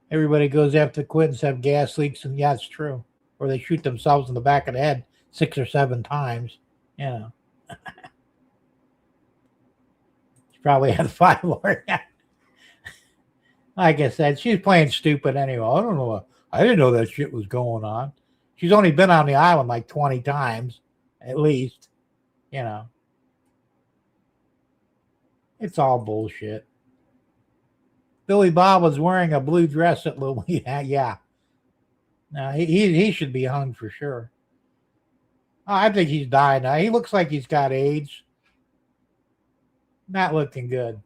Everybody goes after the Clintons have gas leaks, and yeah, it's true. Or they shoot themselves in the back of the head 6 or 7 times, She probably had 5 more. Like I said, she's playing stupid anyway. I don't know. I didn't know that shit was going on. She's only been on the island like 20 times, at least. It's all bullshit. Billy Bob was wearing a blue dress at Little. Yeah. No, he should be hung for sure. I think he's dying now. He looks like he's got AIDS. Not looking good.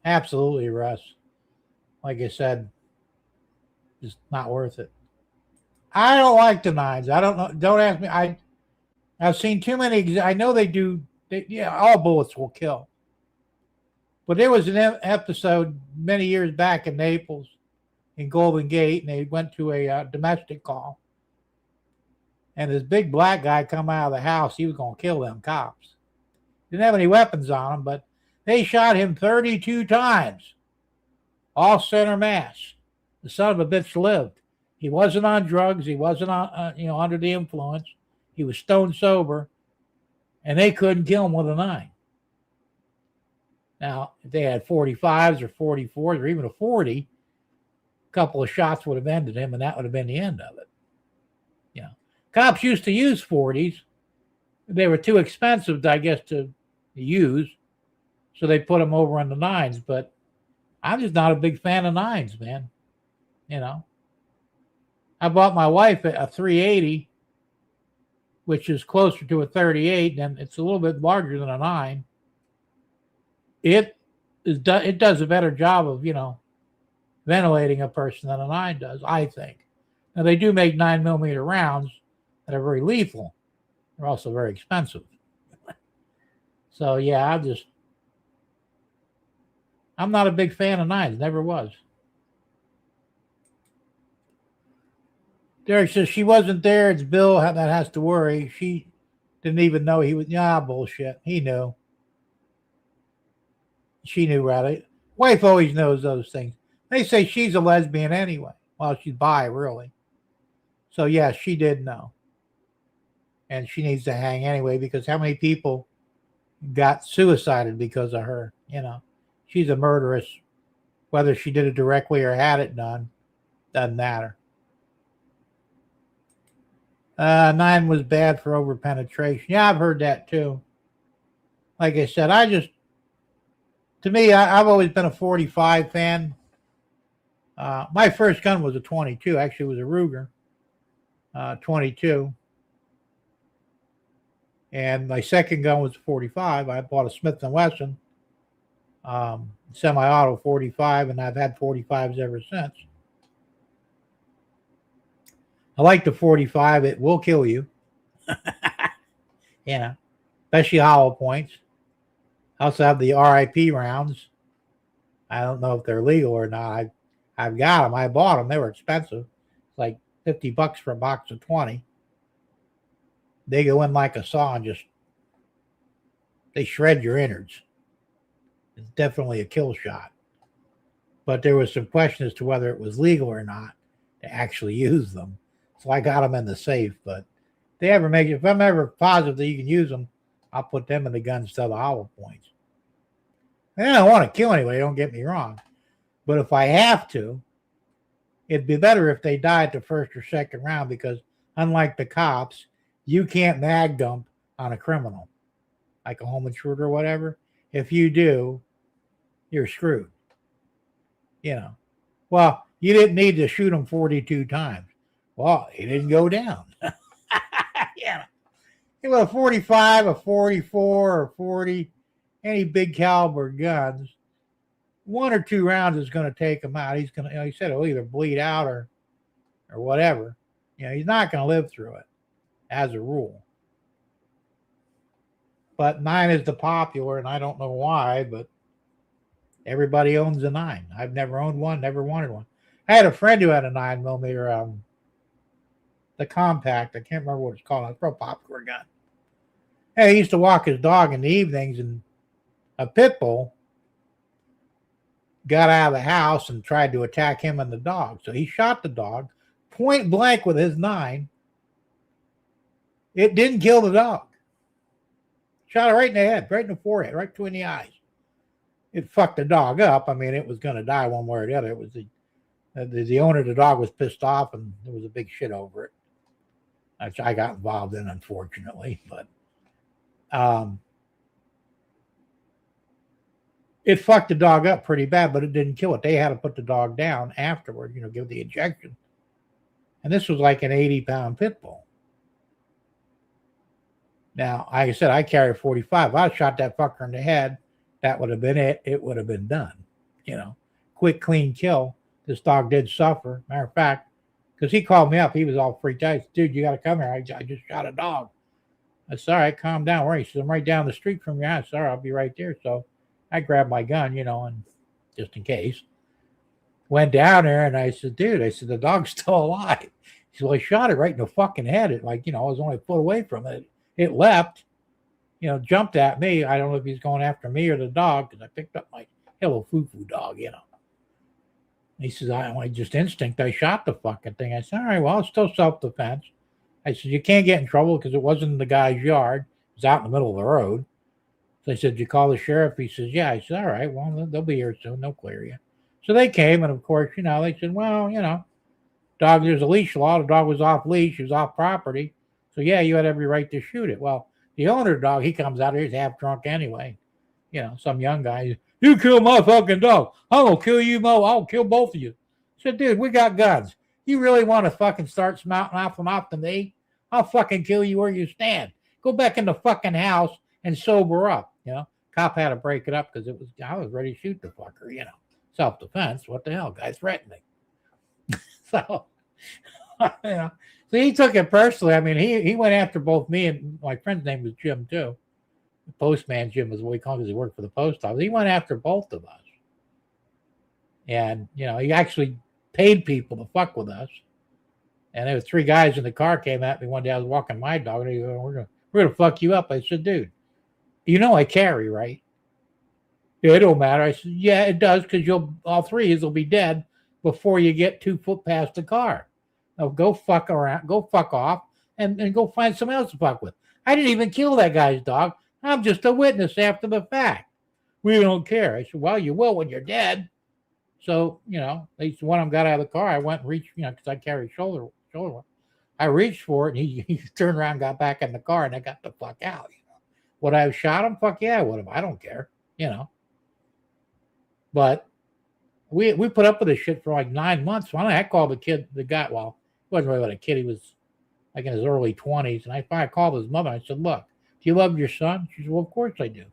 Absolutely, Russ. Like I said, just not worth it. I don't like the nines. I don't know. Don't ask me. I've seen too many. I know they do. Yeah, all bullets will kill. But there was an episode many years back in Naples, in Golden Gate, and they went to a domestic call. And this big black guy come out of the house. He was going to kill them cops. Didn't have any weapons on him, but they shot him 32 times, all center mass. The son of a bitch lived. He wasn't on drugs. He wasn't on, under the influence. He was stone sober, and they couldn't kill him with a 9. Now, if they had 45s or 44s or even a 40, a couple of shots would have ended him, and that would have been the end of it. Cops used to use 40s. They were too expensive, I guess, to use, so they put them over on the 9s. But I'm just not a big fan of 9s, man. I bought my wife a 380, which is closer to a 38, and it's a little bit larger than a 9. It does a better job of, ventilating a person than a 9 does, I think. Now, they do make 9mm rounds that are very lethal. They're also very expensive. So, yeah, I'm not a big fan of 9s. Never was. Derek says she wasn't there. It's Bill that has to worry. She didn't even know he was. Bullshit. He knew. She knew, right? Wife always knows those things. They say she's a lesbian anyway. Well, she's bi, really. So, yeah, she did know. And she needs to hang anyway, because how many people got suicided because of her? She's a murderess. Whether she did it directly or had it done, doesn't matter. 9 was bad for overpenetration. Yeah, I've heard that too. Like I said, to me, I've always been a 45 fan. My first gun was a 22. Actually, it was a Ruger 22. And my second gun was a 45. I bought a Smith & Wesson semi-auto 45, and I've had 45s ever since. I like the 45. It will kill you. Especially hollow points. I also have the RIP rounds. I don't know if they're legal or not. I've got them. I bought them. They were expensive. It's like $50 for a box of 20. They go in like a saw and they shred your innards. It's definitely a kill shot. But there was some question as to whether it was legal or not to actually use them. So I got them in the safe. But if I'm ever positive that you can use them, I'll put them in the gun instead of the hollow points. And I don't want to kill anybody, don't get me wrong. But if I have to, it'd be better if they die at the first or second round, because unlike the cops, you can't mag dump on a criminal, like a home intruder or whatever. If you do, you're screwed. Well, you didn't need to shoot him 42 times. Well, he didn't go down. It was a 45, a 44, or 40, any big caliber guns. 1 or 2 rounds is going to take him out. He's going to, he said he'll either bleed out or whatever. He's not going to live through it, as a rule. But 9 is the popular, and I don't know why, but everybody owns a 9. I've never owned one, never wanted one. I had a friend who had a 9mm, the compact. I can't remember what it's called. It's a popcorn gun. Hey, he used to walk his dog in the evenings, and a pit bull got out of the house and tried to attack him and the dog. So he shot the dog point blank with his 9. It didn't kill the dog. Shot it right in the head, right in the forehead, right between the eyes. It fucked the dog up. I mean, it was going to die one way or the other. It was the owner of the dog was pissed off, and there was a big shit over it, which I got involved in, unfortunately. But It fucked the dog up pretty bad, but it didn't kill it. They had to put the dog down afterward, give the injection. And this was like an 80-pound pit bull. Now, like I said, I carry 45. If I shot that fucker in the head, that would have been it. It would have been done. Quick, clean kill. This dog did suffer. Matter of fact, because he called me up, he was all freaked out. He said, "Dude, you got to come here. I just shot a dog." I said, "All right, calm down." Where? He said, "I'm right down the street from your house." All right, I'll be right there. So I grabbed my gun, and just in case. Went down there and I said, "Dude," "the dog's still alive." He said, "Well, I shot it right in the fucking head. It I was only a foot away from it. It leapt, jumped at me. I don't know if he's going after me or the dog because I picked up my Hello Foo dog, He says, I just instinct. I shot the fucking thing. I said, all right, well, it's still self-defense. I said, you can't get in trouble because it wasn't in the guy's yard. It was out in the middle of the road. So I said, you call the sheriff? He says, yeah. I said, all right, well, they'll be here soon. They'll clear you. So they came, and of course, they said, well, dog, there's a leash law. The dog was off leash. He was off property. So, yeah, you had every right to shoot it. Well, the owner dog, he comes out here, he's half drunk anyway. Some young guy, "You kill my fucking dog. I'm going to kill you, Mo. I'll kill both of you." I said, "Dude, we got guns. You really want to fucking start smouting off to me? I'll fucking kill you where you stand. Go back in the fucking house and sober up." Cop had to break it up because I was ready to shoot the fucker, Self-defense. What the hell? Guy threatened me. So, so he took it personally. I mean, he went after both me and my friend's name was Jim, too. The postman Jim was what we call him because he worked for the post office. He went after both of us. And, he actually paid people to fuck with us. And there were 3 guys in the car came at me one day. I was walking my dog, and they go, we're gonna fuck you up. I said, "Dude, I carry, right?" "Yeah, it don't matter." I said, "Yeah, it does, because all 3 of you will be dead before you get 2 foot past the car. Now go fuck around, go fuck off, and go find someone else to fuck with." I didn't even kill that guy's dog. I'm just a witness after the fact. "We don't care." I said, "Well, you will when you're dead." So, at least one of them got out of the car. I went and reached, because I carry shoulder. I reached for it, and he turned around, got back in the car, and I got the fuck out. Would I have shot him? Fuck yeah, I would have. I don't care, But we put up with this shit for like 9 months. Finally, I called the guy. Well, he wasn't really a kid. He was like in his early 20s. And I finally called his mother. I said, "Look, do you love your son?" She said, "Well, of course I do."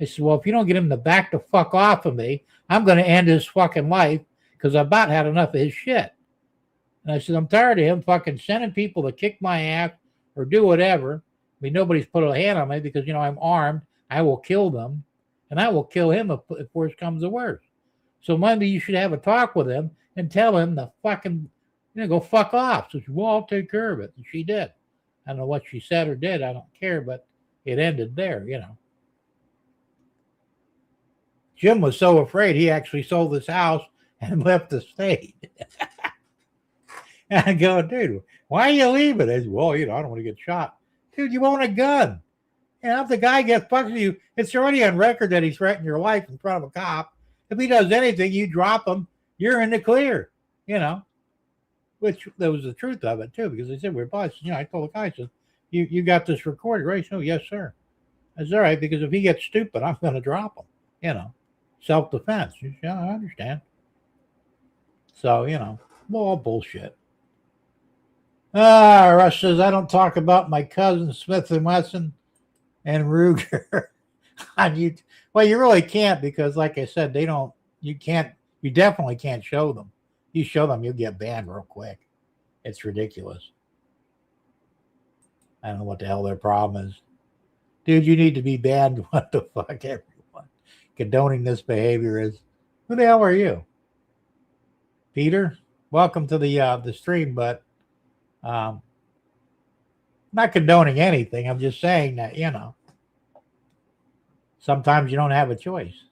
I said, "Well, if you don't get him to back the fuck off of me, I'm going to end his fucking life because I've about had enough of his shit." And I said, "I'm tired of him fucking sending people to kick my ass or do whatever. I mean, nobody's put a hand on me because, I'm armed. I will kill them. And I will kill him if worse comes to worse. So maybe you should have a talk with him and tell him to fucking, go fuck off." So she, "Well, I'll take care of it." And she did. I don't know what she said or did. I don't care, but it ended there, Jim was so afraid he actually sold his house and left the state. And I go, "Dude, why are you leaving?" I said, "Well, I don't want to get shot." Dude, you own a gun. If the guy gets fucked with you, it's already on record that he threatened your life in front of a cop. If he does anything, you drop him, you're in the clear, Which there was the truth of it, too, because they said, "We're boss." I told the guy, I said, you got this recorded, right?" "Oh, yes, sir." I said, "All right, because if he gets stupid, I'm going to drop him, Self-defense." He said, "Yeah, I understand." So, all bullshit. Rush says, "I don't talk about my cousin Smith and Wesson and Ruger on YouTube." Well, you really can't because, like I said, you definitely can't show them. You show them, you'll get banned real quick. It's ridiculous. I don't know what the hell their problem is. Dude, you need to be banned. What the fuck, everyone? Condoning this behavior is, who the hell are you? Peter, welcome to the stream, but not condoning anything. I'm just saying that, sometimes you don't have a choice.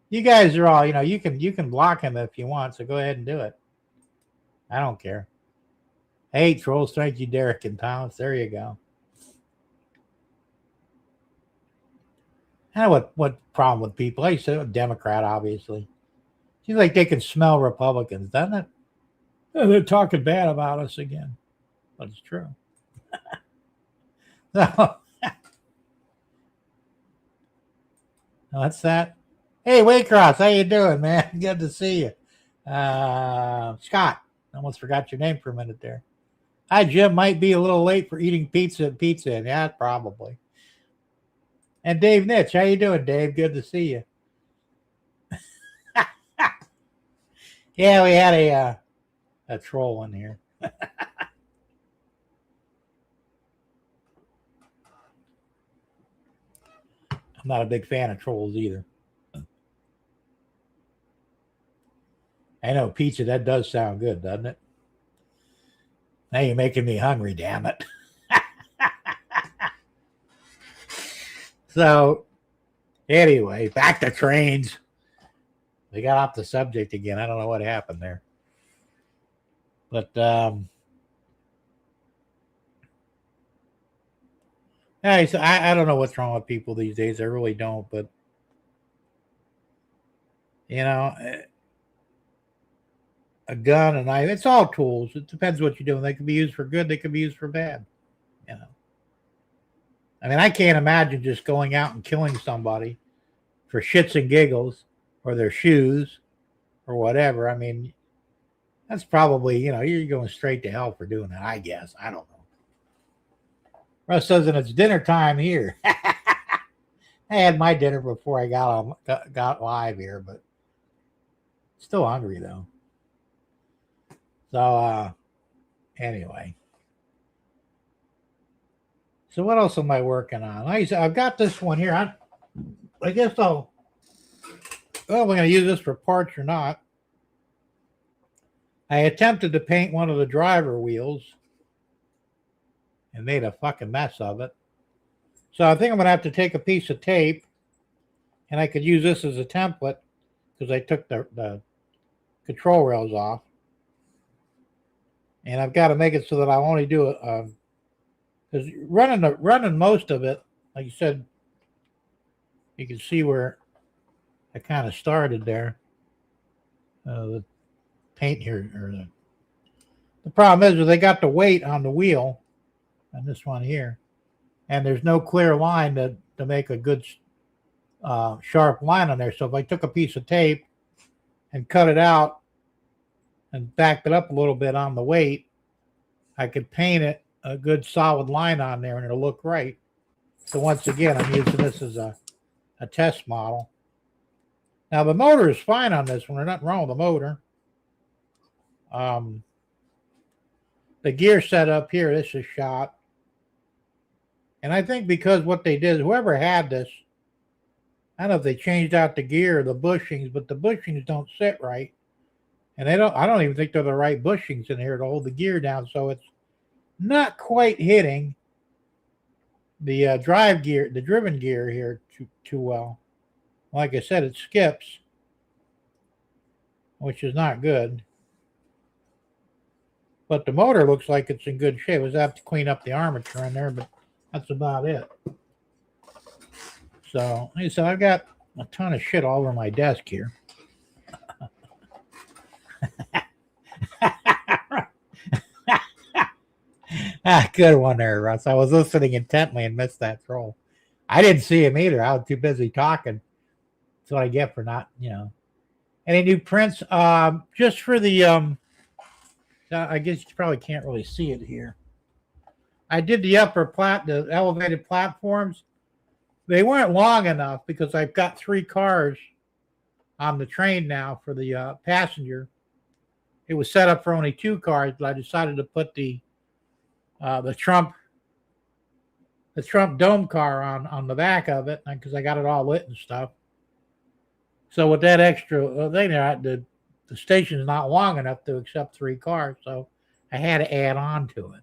You guys are all, you can block him if you want, so go ahead and do it. I don't care. Hey, trolls, thank you, Derek and Thomas. There you go. I know what problem with people. I say a Democrat, obviously. Seems like they can smell Republicans, doesn't it? They're talking bad about us again. But it's true. So, What's that? Hey, Waycross, how you doing, man? Good to see you. Scott, almost forgot your name for a minute there. Hi, Jim. Might be a little late for eating pizza at Pizza Inn. Yeah, probably. And Dave Nitch, how you doing, Dave? Good to see you. Yeah, we had a troll in here. I'm not a big fan of trolls either. I know pizza, that does sound good, doesn't it? Now you're making me hungry, damn it. So, anyway, back to trains. We got off the subject again. I don't know what happened there. But, I don't know what's wrong with people these days. I really don't. But, you know, a gun, a knife, it's all tools. It depends what you're doing. They can be used for good. They can be used for bad. You know, I mean, I can't imagine just going out and killing somebody for shits and giggles or their shoes or whatever. I mean, that's probably, you're going straight to hell for doing that, I guess. I don't know. Russ says, and it's dinner time here. I had my dinner before I got live here, but still hungry though. So anyway. So what else am I working on? I've got this one here. I guess we're going to use this for parts or not. I attempted to paint one of the driver wheels and made a fucking mess of it. So I think I'm going to have to take a piece of tape, and I could use this as a template because I took the control rails off. And I've got to make it so that I only do it because running most of it, like you said, you can see where I kind of started there. The paint here, or the problem is they got the weight on the wheel, and this one here, and there's no clear line to make a good sharp line on there. So if I took a piece of tape and cut it out and backed it up a little bit on the weight, I could paint it a good solid line on there and it'll look right. So once again, I'm using this as a test model. Now the motor is fine on this one. There's nothing wrong with the motor. The gear setup here, this is shot. And I think because what they did, whoever had this, I don't know if they changed out the gear or the bushings, but the bushings don't sit right. And I don't even think they're the right bushings in here to hold the gear down. So it's not quite hitting the drive gear, the driven gear here too well. Like I said, it skips, which is not good. But the motor looks like it's in good shape. I have to clean up the armature in there, but that's about it. So, like I said, I've got a ton of shit all over my desk here. Good one there, Russ. I was listening intently and missed that troll. I didn't see him either. I was too busy talking. That's what I get for not, Any new prints? Just for the, I guess you probably can't really see it here. I did the the elevated platforms. They weren't long enough because I've got 3 cars on the train now for the passenger. It was set up for only 2 cars, but I decided to put the Trump dome car on the back of it because I got it all lit and stuff. So with that extra thing there, the station's not long enough to accept 3 cars, so I had to add on to it.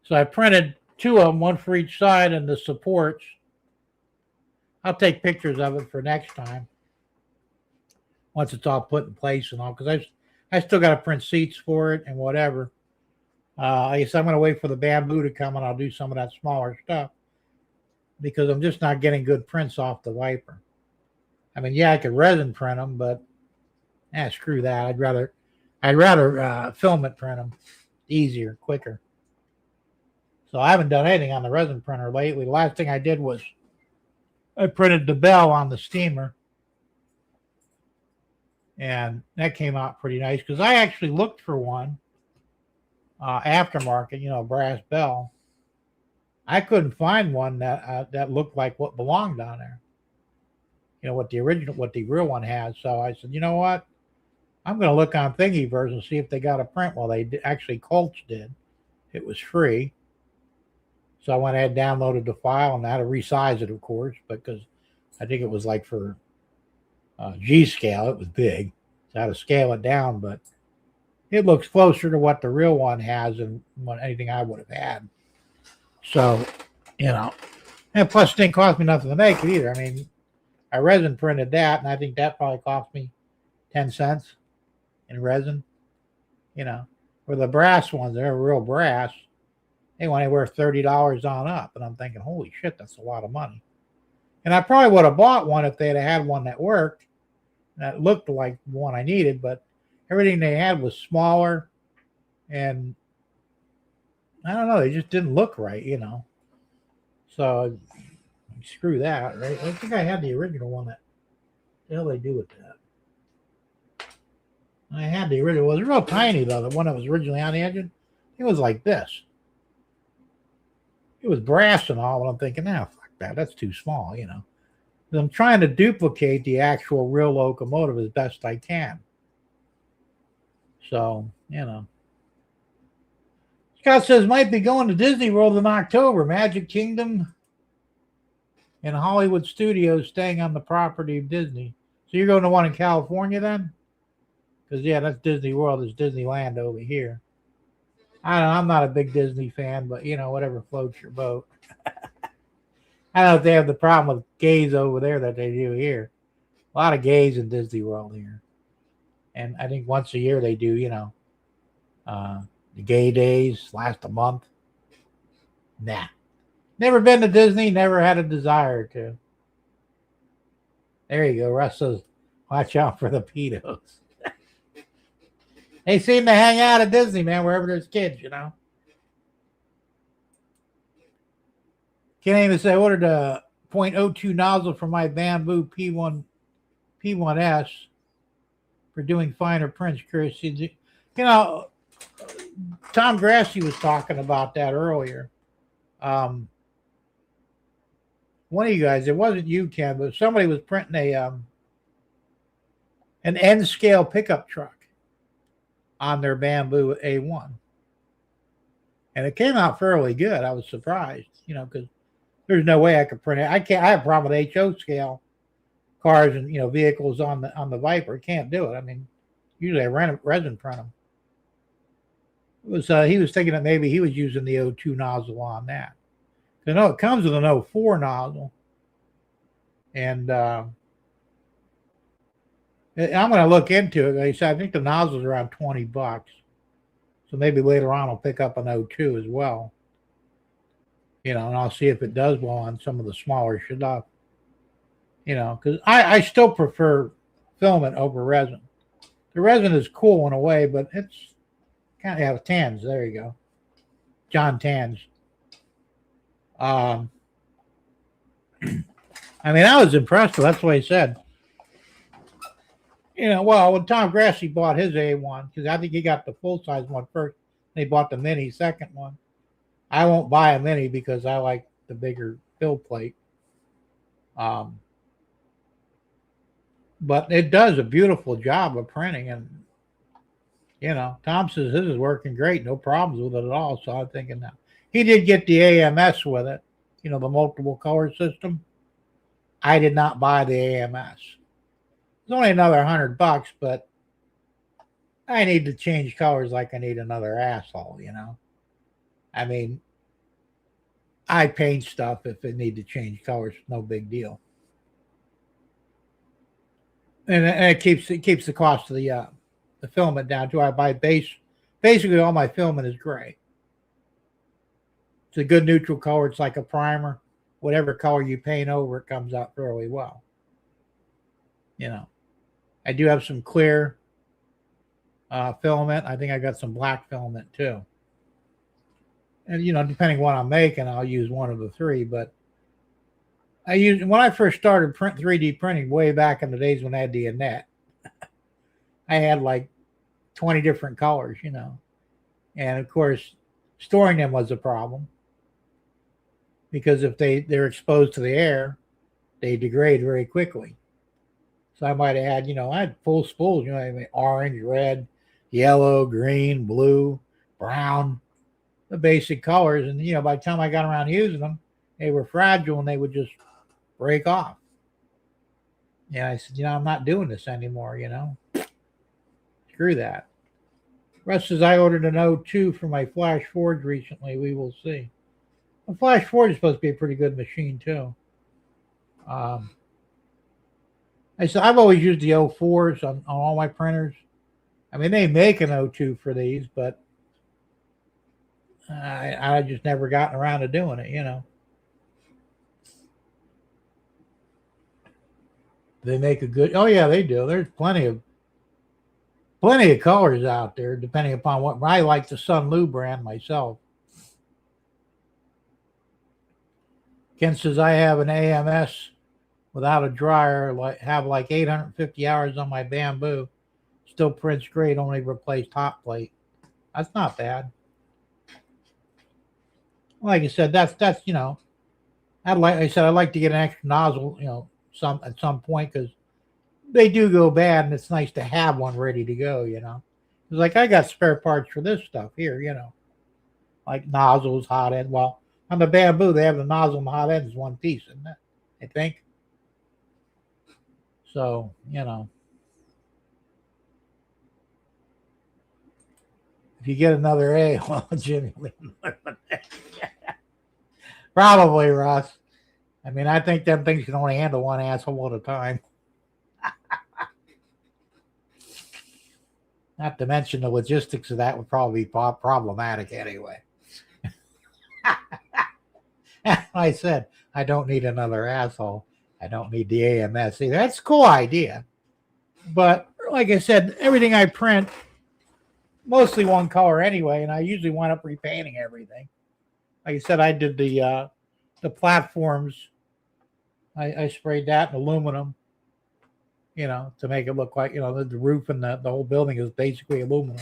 So I printed 2 of them, one for each side, and the supports. I'll take pictures of it for next time once it's all put in place and all, because I still got to print seats for it and whatever. I guess I'm going to wait for the bamboo to come and I'll do some of that smaller stuff because I'm just not getting good prints off the wiper. I mean, yeah, I could resin print them, but screw that. I'd rather filament print them, easier, quicker. So I haven't done anything on the resin printer lately. The last thing I did was I printed the bell on the steamer, and that came out pretty nice because I actually looked for one aftermarket, a brass bell. I couldn't find one that looked like what belonged on there. What the real one has. So I said, you know what? I'm going to look on Thingiverse and see if they got a print. Well, actually Colts did. It was free. So I went ahead and downloaded the file and I had to resize it, of course, because I think it was like for G scale. It was big. So I had to scale it down, but it looks closer to what the real one has than anything I would have had. So, and plus it didn't cost me nothing to make it either. I mean, I resin printed that, and I think that probably cost me 10 cents in resin. Where the brass ones, they're real brass. They want anywhere $30 on up. And I'm thinking, holy shit, that's a lot of money. And I probably would have bought one if they'd had one that worked, that looked like the one I needed, but everything they had was smaller, and I don't know, they just didn't look right, So screw that, right? I think I had the original one. What the hell they do with that? I had the original. It was real tiny, though. The one that was originally on the engine, it was like this. It was brass and all, and I'm thinking, fuck that. That's too small, I'm trying to duplicate the actual real locomotive as best I can. So, Scott says, might be going to Disney World in October. Magic Kingdom and Hollywood Studios staying on the property of Disney. So you're going to one in California then? Because, that's Disney World. It's Disneyland over here. I don't know. I'm not a big Disney fan, but, whatever floats your boat. I don't know if they have the problem with gays over there that they do here. A lot of gays in Disney World here. And I think once a year they do, the gay days last a month. Nah. Never been to Disney, never had a desire to. There you go. Russ says, watch out for the pedos. They seem to hang out at Disney, man, wherever there's kids, Can't even say I ordered a .02 nozzle for my Bamboo P1S for doing finer prints. Curious. Tom Grassi was talking about that earlier. One of you guys, it wasn't you, Ken, but somebody was printing an N scale pickup truck on their Bamboo A1. And it came out fairly good. I was surprised, because there's no way I could print it. I have a problem with HO scale cars and, vehicles on the Viper. Can't do it. I mean, usually I resin print them. It was, he was thinking that maybe he was using the O2 nozzle on that. I know it comes with an 04 nozzle. And I'm going to look into it. Like I said, I think the nozzle's around $20. So maybe later on I'll pick up an 02 as well. And I'll see if it does well on some of the smaller stuff. Because I still prefer filament over resin. The resin is cool in a way, but it's kind of Tans. There you go. John Tans. I mean, I was impressed with. That's what he said. Well, when Tom Grassi bought his A1, because I think he got the full size one first, they bought the mini second one. I won't buy a mini because I like the bigger build plate. But it does a beautiful job of printing, and Tom says this is working great, no problems with it at all. So I'm thinking now he did get the AMS with it, the multiple color system. I did not buy the AMS. It's only another $100, but I need to change colors like I need another asshole, I mean, I paint stuff if it need to change colors, no big deal. And it keeps the cost of the filament down too. I buy basically all my filament is gray. It's a good neutral color. It's like a primer. Whatever color you paint over, it comes out fairly well. I do have some clear filament. I think I got some black filament too. And, depending on what I'm making, I'll use one of the three. But when I first started 3D printing way back in the days when I had the Annette, I had like 20 different colors, and of course, storing them was a problem because if they're exposed to the air, they degrade very quickly. So I might have had, I had full spools, I mean, orange, red, yellow, green, blue, brown, the basic colors. And, by the time I got around using them, they were fragile and they would just break off. Yeah, I said, I'm not doing this anymore, Screw that. Russ says, I ordered an O2 for my Flash Forge recently. We will see. The Flash Forge is supposed to be a pretty good machine, too. I said, I've always used the O4s on all my printers. I mean, they make an O2 for these, but I just never gotten around to doing it, They make a good. Oh yeah, they do. There's plenty of colors out there, depending upon what. I like the Sun Lu brand myself. Ken says I have an AMS without a dryer. Have like 850 hours on my bamboo. Still prints great. Only replaced hot plate. That's not bad. Like I said, that's I'd like to get an extra nozzle, at some point because they do go bad, and it's nice to have one ready to go. It's like I got spare parts for this stuff here, like nozzles, hot end. Well, on the bamboo, they have the nozzle and the hot end is one piece, isn't it? I think. So if you get another A, well, Jimmy, probably Russ. I mean, I think them things can only handle one asshole at a time. Not to mention the logistics of that would probably be problematic anyway. I said, I don't need another asshole. I don't need the AMS either. That's a cool idea. But like I said, everything I print, mostly one color anyway, and I usually wind up repainting everything. Like I said, I did the platforms. I sprayed that in aluminum, to make it look like, the roof and the whole building is basically aluminum.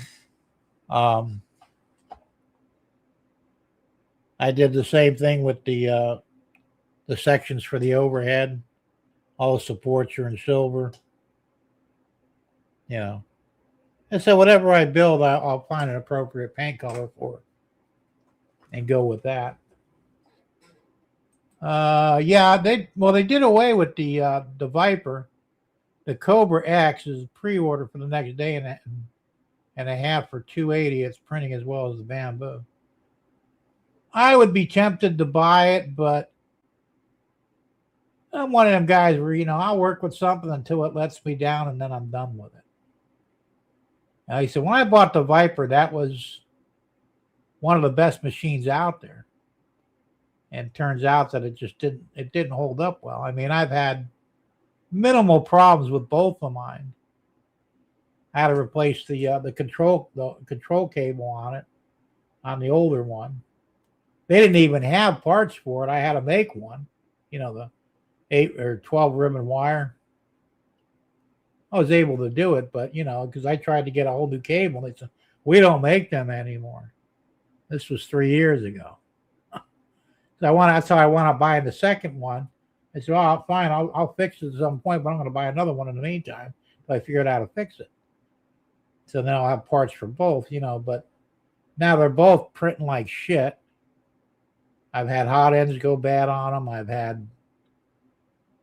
I did the same thing with the sections for the overhead. All the supports are in silver. And so whatever I build, I'll find an appropriate paint color for it and go with that. They did away with the Viper. The Cobra X is pre-order for the next day and a half for $280. It's printing as well as the bamboo. I would be tempted to buy it, but I'm one of them guys where I'll work with something until it lets me down, and then I'm done with it. And like I said, when I bought the Viper, that was one of the best machines out there. And it turns out that it didn't hold up well. I mean, I've had minimal problems with both of mine. I had to replace the control cable on it, on the older one. They didn't even have parts for it. I had to make one. The 8 or 12 ribbon wire. I was able to do it, but because I tried to get a whole new cable, they said we don't make them anymore. This was 3 years ago. That's how I want to buy the second one. I said, "Oh, fine, I'll fix it at some point, but I'm going to buy another one in the meantime until I figure out how to fix it." So then I'll have parts for both, But now they're both printing like shit. I've had hot ends go bad on them. I've had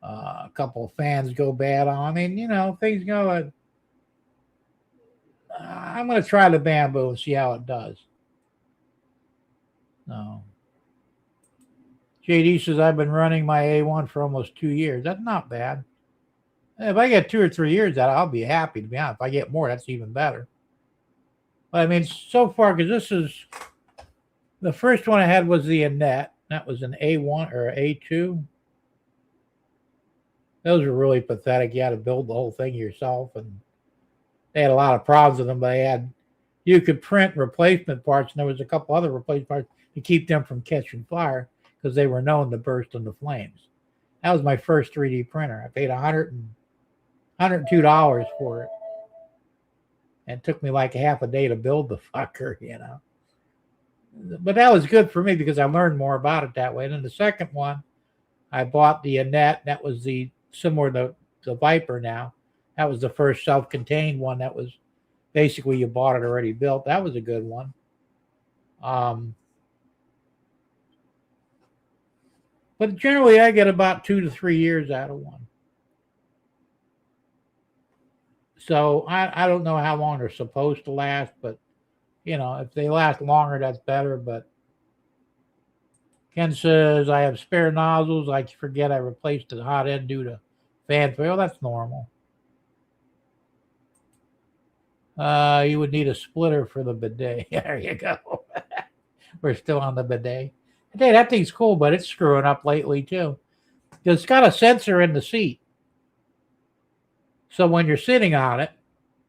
a couple of fans go bad on. I mean, things go. I'm going to try the bamboo and see how it does. No. JD says, I've been running my A1 for almost 2 years. That's not bad. If I get 2 or 3 years out, I'll be happy, to be honest. If I get more, that's even better. But I mean, so far, because this is the first one I had was the Annette. That was an A1 or A2. Those were really pathetic. You had to build the whole thing yourself, and they had a lot of problems with them. But you could print replacement parts, and there was a couple other replacement parts to keep them from catching fire, because they were known to burst into flames. That was my first 3D printer. I paid $102 for it. And it took me like half a day to build the fucker. But that was good for me because I learned more about it that way. And then the second one, I bought the Annette. That was similar to the Viper now. That was the first self-contained one that was basically you bought it already built. That was a good one. But generally I get about 2 to 3 years out of one. So I don't know how long they're supposed to last, but if they last longer, that's better. But Ken says I have spare nozzles. I forget I replaced the hot end due to fan fail. That's normal. You would need a splitter for the bidet. There you go. We're still on the bidet. Hey, that thing's cool, but it's screwing up lately too. It's got a sensor in the seat. So when you're sitting on it,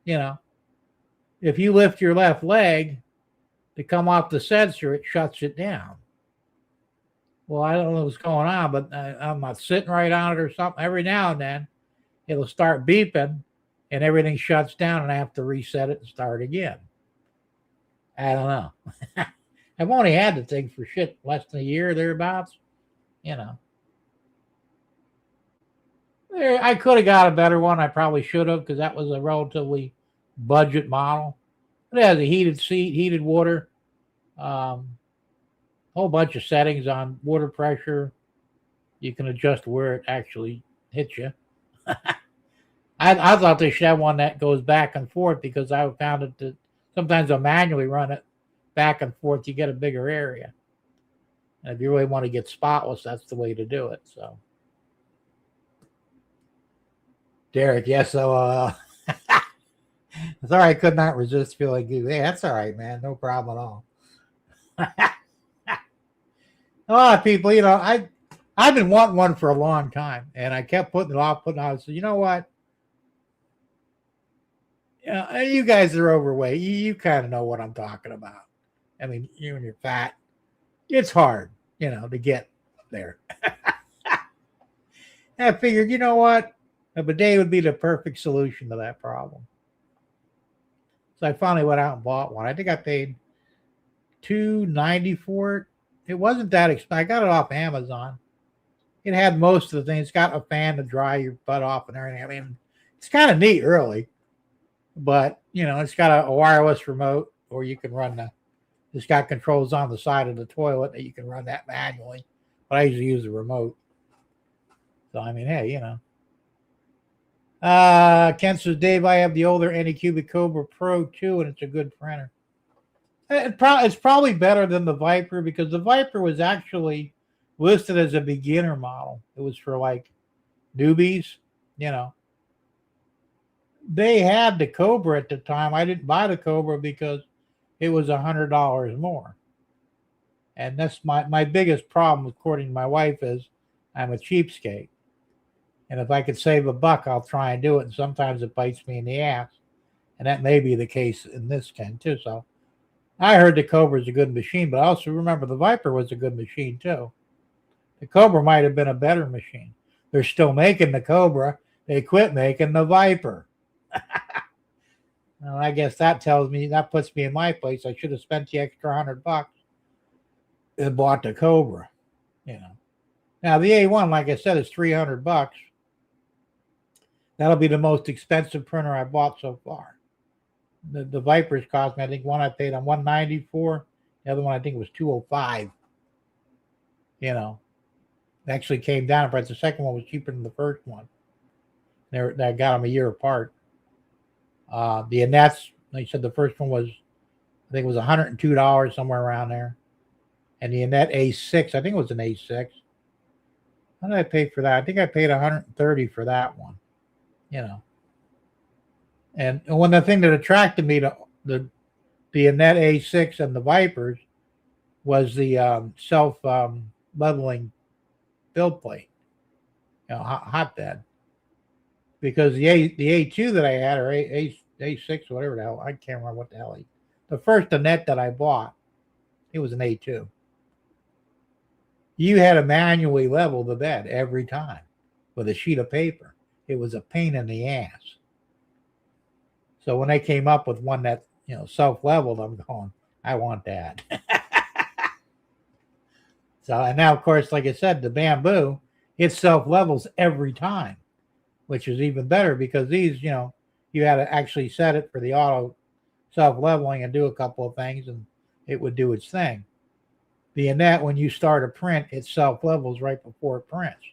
if you lift your left leg to come off the sensor, it shuts it down. Well, I don't know what's going on, but I'm not sitting right on it or something. Every now and then, it'll start beeping, and everything shuts down, and I have to reset it and start again. I don't know. I've only had the thing for less than a year, thereabouts. I could have got a better one. I probably should have, because that was a relatively budget model. It has a heated seat, heated water, whole bunch of settings on water pressure. You can adjust where it actually hits you. I thought they should have one that goes back and forth, because I found it that sometimes I'll manually run it back and forth. You get a bigger area. And if you really want to get spotless, that's the way to do it. So, Derek, yes, so sorry, I could not resist feeling good. Hey, that's all right, man. No problem at all. A lot of people, I've been wanting one for a long time, and I kept putting it off. I said, you know what? You guys are overweight. You kind of know what I'm talking about. I mean, you and you're fat. It's hard, to get there. I figured, you know what? A bidet would be the perfect solution to that problem. So I finally went out and bought one. I think I paid $290 for it. It wasn't that expensive. I got it off Amazon. It had most of the things. It's got a fan to dry your butt off and everything. I mean, it's kind of neat, really. But, it's got a wireless remote, or you can run it's got controls on the side of the toilet that you can run that manually. But I usually use the remote. So, I mean, hey, Ken says, Dave, I have the older Anycubic Cobra Pro 2, and it's a good printer. It's probably better than the Viper, because the Viper was actually listed as a beginner model. It was for like newbies, They had the Cobra at the time. I didn't buy the Cobra because it was $100 more. And that's my biggest problem, according to my wife, is I'm a cheapskate. And if I could save a buck, I'll try and do it. And sometimes it bites me in the ass. And that may be the case in this Ken too. So I heard the Cobra is a good machine, but I also remember the Viper was a good machine too. The Cobra might have been a better machine. They're still making the Cobra. They quit making the Viper. Well, I guess that puts me in my place. I should have spent the extra $100 and bought the Cobra. Now the A1, like I said, is $300. That'll be the most expensive printer I bought so far. The Vipers cost me, I think one I paid on $190 for. The other one I think was $205. It actually came down in price. The second one was cheaper than the first one. I got them a year apart. The Annettes, like I said, the first one was, I think it was $102, somewhere around there. And the Annette A6, I think it was an A6. How did I pay for that? I think I paid $130 for that one. And one of the thing that attracted me to the Annette A6 and the Vipers was the self leveling build plate, hotbed. Because the A2 that I had, or A6, whatever the hell, I can't remember what the hell. The first Annette that I bought, it was an A2. You had to manually level the bed every time with a sheet of paper. It was a pain in the ass. So when they came up with one that, self-leveled, I'm going, I want that. So, and now, of course, like I said, the bamboo, it self-levels every time, which is even better because these, you had to actually set it for the auto self-leveling and do a couple of things, and it would do its thing. Being that when you start a print, it self-levels right before it prints.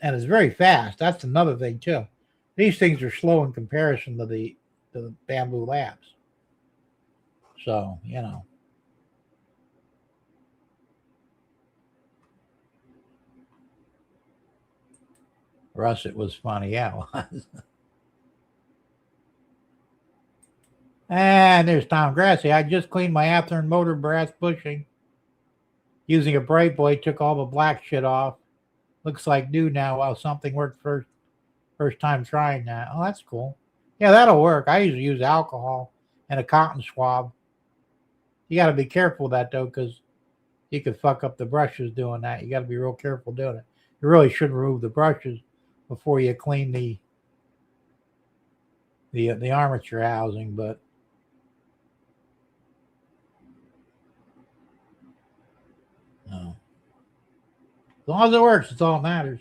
And it's very fast. That's another thing, too. These things are slow in comparison to the Bamboo Labs. So, Russ, it was funny. Yeah, it was. And there's Tom Grassi. I just cleaned my afternoon motor brass bushing using a bright boy. Took all the black shit off. Looks like new now. Wow, something worked first time trying that. Oh, that's cool. Yeah, that'll work. I usually use alcohol and a cotton swab. You got to be careful with that though, because you could fuck up the brushes doing that. You got to be real careful doing it. You really should remove the brushes before you clean the armature housing, but no. As long as it works, it's all that matters.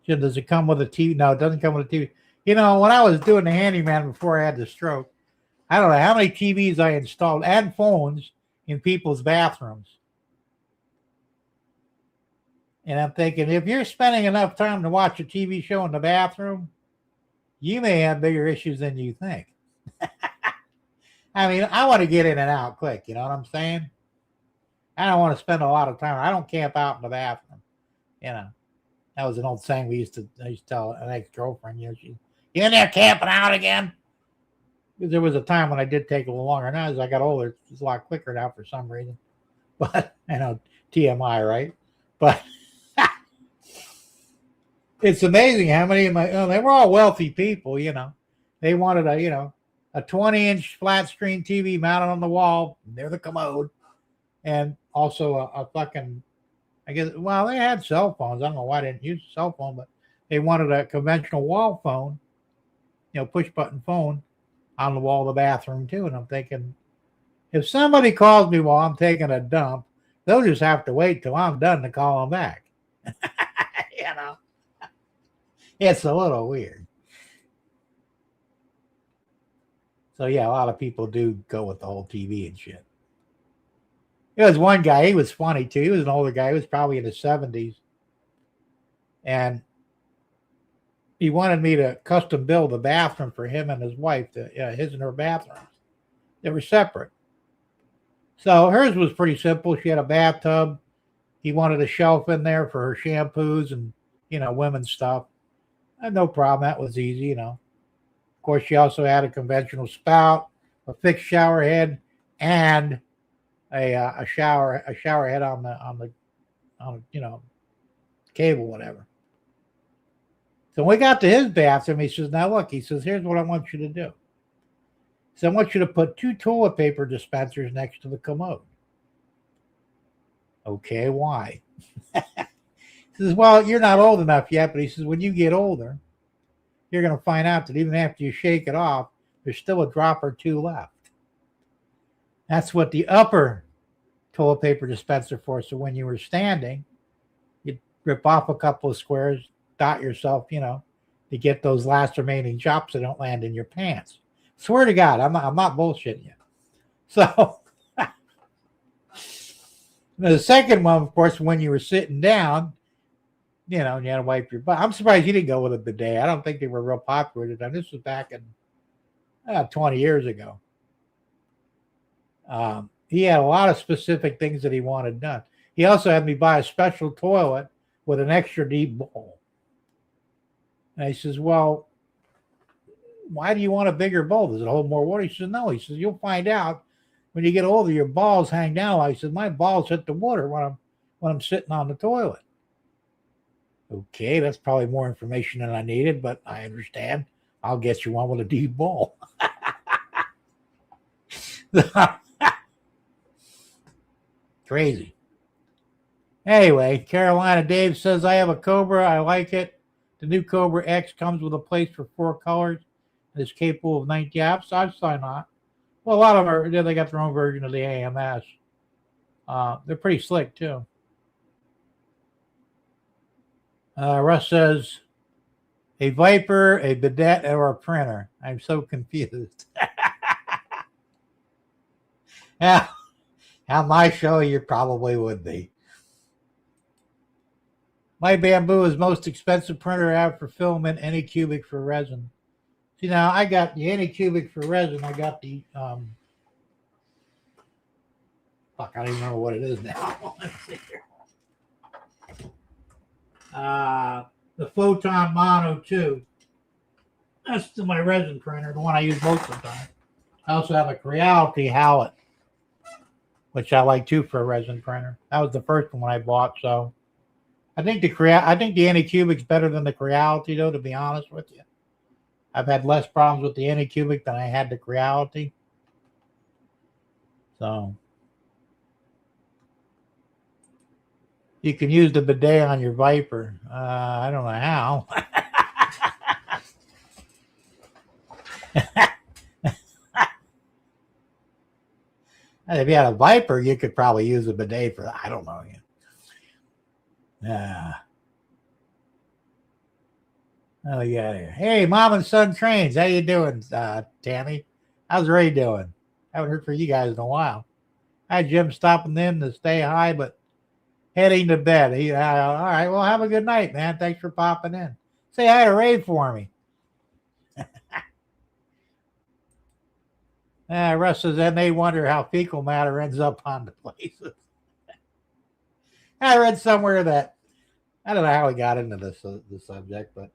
Does it come with a TV? No, it doesn't come with a TV. When I was doing the handyman before I had the stroke, I don't know how many TVs I installed and phones in people's bathrooms. And I'm thinking, if you're spending enough time to watch a TV show in the bathroom, you may have bigger issues than you think. I mean, I want to get in and out quick. You know what I'm saying? I don't want to spend a lot of time. I don't camp out in the bathroom. That was an old saying I used to tell an ex-girlfriend. You in there camping out again? Because there was a time when I did take a little longer. Now as I got older, it's a lot quicker now for some reason. But I know TMI, right? But it's amazing how many of they were all wealthy people. They wanted a 20-inch flat screen TV mounted on the wall near the commode, and also a fucking, I guess, well, they had cell phones. I don't know why they didn't use a cell phone, but they wanted a conventional wall phone, push button phone on the wall of the bathroom too. And I'm thinking, if somebody calls me while I'm taking a dump, they'll just have to wait till I'm done to call them back. It's a little weird. So yeah, a lot of people do go with the whole TV and shit. There was one guy, he was funny too. He was an older guy. He was probably in his 70s. And he wanted me to custom build a bathroom for him and his wife, his and her bathrooms. They were separate. So hers was pretty simple. She had a bathtub. He wanted a shelf in there for her shampoos and, women's stuff. No problem. That was easy, Of course, she also had a conventional spout, a fixed shower head, and a shower head on the cable, whatever. So when we got to his bathroom, he says, now look, he says, here's what I want you to do. So I want you to put 2 toilet paper dispensers next to the commode. Okay, why? He says, well, you're not old enough yet, but he says, when you get older, you're going to find out that even after you shake it off, there's still a drop or 2 left. That's what the upper toilet paper dispenser for. So when you were standing, you'd rip off a couple of squares, dot yourself, to get those last remaining drops that don't land in your pants. Swear to God, I'm not bullshitting you. So the second one, of course, when you were sitting down, and you had to wipe your butt. I'm surprised you didn't go with a bidet. I don't think they were real popular at the time. This was back in 20 years ago. He had a lot of specific things that he wanted done. He also had me buy a special toilet with an extra deep bowl. And he says, well, why do you want a bigger bowl? Does it hold more water? He says, no. He says, you'll find out when you get older, your balls hang down. He says, my balls hit the water when I'm sitting on the toilet. Okay, that's probably more information than I needed, but I understand. I'll get you one with a deep bowl. Crazy. Anyway, Carolina Dave says, I have a Cobra. I like it. The new Cobra X comes with a place for 4 colors and is capable of 90 apps. I'd sign on. Well, a lot of them are, they got their own version of the AMS. They're pretty slick, too. Russ says, a Viper, a bidet, or a printer. I'm so confused. Yeah, on my show, you probably would be. My Bamboo is most expensive printer I have for film and Anycubic for resin. See, now I got the Anycubic for resin. I got the fuck, I don't even remember what it is now. Let's see here. The Photon Mono 2. That's still my resin printer, the one I use most of the time. I also have a Creality Howlett, which I like too for a resin printer. That was the first one I bought, so I think the Anycubic's better than the Creality, though, to be honest with you. I've had less problems with the Anycubic than I had the Creality. So you can use the bidet on your Viper. I don't know how. If you had a Viper, you could probably use a bidet for that. I don't know. Oh, yeah. Hey, Mom and Son Trains. How you doing, Tammy? How's Ray doing? Haven't heard from you guys in a while. Hi, Jim, stopping in to stay high, but heading to bed. All right, well, have a good night, man. Thanks for popping in. Say hi to Ray for me. Russ says, then they wonder how fecal matter ends up on the places. I read somewhere that, I don't know how we got into this subject, but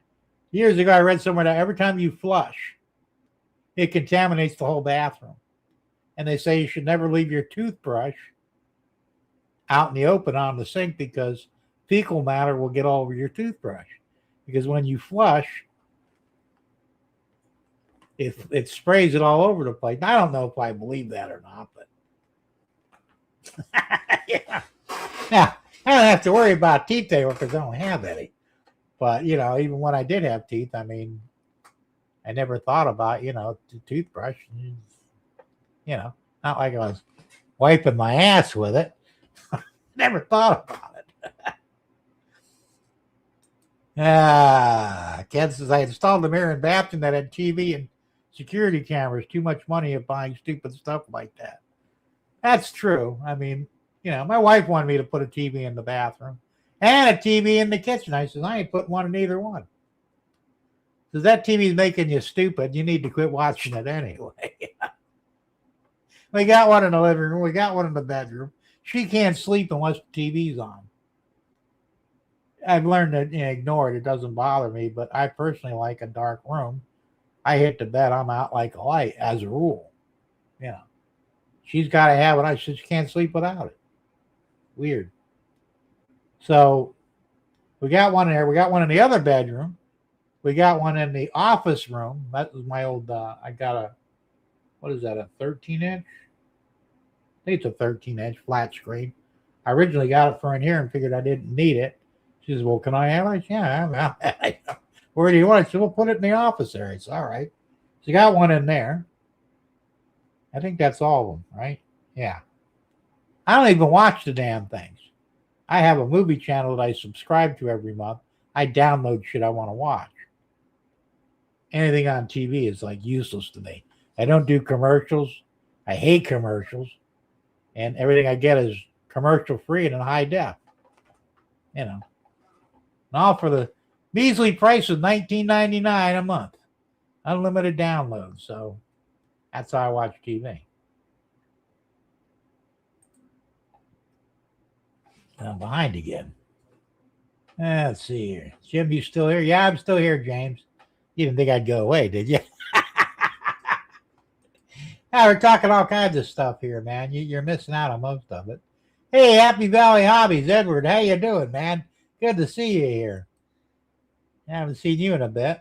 years ago I read somewhere that every time you flush, it contaminates the whole bathroom. And they say you should never leave your toothbrush out in the open on the sink because fecal matter will get all over your toothbrush. Because when you flush, it sprays it all over the place. I don't know if I believe that or not, but yeah. Now, I don't have to worry about teeth anymore because I don't have any. But, even when I did have teeth, I mean, I never thought about, the toothbrush. Not like I was wiping my ass with it. Never thought about it. Ken says, I installed a mirror in bathroom that had TV and security cameras. Too much money of buying stupid stuff like that. That's true. I mean, my wife wanted me to put a TV in the bathroom and a TV in the kitchen. I said, I ain't putting one in either one. Because that TV's making you stupid. You need to quit watching it anyway. We got one in the living room. We got one in the bedroom. She can't sleep unless the TV's on. I've learned to ignore it. It doesn't bother me, but I personally like a dark room. I hit the bed, I'm out like a light as a rule. She's got to have it. I said she can't sleep without it. Weird. So we got one there. We got one in the other bedroom. We got one in the office room. That was my old, I got a, what is that, a 13-inch? I think it's a 13-inch flat screen. I originally got it for in here and figured I didn't need it. She says, well, can I have it? Yeah. Where do you want it? So we'll put it in the office area. It's all right. So you got one in there. I think that's all of them, right? Yeah. I don't even watch the damn things. I have a movie channel that I subscribe to every month. I download shit I want to watch. Anything on TV is like useless to me. I don't do commercials. I hate commercials. And everything I get is commercial free and in high def. And all for the measly price of $19.99 a month. Unlimited downloads. So that's how I watch TV. I'm behind again. Let's see here. Jim, you still here? Yeah, I'm still here, James. You didn't think I'd go away, did you? We're talking all kinds of stuff here, man. You're missing out on most of it. Hey, Happy Valley Hobbies, Edward. How you doing, man? Good to see you here. I haven't seen you in a bit.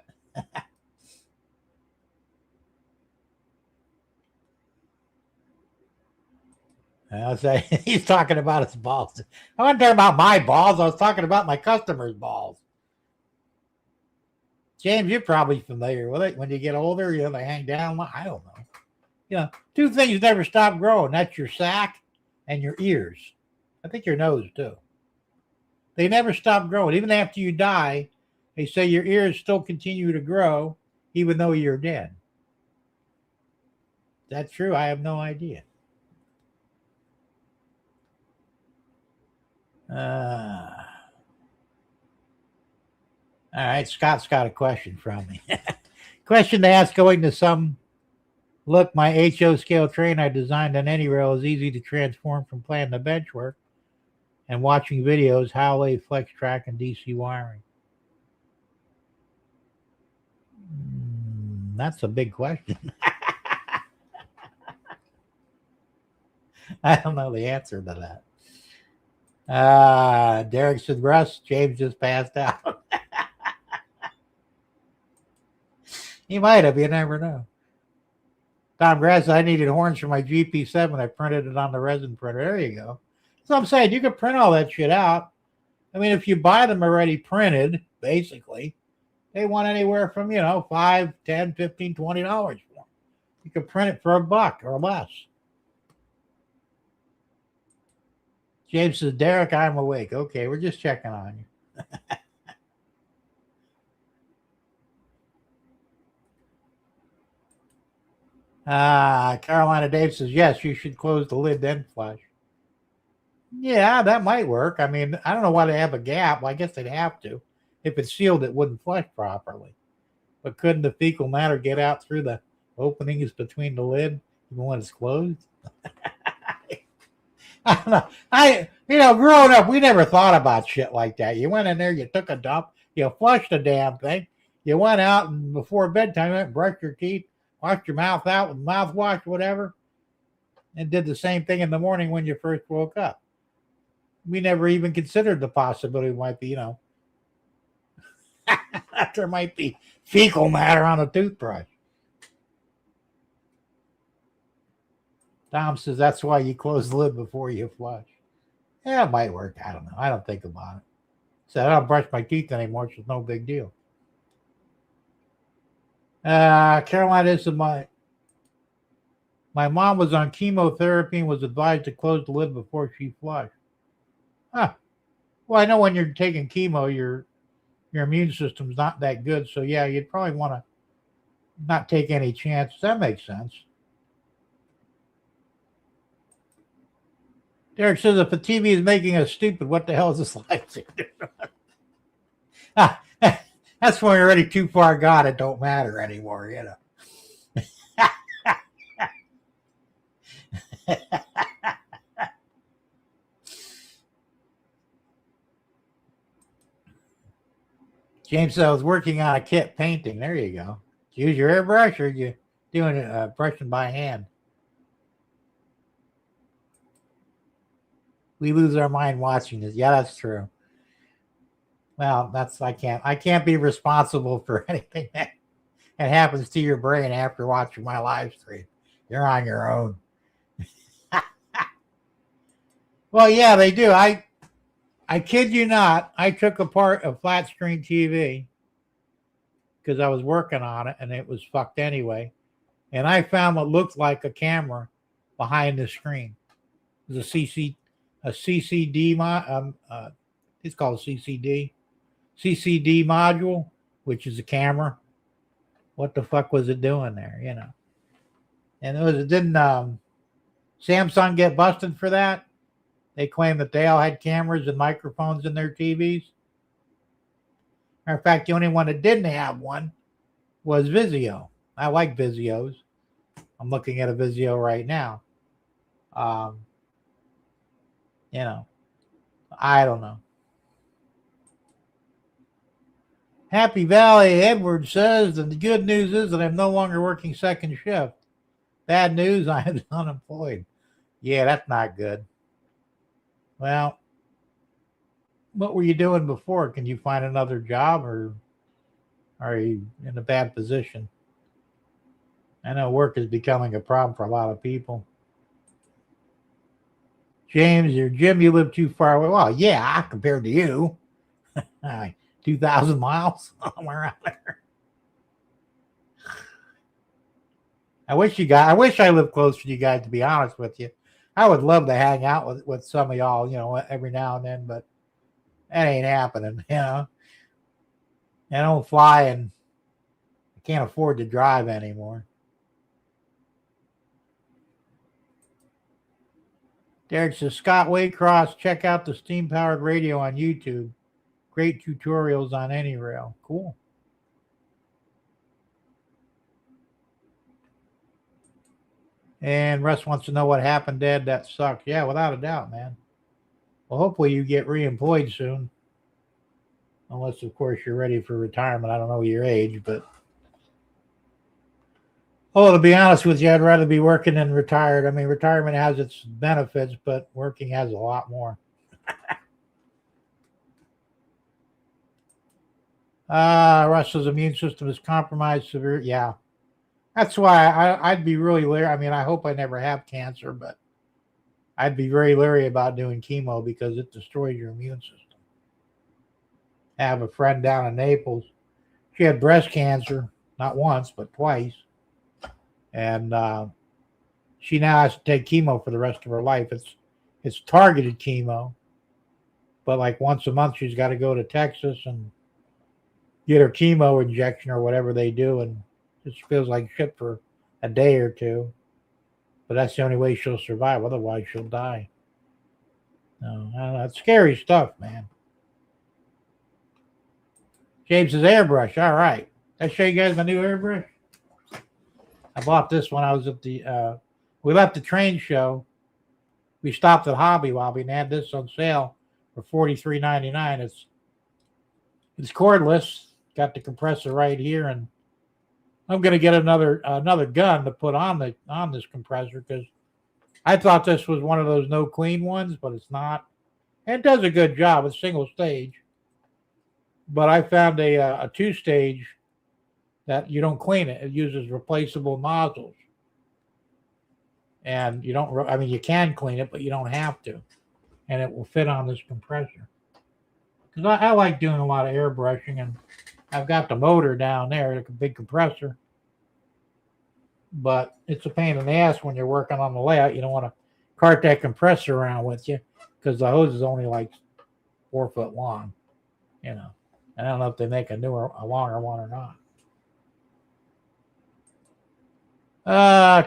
I was saying, he's talking about his balls. I wasn't talking about my balls. I was talking about my customers' balls. James, you're probably familiar with it. When you get older, they hang down. I don't know. Two things never stop growing. That's your sack and your ears. I think your nose, too. They never stop growing. Even after you die, they say your ears still continue to grow even though you're dead. That's true. I have no idea. All right, Scott's got a question from me. Question to ask going to some look, my HO scale train I designed on any rail is easy to transform from planning the bench work and watching videos, how they flex track and DC wiring. That's a big question. I don't know the answer to that. Derek said, Russ, James just passed out. He might have, you never know. Tom Grass, I needed horns for my GP7. I printed it on the resin printer. There you go. So I'm saying you can print all that shit out. I mean, if you buy them already printed, basically, they want anywhere from, $5, $10, $15, $20 for them. You can print it for $1 or less. James says, Derek, I'm awake. Okay, we're just checking on you. Carolina Dave says, yes, you should close the lid, then flush. Yeah, that might work. I mean, I don't know why they have a gap. Well, I guess they'd have to. If it's sealed, it wouldn't flush properly. But couldn't the fecal matter get out through the openings between the lid even when it's closed? I don't know. Growing up, we never thought about shit like that. You went in there, you took a dump, you flushed the damn thing, you went out, and before bedtime, you went and brushed your teeth, washed your mouth out with mouthwash, whatever, and did the same thing in the morning when you first woke up. We never even considered the possibility it might be, there might be fecal matter on a toothbrush. Tom says that's why you close the lid before you flush. Yeah, it might work. I don't know. I don't think about it. So I don't brush my teeth anymore. It's no big deal. Carolina, this is my mom was on chemotherapy and was advised to close the lid before she flushed. Huh. Well, I know when you're taking chemo, your immune system's not that good. So yeah, you'd probably want to not take any chances. That makes sense. Derek says if the TV is making us stupid, what the hell is this live? That's when you're already too far gone. It don't matter anymore, James said I was working on a kit painting. There you go. Use your airbrush or you doing it brushing by hand? We lose our mind watching this. Yeah, that's true. Well, I can't be responsible for anything that happens to your brain after watching my live stream. You're on your own. Well, yeah, they do. I kid you not. I took apart a flat screen TV because I was working on it and it was fucked anyway. And I found what looked like a camera behind the screen. It was a CCD it's called CCD module, which is a camera. What the fuck was it doing there, And didn't Samsung get busted for that? They claimed that they all had cameras and microphones in their TVs. Matter of fact, the only one that didn't have one was Vizio. I like Vizios. I'm looking at a Vizio right now. I don't know. Happy Valley Edward says that the good news is that I'm no longer working second shift. Bad news, I am unemployed. Yeah, that's not good. Well, what were you doing before? Can you find another job or are you in a bad position? I know work is becoming a problem for a lot of people. James or Jim, you live too far away. Well, yeah, compared to you. 2,000 miles somewhere out there. I wish I lived closer to you guys, to be honest with you. I would love to hang out with some of y'all, every now and then, but that ain't happening. I don't fly and I can't afford to drive anymore. Derek says, Scott Waycross, check out the steam powered radio on YouTube. Great tutorials on any rail. Cool. And Russ wants to know what happened, Dad. That sucked. Yeah, without a doubt, man. Well, hopefully you get reemployed soon. Unless, of course, you're ready for retirement. I don't know your age, but. Oh, to be honest with you, I'd rather be working than retired. I mean, retirement has its benefits, but working has a lot more. Russell's immune system is compromised severe. Yeah. That's why I'd be really leery. I mean, I hope I never have cancer, but I'd be very leery about doing chemo because it destroys your immune system. I have a friend down in Naples. She had breast cancer, not once, but twice. And she now has to take chemo for the rest of her life. It's targeted chemo, but like once a month she's got to go to Texas and get her chemo injection or whatever they do, and it feels like shit for a day or two. But that's the only way she'll survive. Otherwise, she'll die. No, that's scary stuff, man. James says airbrush. All right. Did I show you guys my new airbrush? I bought this when I was at we left the train show. We stopped at Hobby Lobby and had this on sale for $43.99. It's cordless. Got the compressor right here, and I'm going to get another gun to put on this compressor because I thought this was one of those no clean ones, but it's not. And it does a good job. It's single stage, but I found a 2-stage that you don't clean it. It uses replaceable nozzles, and you don't. I mean, you can clean it, but you don't have to, and it will fit on this compressor. Because I like doing a lot of airbrushing, and I've got the motor down there, a big compressor. But it's a pain in the ass when you're working on the layout. You don't want to cart that compressor around with you because the hose is only like 4 foot long. I don't know if they make a longer one or not.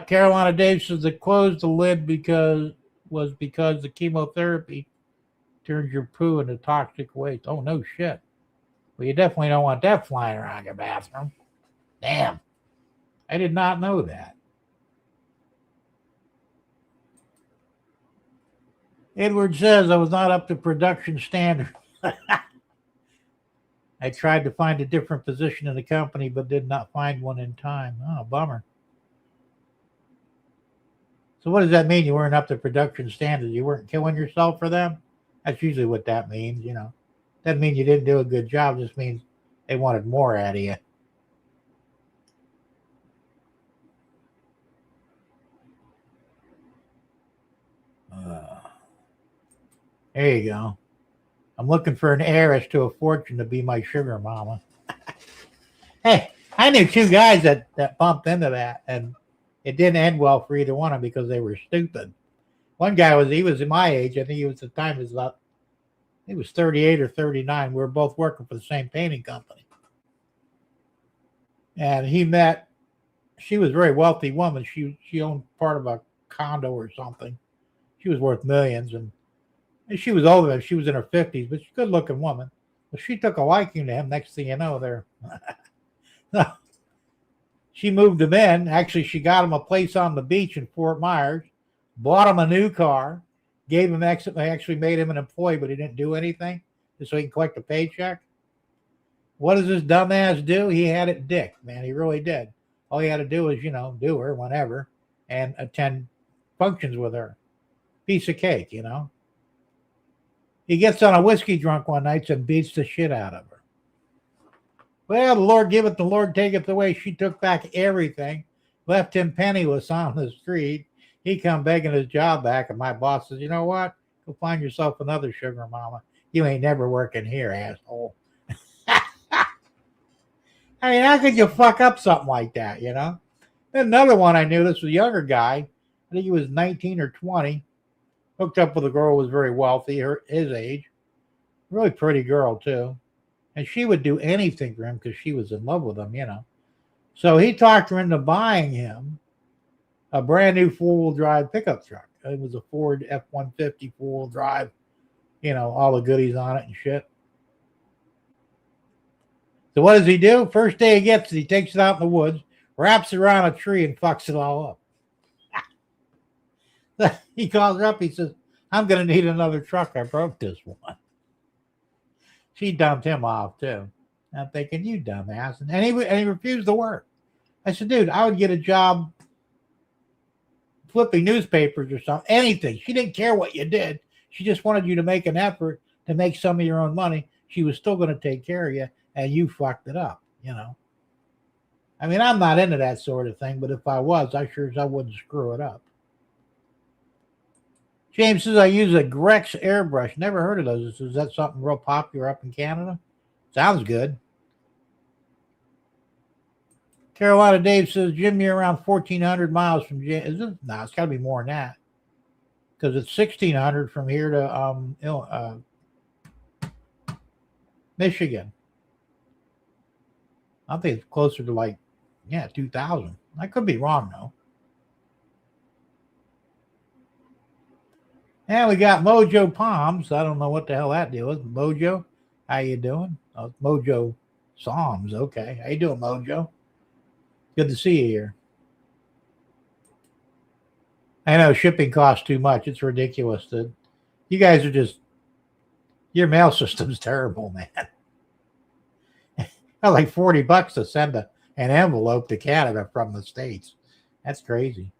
Carolina Dave says they closed the lid because the chemotherapy turns your poo into toxic waste. Oh, no shit. Well, you definitely don't want that flying around your bathroom. Damn. I did not know that. Edward says I was not up to production standards. I tried to find a different position in the company, but did not find one in time. Oh, bummer. So what does that mean? You weren't up to production standards. You weren't killing yourself for them? That's usually what that means, Doesn't mean you didn't do a good job. Just means they wanted more out of you. There you go. I'm looking for an heiress to a fortune to be my sugar mama. Hey, I knew 2 guys that bumped into that, and it didn't end well for either one of them because they were stupid. One guy he was my age. I think he was at the time he was 38 or 39. We were both working for the same painting company. And she was a very wealthy woman. She owned part of a condo or something. She was worth millions, and she was older. She was in her 50s, but she's a good-looking woman. But she took a liking to him. Next thing you know, she moved him in. Actually, she got him a place on the beach in Fort Myers, bought him a new car, actually made him an employee, but he didn't do anything just so he can collect a paycheck. What does this dumbass do? He had it dick, man. He really did. All he had to do was, do her whenever and attend functions with her. Piece of cake, He gets on a whiskey drunk one night and beats the shit out of her. Well, the Lord giveth, the Lord taketh away. She took back everything, left him penniless on the street. He come begging his job back, and my boss says, "You know what? Go find yourself another sugar mama. You ain't never working here, asshole." I mean, how could you fuck up something like that, you know? Then another one I knew, this was a younger guy. I think he was 19 or 20. Hooked up with a girl who was very wealthy, his age. Really pretty girl, too. And she would do anything for him because she was in love with him, you know. So he talked her into buying him a brand new four-wheel drive pickup truck. It was a Ford F-150 four-wheel drive, you know, all the goodies on it and shit. So what does he do? First day he gets it, he takes it out in the woods, wraps it around a tree, and fucks it all up. He calls her up. He says, "I'm going to need another truck. I broke this one." She dumped him off too. I'm thinking, you dumbass. And he refused to work. I said, dude, I would get a job flipping newspapers or something, anything. She didn't care what you did. She just wanted you to make an effort to make some of your own money. She was still going to take care of you, and you fucked it up, you know. I mean, I'm not into that sort of thing, but if I was, I sure as I wouldn't screw it up. James says, I use a Grex airbrush. Never heard of those. Is that something real popular up in Canada? Sounds good. Carolina Dave says, Jim, you're around 1,400 miles from James. Is it? No, it's got to be more than that. Because it's 1,600 from here to Michigan. I think it's closer to 2,000. I could be wrong, though. And we got Mojo Palms. I don't know what the hell that deal is. Mojo, how you doing? Oh, Mojo Psalms. Okay. How you doing, Mojo? Good to see you here. I know shipping costs too much. It's ridiculous. You guys are just, your mail system's terrible, man. Like $40 to send an envelope to Canada from the States. That's crazy.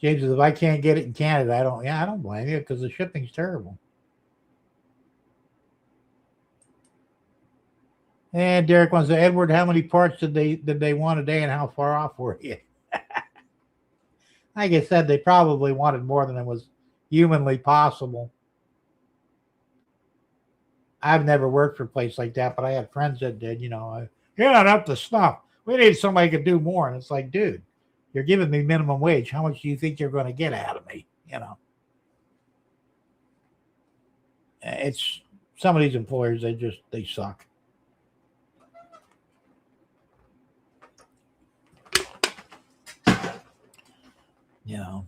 James says, if I can't get it in Canada, I don't blame you because the shipping's terrible. And Derek wants to, Edward, how many parts did they want a day and how far off were you? Like I said, they probably wanted more than it was humanly possible. I've never worked for a place like that, but I had friends that did, you know, you're not up to snuff. We need somebody who could do more. And it's like, dude, you're giving me minimum wage. How much do you think you're going to get out of me? You know, it's some of these employers, they suck. You know,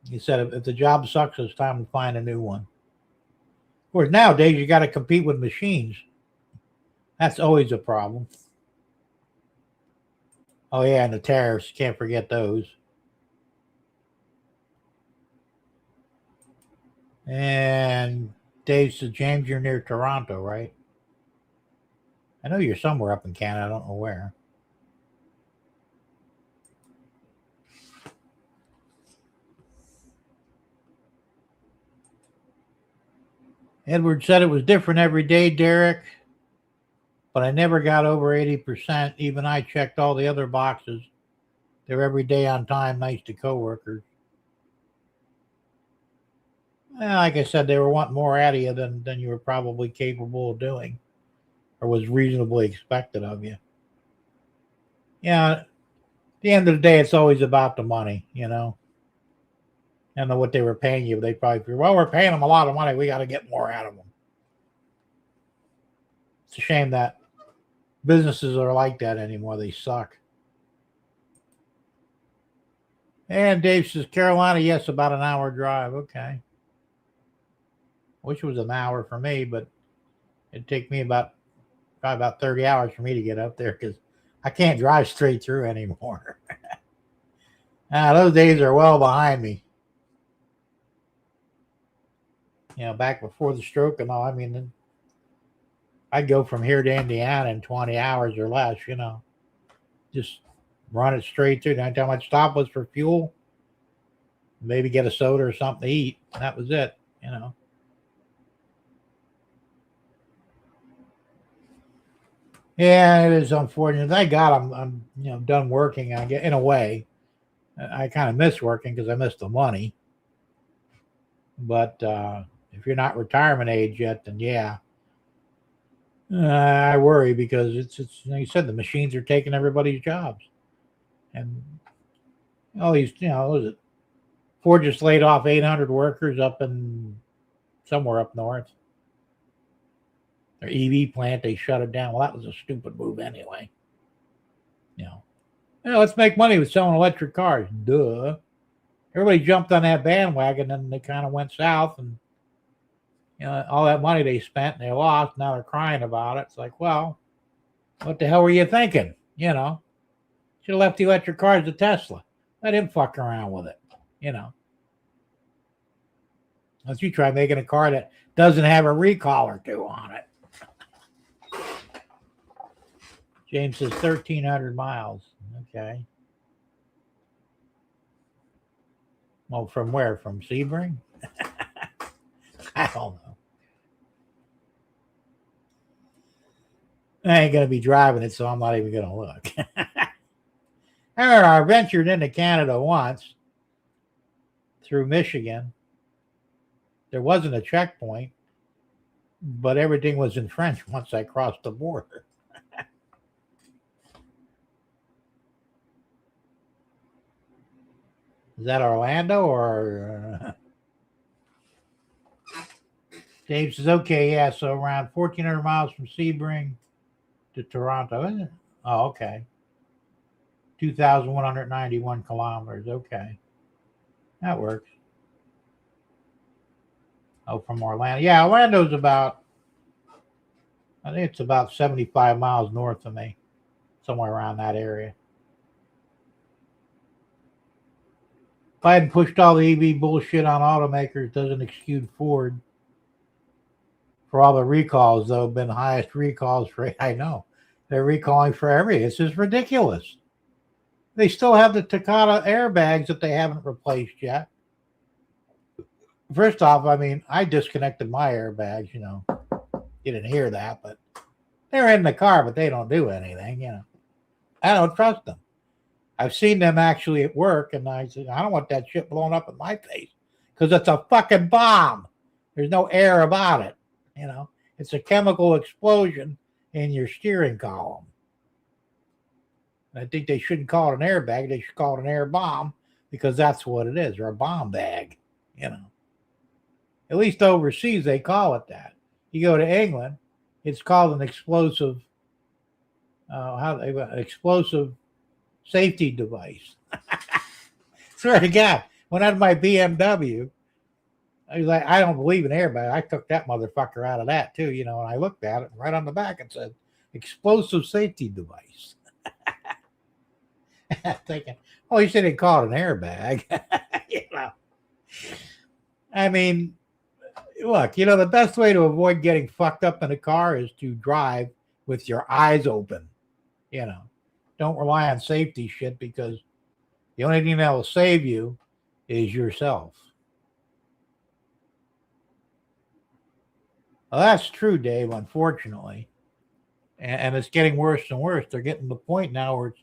he said, if the job sucks, it's time to find a new one. Of course, nowadays you got to compete with machines. That's always a problem. Oh, yeah, and the tariffs. Can't forget those. And Dave says, James, you're near Toronto, right? I know you're somewhere up in Canada. I don't know where. Edward said it was different every day, Derek, but I never got over 80%. Even I checked all the other boxes. They're every day on time, nice to coworkers. Well, like I said, they were wanting more out of you than you were probably capable of doing or was reasonably expected of you. Yeah, at the end of the day, it's always about the money, you know. I don't know what they were paying you. They probably figured, well, we're paying them a lot of money. We got to get more out of them. It's a shame that businesses are like that anymore. They suck. And Dave says, Carolina, yes, about an hour drive. Okay. Wish it was an hour for me, but it'd take me probably about 30 hours for me to get up there because I can't drive straight through anymore. Those days are well behind me. You know, back before the stroke and all, I mean, I'd go from here to Indiana in 20 hours or less, you know. Just run it straight through. The only time I'd stop was for fuel, maybe get a soda or something to eat. That was it, you know. Yeah, it is unfortunate. Thank God I'm done working. I get in a way, I kind of miss working because I miss the money. But if you're not retirement age yet, then yeah, I worry because it's like you said, the machines are taking everybody's jobs, and all these what was it? Ford just laid off 800 workers up in somewhere up north. Their EV plant, they shut it down. Well, that was a stupid move anyway. You know, let's make money with selling electric cars. Duh. Everybody jumped on that bandwagon, and they kind of went south, and all that money they spent and they lost. Now they're crying about it. It's like, well, what the hell were you thinking? Should have left the electric cars to Tesla. Let him fuck around with it. Unless you try making a car that doesn't have a recall or two on it. James says 1,300 miles. Okay. Well, from where? From Sebring? I don't know. I ain't going to be driving it, so I'm not even going to look. I ventured into Canada once through Michigan. There wasn't a checkpoint, but everything was in French once I crossed the border. Is that Orlando or? Dave says, okay, yeah, so around 1,400 miles from Sebring to Toronto, isn't it? Oh, okay. 2,191 kilometers. Okay. That works. Oh, from Orlando. Yeah, Orlando's I think it's about 75 miles north of me, somewhere around that area. If I hadn't pushed all the EV bullshit on automakers, doesn't excuse Ford for all the recalls, though, been the highest recalls for, I know. They're recalling for everything. It's just ridiculous. They still have the Takata airbags that they haven't replaced yet. First off, I disconnected my airbags, You didn't hear that, but they're in the car, but they don't do anything, I don't trust them. I've seen them actually at work, and I said, I don't want that shit blown up in my face because it's a fucking bomb. There's no air about it, It's a chemical explosion in your steering column. I think they shouldn't call it an airbag. They should call it an air bomb because that's what it is, or a bomb bag, At least overseas, they call it that. You go to England, it's called an explosive, explosive safety device. Swear to God, when I had my BMW, I was like, I don't believe in airbag. I took that motherfucker out of that too, and I looked at it, and right on the back it said explosive safety device. Thinking, oh, you said they call it an airbag. Look, the best way to avoid getting fucked up in a car is to drive with your eyes open. Don't rely on safety shit because the only thing that will save you is yourself. Well, that's true, Dave, unfortunately. And it's getting worse and worse. They're getting to the point now where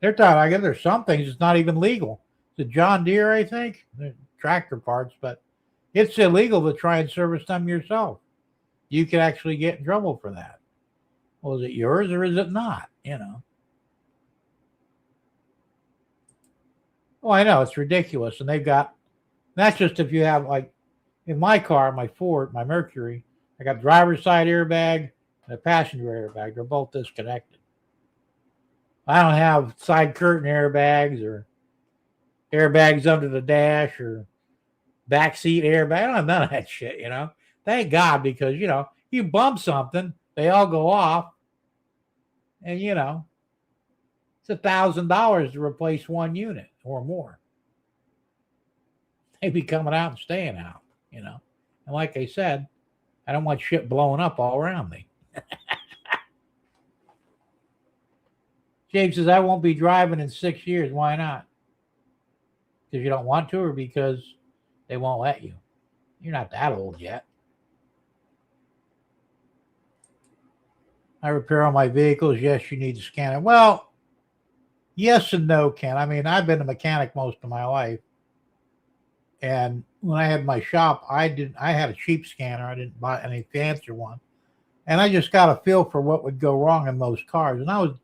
they're talking, I guess there's some things it's not even legal. The John Deere, I think, they're tractor parts, but it's illegal to try and service them yourself. You could actually get in trouble for that. Well, is it yours or is it not? Oh, I know, it's ridiculous. And they've got, that's just if you have, like, in my car, my Ford, my Mercury, I got driver's side airbag and a passenger airbag. They're both disconnected. I don't have side curtain airbags or airbags under the dash or backseat airbag. I don't have none of that shit, Thank God, because, you bump something, they all go off. And, it's $1,000 to replace one unit or more. They'd be coming out and staying out, And like I said, I don't want shit blowing up all around me. James says, I won't be driving in 6 years. Why not? Because you don't want to or because they won't let you? You're not that old yet. I repair all my vehicles. Yes, you need to scan it. Well, Yes and no, Ken. I mean, I've been a mechanic most of my life, and when I had my shop, I had a cheap scanner. I didn't buy any fancy one, and I just got a feel for what would go wrong in most cars, and I was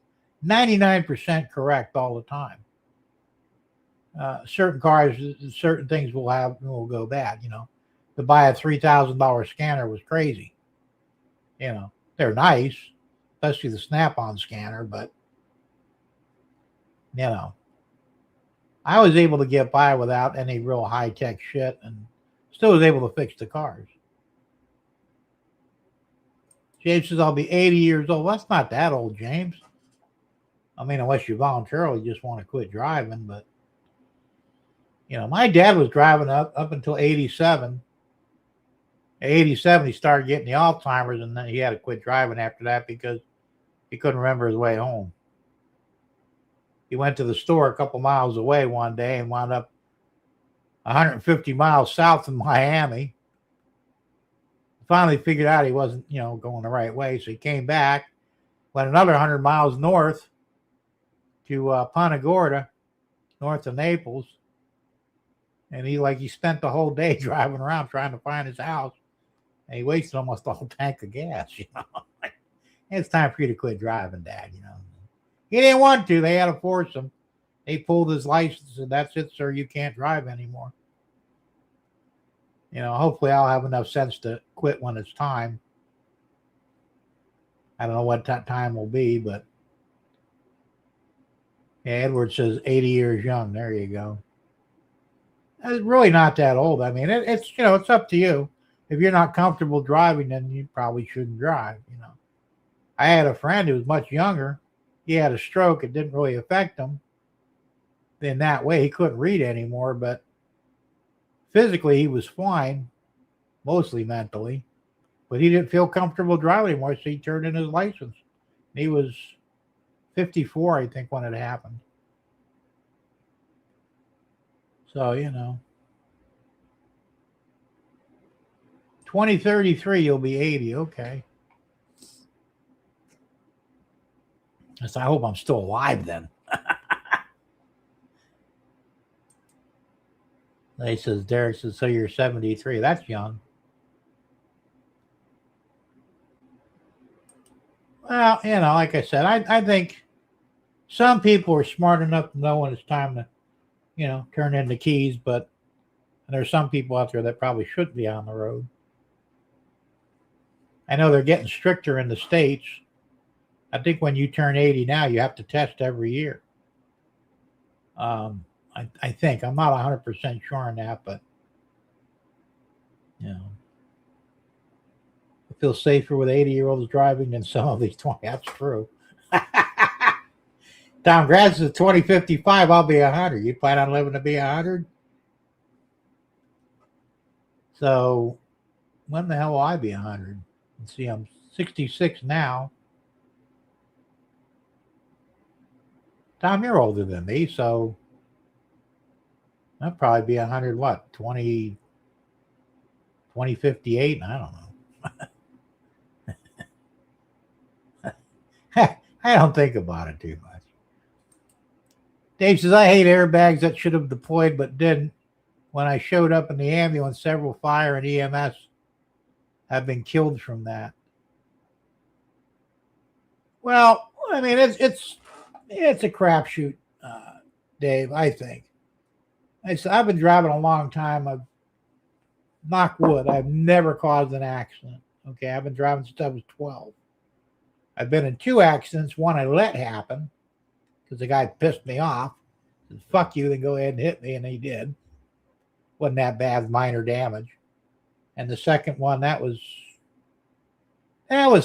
99% correct all the time. Certain cars, certain things will go bad. To buy a $3,000 scanner was crazy. They're nice, especially the Snap-on scanner, but you know, I was able to get by without any real high tech shit, and still was able to fix the cars. James says I'll be 80 years old. Well, that's not that old, James. I mean, unless you voluntarily just want to quit driving, but my dad was driving up until 87. At 87, he started getting the Alzheimer's, and then he had to quit driving after that because he couldn't remember his way home. He went to the store a couple miles away one day and wound up 150 miles south of Miami. Finally figured out he wasn't, going the right way, so he came back, went another 100 miles north to Punta Gorda, north of Naples. And he spent the whole day driving around trying to find his house. And he wasted almost a whole tank of gas, It's time for you to quit driving, Dad, He didn't want to. They had to force him. They pulled his license, and that's it, sir. You can't drive anymore. Hopefully I'll have enough sense to quit when it's time. I don't know what that time will be, but yeah, Edward says 80 years young. There you go. It's really not that old. I mean, it's it's up to you. If you're not comfortable driving, then you probably shouldn't drive. I had a friend who was much younger. He had a stroke. It didn't really affect him in that way. He couldn't read anymore, but physically he was fine, mostly mentally. But he didn't feel comfortable driving anymore, so he turned in his license. He was 54, I think, when it happened. So, 2033, you'll be 80. Okay. So I hope I'm still alive then. Derek says, so you're 73. That's young. Well, like I said, I think some people are smart enough to know when it's time to, turn in the keys, but there's some people out there that probably shouldn't be on the road. I know they're getting stricter in the States. I think when you turn 80 now, you have to test every year. I think. I'm not 100% sure on that, but, I feel safer with 80-year-olds driving than some of these 20. That's true. Tom Grass is 2055. I'll be 100. You plan on living to be 100? So when the hell will I be 100? Let's see, I'm 66 now. Tom, you're older than me, so I'll probably be 100, 2058? I don't know. I don't think about it too much. Dave says, I hate airbags that should have deployed but didn't. When I showed up in the ambulance, several fire and EMS have been killed from that. Well, I mean, it's a crapshoot, Dave, I think. I've been driving a long time. Knock wood, I've never caused an accident. Okay, I've been driving since I was 12. I've been in 2 accidents. One I let happen because the guy pissed me off. Said, fuck you, then go ahead and hit me, and he did. Wasn't that bad, minor damage. And the second one, that was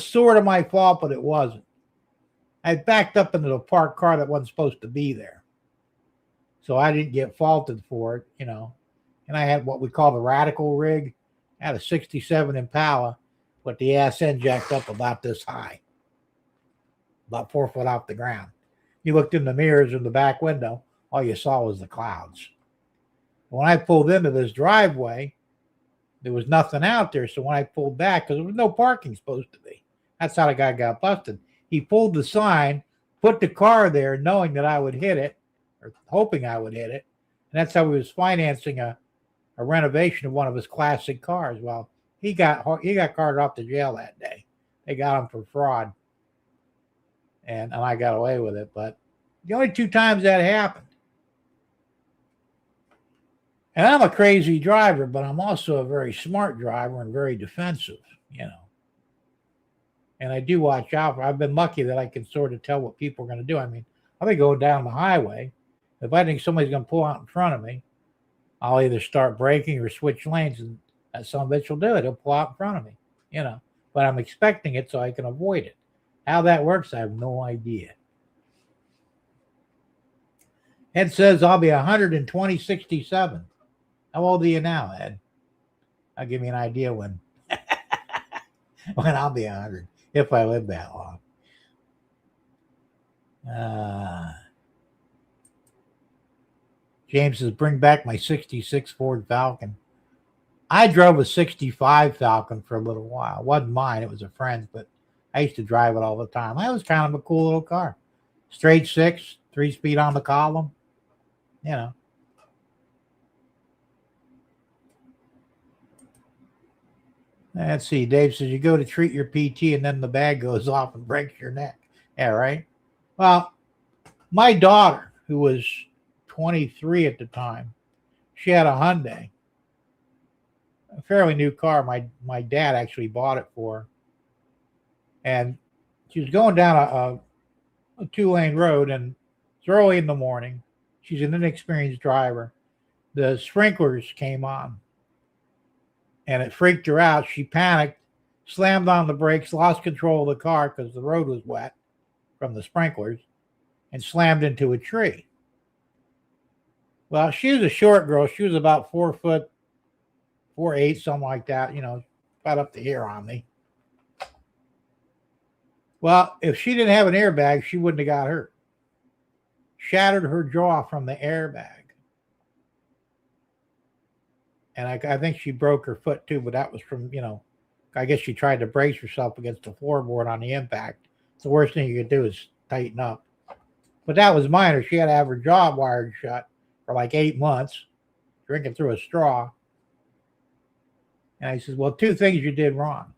sort of my fault, but it wasn't. I backed up into a parked car that wasn't supposed to be there. So I didn't get faulted for it, And I had what we call the radical rig. I had a 67 Impala with the ass end jacked up about this high, about 4 foot off the ground. You looked in the mirrors in the back window, all you saw was the clouds. When I pulled into this driveway, there was nothing out there. So when I pulled back, because there was no parking supposed to be, that's how the guy got busted. He pulled the sign put the car there knowing that I would hit it, or hoping I would hit it. And that's how he was financing a renovation of one of his classic cars. Well, he got carted off to jail that day. They got him for fraud. And I got away with it. But the only 2 times that happened. And I'm a crazy driver, but I'm also a very smart driver and very defensive, you know. And I do watch out for. I've been lucky that I can sort of tell what people are going to do. I mean, I'll be going down the highway. If I think somebody's going to pull out in front of me, I'll either start braking or switch lanes, and that son of a bitch will do it. He'll pull out in front of me, you know. But I'm expecting it so I can avoid it. How that works, I have no idea. Ed says I'll be 120.67. How old are you now, Ed? I'll give you an idea when I'll be 100, if I live that long. James says, bring back my 66 Ford Falcon. I drove a 65 Falcon for a little while. It wasn't mine. It was a friend's, but I used to drive it all the time. That was kind of a cool little car. Straight 6, 3-speed on the column. You know. Let's see. Dave says, you go to treat your PT and then the bag goes off and breaks your neck. Yeah, right? Well, my daughter, who was 23 at the time, she had a Hyundai. A fairly new car. My dad actually bought it for her. And she was going down a 2-lane road, and it's early in the morning. She's an inexperienced driver. The sprinklers came on, and it freaked her out. She panicked, slammed on the brakes, lost control of the car because the road was wet from the sprinklers, and slammed into a tree. Well, she was a short girl. She was about 4 foot, 4'8", something like that, you know, about up to here on me. Well, if she didn't have an airbag, she wouldn't have got hurt. Shattered her jaw from the airbag. And I think she broke her foot too, but that was from, you know, I guess she tried to brace herself against the floorboard on the impact. The worst thing you could do is tighten up. But that was minor. She had to have her jaw wired shut for like 8 months, drinking through a straw. And he says, well, 2 things you did wrong.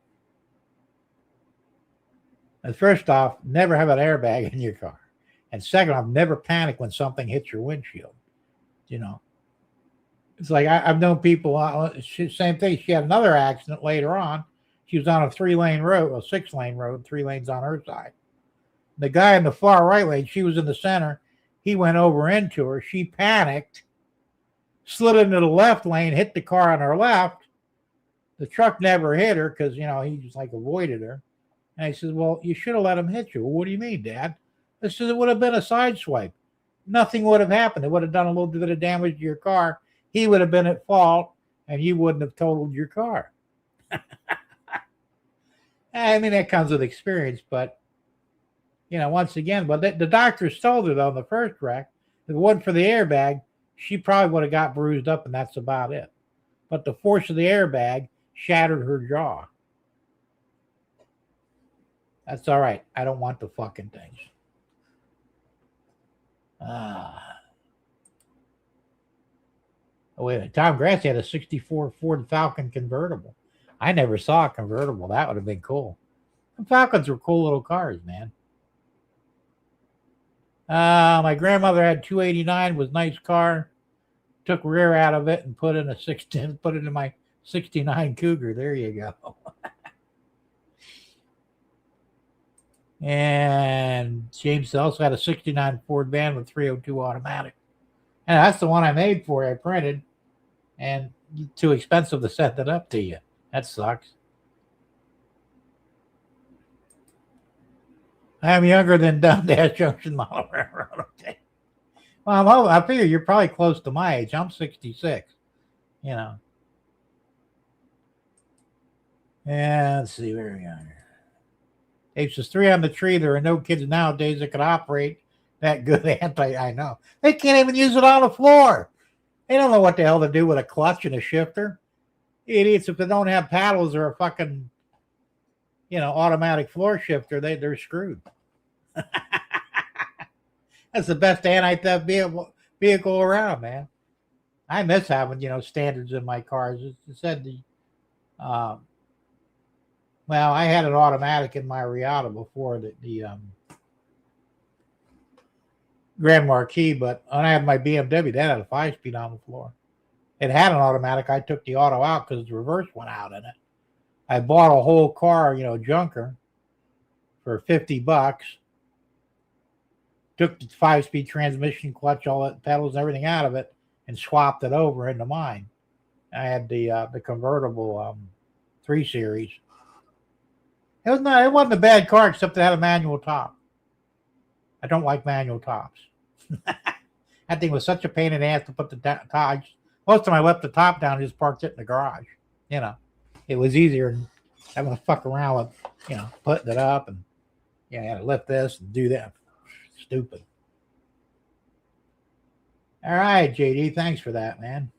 And first off, never have an airbag in your car. And second off, never panic when something hits your windshield. You know, it's like I've known people, same thing. She had another accident later on. She was on a 3-lane road, a 6-lane road, 3 lanes on her side. The guy in the far right lane, she was in the center. He went over into her. She panicked, slid into the left lane, hit the car on her left. The truck never hit her because, you know, he just like avoided her. And I said, well, you should have let him hit you. Well, what do you mean, Dad? I said, it would have been a side swipe. Nothing would have happened. It would have done a little bit of damage to your car. He would have been at fault, and you wouldn't have totaled your car. I mean, that comes with experience, but, you know, once again, but the doctors told her, though, in the first wreck, if it wasn't for the airbag, she probably would have got bruised up, and that's about it. But the force of the airbag shattered her jaw. That's all right. I don't want the fucking things. Oh, wait a minute. Tom Grassy had a 64 Ford Falcon convertible. I never saw a convertible. That would have been cool. And Falcons were cool little cars, man. My grandmother had 289, was a nice car. Took rear out of it and put in my 69 Cougar. There you go. And James also had a 69 Ford van with 302 automatic. And that's the one I made for you. I printed. And too expensive to send it up to you. That sucks. I'm younger than Dundas Junction Model Railroad. Okay. Well, I figure you're probably close to my age. I'm 66. You know. And let's see where we are here. Dave says 3 on the tree. There are no kids nowadays that could operate that good I know. They can't even use it on the floor. They don't know what the hell to do with a clutch and a shifter. Idiots, if they don't have paddles or a fucking, you know, automatic floor shifter, they're screwed. That's the best anti-theft vehicle around, man. I miss having, standards in my cars. It said well, I had an automatic in my Riata before the Grand Marquis, but when I had my BMW, that had a 5-speed on the floor. It had an automatic. I took the auto out because the reverse went out in it. I bought a whole car, junker, for $50. Took the 5-speed transmission, clutch, all that pedals, and everything out of it, and swapped it over into mine. I had the convertible 3 Series. It wasn't a bad car except it had a manual top. I don't like manual tops. That thing was such a pain in the ass to put the top. Most of the time I left the top down and just parked it in the garage. It was easier than having to fuck around with, putting it up and I had to lift this and do that. Stupid. All right, JD, thanks for that, man.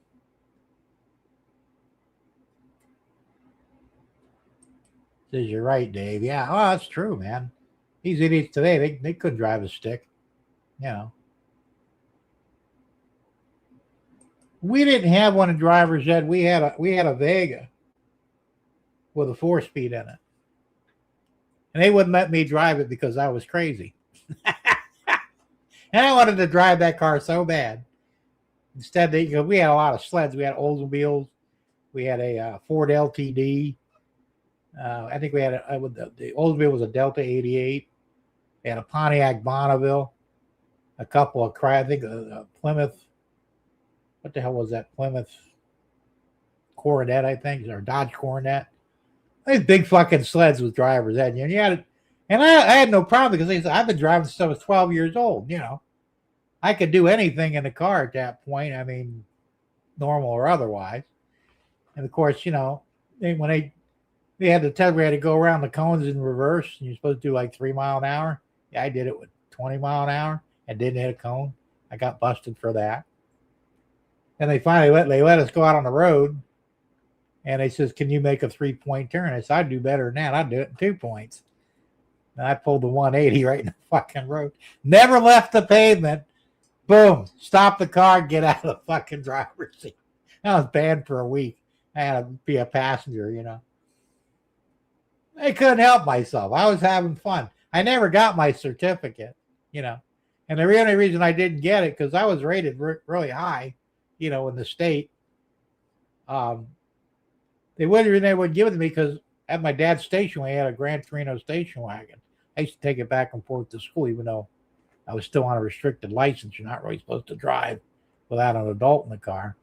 Says you're right, Dave. Yeah, that's true, man. These idiots today, they couldn't drive a stick. We didn't have one of driver's ed. We had a Vega with a 4-speed in it. And they wouldn't let me drive it because I was crazy. And I wanted to drive that car so bad. Instead, we had a lot of sleds. We had Oldsmobiles. We had a Ford LTD. I think we had the Oldsmobile was a Delta 88. We had a Pontiac Bonneville. A couple of I think a Plymouth. What the hell was that? Plymouth Coronet, I think, or Dodge Coronet. These big fucking sleds with drivers ed. And I had no problem because I've been driving since I was 12 years old. I could do anything in the car at that point. I mean, normal or otherwise. And of course, when they had to tell me I had to go around the cones in reverse, and you're supposed to do like 3 mile an hour. Yeah, I did it with 20 mile an hour and didn't hit a cone. I got busted for that. And they finally let us go out on the road, and they says, "Can you make a 3-point turn?" I said, "I'd do better than that. I'd do it in 2 points." And I pulled the 180 right in the fucking road. Never left the pavement. Boom! Stop the car. Get out of the fucking driver's seat. I was banned for a week. I had to be a passenger. I couldn't help myself. I was having fun. I never got my certificate. And the only reason I didn't get it because I was rated really high. In the state, they wouldn't give it to me because at my dad's station, we had a Gran Torino station wagon. I used to take it back and forth to school, even though I was still on a restricted license. You're not really supposed to drive without an adult in the car.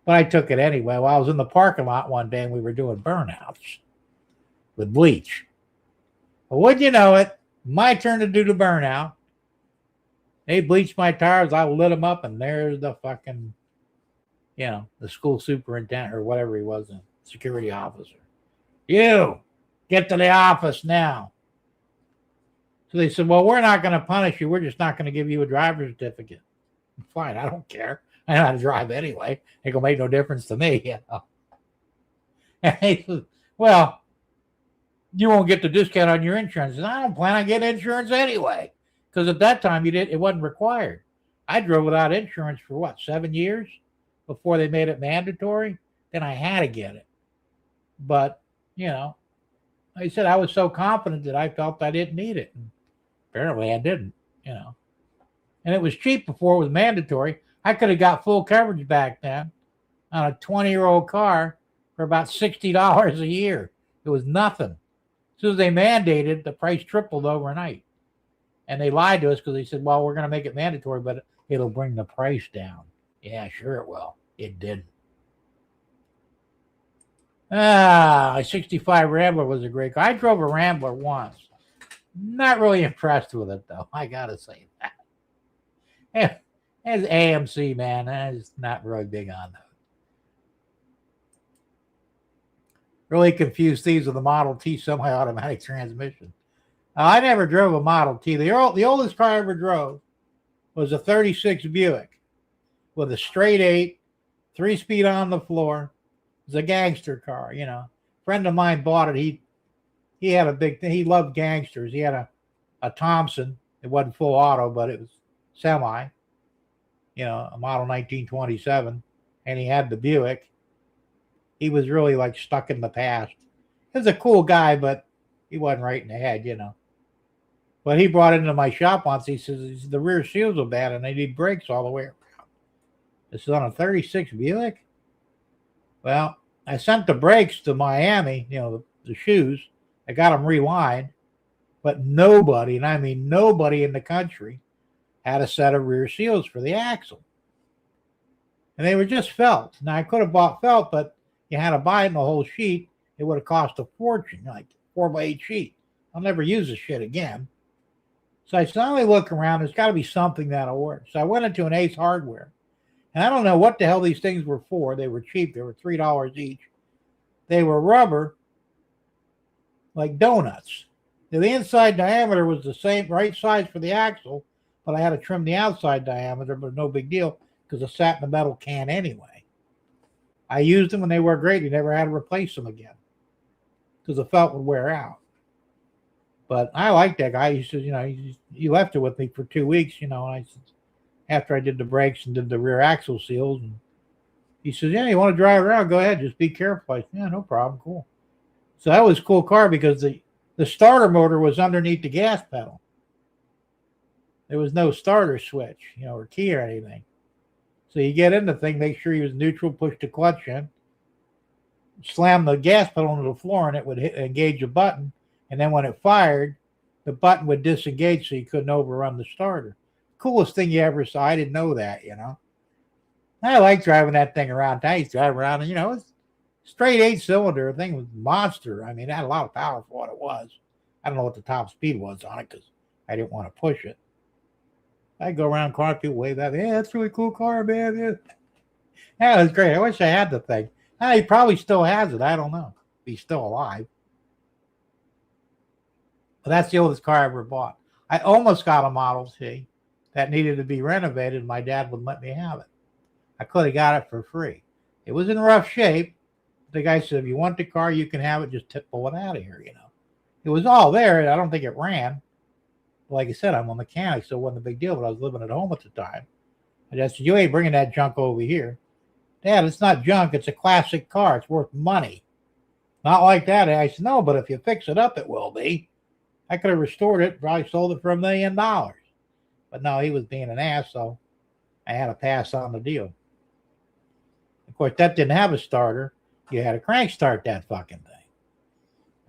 But I took it anyway. Well, I was in the parking lot one day and we were doing burnouts with bleach. Well, wouldn't you know it? My turn to do the burnout. They bleached my tires. I lit them up, and there's the fucking, the school superintendent or whatever he was, a security officer. You, get to the office now. So they said, well, we're not going to punish you. We're just not going to give you a driver's certificate. Fine, I don't care. I know how to drive anyway. It will make no difference to me. And he said, well, you won't get the discount on your insurance. And I don't plan on getting insurance anyway. Because at that time, it wasn't required. I drove without insurance for 7 years before they made it mandatory? Then I had to get it. But, I said I was so confident that I felt I didn't need it. And apparently I didn't, And it was cheap before it was mandatory. I could have got full coverage back then on a 20-year-old car for about $60 a year. It was nothing. As soon as they mandated, the price tripled overnight. And they lied to us because they said, well, we're going to make it mandatory, but it'll bring the price down. Yeah, sure it will. It didn't. A 65 Rambler was a great car. I drove a Rambler once. Not really impressed with it, though. I got to say that. As AMC, man, I was not really big on that. Really confused thieves with the Model T semi-automatic transmission. I never drove a Model T. The oldest car I ever drove was a 36 Buick with a straight 8, 3-speed on the floor. It was a gangster car, A friend of mine bought it. He had a big thing. He loved gangsters. He had a Thompson, It wasn't full auto, but it was semi, a model 1927, and he had the Buick. He was really like stuck in the past. He was a cool guy, but he wasn't right in the head. But he brought it into my shop once. He says the rear seals are bad and they need brakes all the way around. This is on a 36 Buick. Well, I sent the brakes to Miami, the shoes. I got them relined, but nobody, and I mean nobody in the country, had a set of rear seals for the axle. And they were just felt. Now, I could have bought felt, but you had to buy it in the whole sheet. It would have cost a fortune, like 4x8 sheet. I'll never use this shit again. So I suddenly look around. There's got to be something that'll work. So I went into an Ace Hardware. And I don't know what the hell these things were for. They were cheap. They were $3 each. They were rubber, like donuts. Now, the inside diameter was the same, right size for the axle, but I had to trim the outside diameter, but no big deal because it sat in the metal can anyway. I used them and they were great. You never had to replace them again because the felt would wear out. But I liked that guy. He says, he left it with me for 2 weeks, and I said, after I did the brakes and did the rear axle seals, and he says, yeah, you want to drive around? Go ahead. Just be careful. I said, yeah, no problem. Cool. So that was a cool car because the starter motor was underneath the gas pedal. There was no starter switch, or key or anything. So you get in the thing, make sure you was neutral, push the clutch in, slam the gas pedal into the floor, and it would engage a button. And then when it fired, the button would disengage so you couldn't overrun the starter. Coolest thing you ever saw. I didn't know that, I like driving that thing around. I used to drive around, and, it's straight 8-cylinder. The thing was a monster. I mean, it had a lot of power for what it was. I don't know what the top speed was on it because I didn't want to push it. I'd go around car, people wave at me. Yeah, that's a really cool car, man. Yeah, it was great. I wish I had the thing. He probably still has it. I don't know if he's still alive. But that's the oldest car I ever bought. I almost got a Model T that needed to be renovated. My dad wouldn't let me have it. I could have got it for free. It was in rough shape. The guy said, if you want the car, you can have it. Just pull it out of here, It was all there. I don't think it ran. Like I said, I'm a mechanic, so it wasn't a big deal, but I was living at home at the time. I just said, you ain't bringing that junk over here. Dad, it's not junk. It's a classic car. It's worth money. Not like that. I said, no, but if you fix it up, it will be. I could have restored it, probably sold it for $1 million. But no, he was being an ass, so I had to pass on the deal. Of course, that didn't have a starter. You had to crank start that fucking thing.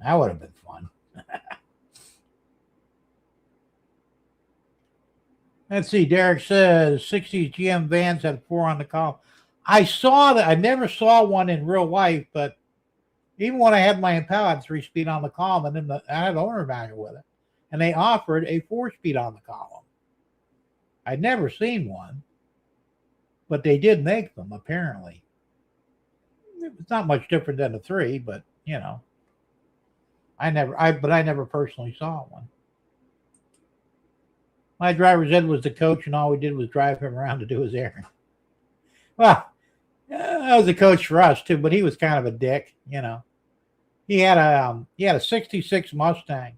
That would have been fun. Let's see. Derek says 60s GM vans had 4 on the column. I saw that. I never saw one in real life, but even when I had my Impala, I had 3-speed on the column, and then I had the owner manual with it, and they offered a 4-speed on the column. I'd never seen one, but they did make them apparently. It's not much different than a 3, but I never personally saw one. My driver's ed was the coach, and all we did was drive him around to do his errand. Well, that was a coach for us too, but he was kind of a dick, He had a 66 Mustang,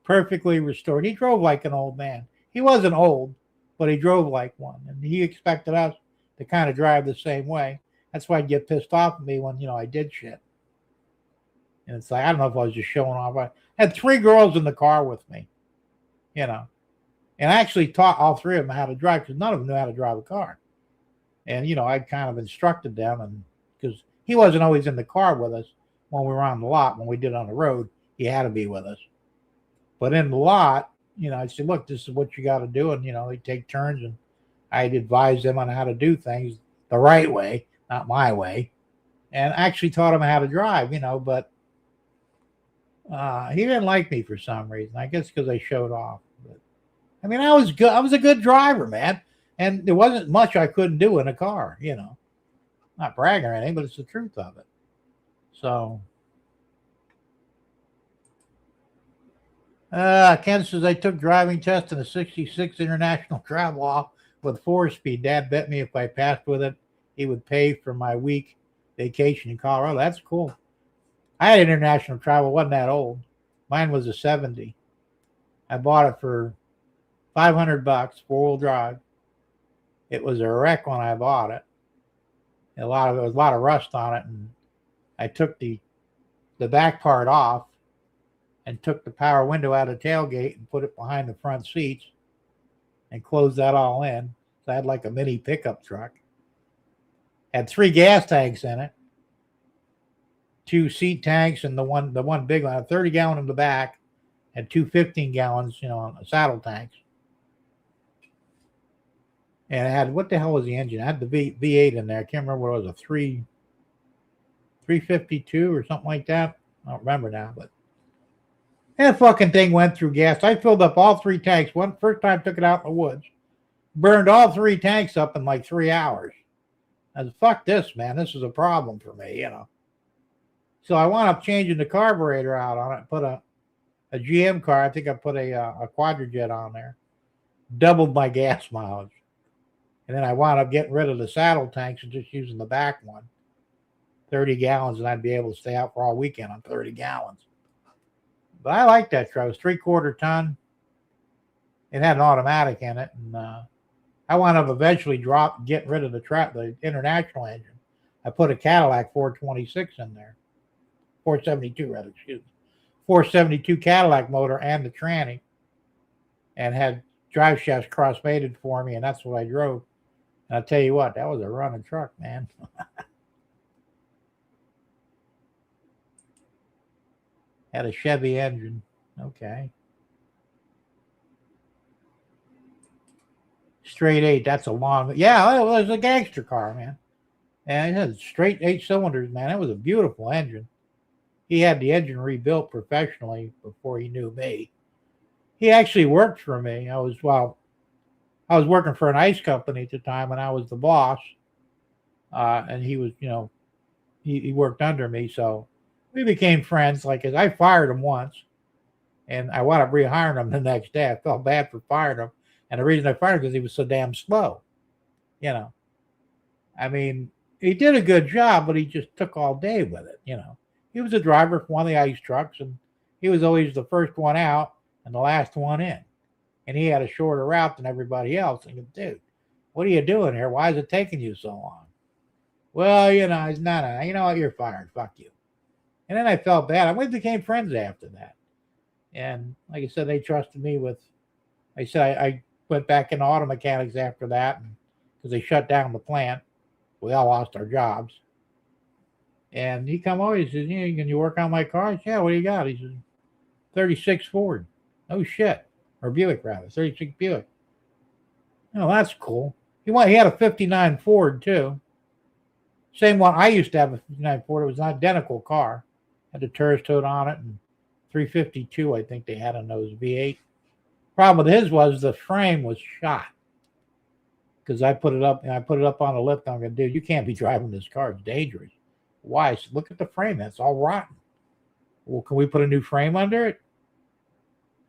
perfectly restored. He drove like an old man. He wasn't old, but he drove like one, and he expected us to kind of drive the same way. That's why I'd get pissed off at me when I did shit. And it's like, I don't know if I was just showing off. I had 3 girls in the car with me, And I actually taught all 3 of them how to drive because none of them knew how to drive a car. And, I kind of instructed them, and because he wasn't always in the car with us when we were on the lot. When we did on the road, he had to be with us. But in the lot, I'd say, look, this is what you got to do. And, they'd take turns, and I'd advise them on how to do things the right way, not my way. And actually taught him how to drive, but he didn't like me for some reason. I guess because I showed off. But, I mean, I was good. I was a good driver, man. And there wasn't much I couldn't do in a car, Not bragging or anything, but it's the truth of it. So, Ken says, I took driving test in a 66 International Travel with 4-speed. Dad bet me if I passed with it, he would pay for my week vacation in Colorado. That's cool. I had International Travel. Wasn't that old. Mine was a 70. I bought it for $500, 4-wheel drive. It was a wreck when I bought it. There was a lot of rust on it, and I took the back part off and took the power window out of the tailgate and put it behind the front seats and closed that all in. So I had like a mini pickup truck. Had 3 gas tanks in it, 2 seat tanks, and the one big one, a 30-gallon in the back, and 2 15-gallons, saddle tanks. And it had, what the hell was the engine? I had the V8 in there. I can't remember what it was, a 352 or something like that. I don't remember now, but that fucking thing went through gas. I filled up all 3 tanks. First time took it out in the woods. Burned all 3 tanks up in like 3 hours. I said, fuck this, man. This is a problem for me, So I wound up changing the carburetor out on it. Put a GM car. I think I put a Quadrajet on there. Doubled my gas mileage. And then I wound up getting rid of the saddle tanks and just using the back one. 30 gallons, and I'd be able to stay out for all weekend on 30 gallons. But I like that truck. It was 3/4 ton. It had an automatic in it. And I wound up eventually getting rid of the international engine. I put a Cadillac 426 in there. 472, rather, excuse me. 472 Cadillac motor and the tranny. And had drive shafts cross-mated for me, and that's what I drove. And I'll tell you what, that was a running truck, man. Had a Chevy engine. Okay. Straight 8, that's a long... Yeah, it was a gangster car, man. And it had straight 8 cylinders, man. It was a beautiful engine. He had the engine rebuilt professionally before he knew me. He actually worked for me. I was working for an ice company at the time, and I was the boss. And he was, he worked under me. So we became friends. I fired him once, and I wound up rehiring him the next day. I felt bad for firing him. And the reason I fired him because he was so damn slow. I mean, he did a good job, but he just took all day with it. He was a driver for one of the ice trucks, and he was always the first one out and the last one in. And he had a shorter route than everybody else. And I go, dude, what are you doing here? Why is it taking you so long? Well, it's not. You know what? You're fired. Fuck you. And then I felt bad. We became friends after that. And like I said, they trusted me with. I went back into auto mechanics after that because they shut down the plant. We all lost our jobs. And he come over. He says, can you work on my cars? Yeah. What do you got? He says, 36 Ford. Oh shit. Or Buick, rather. 36 Buick. Oh, that's cool. He had a 59 Ford, too. Same one. I used to have a 59 Ford. It was an identical car. Had the turret tote on it, and 352, I think they had on those V8. Problem with his was the frame was shot. Because I put it up on the lift. I'm going, dude, you can't be driving this car. It's dangerous. Why? I said, look at the frame. That's all rotten. Well, can we put a new frame under it?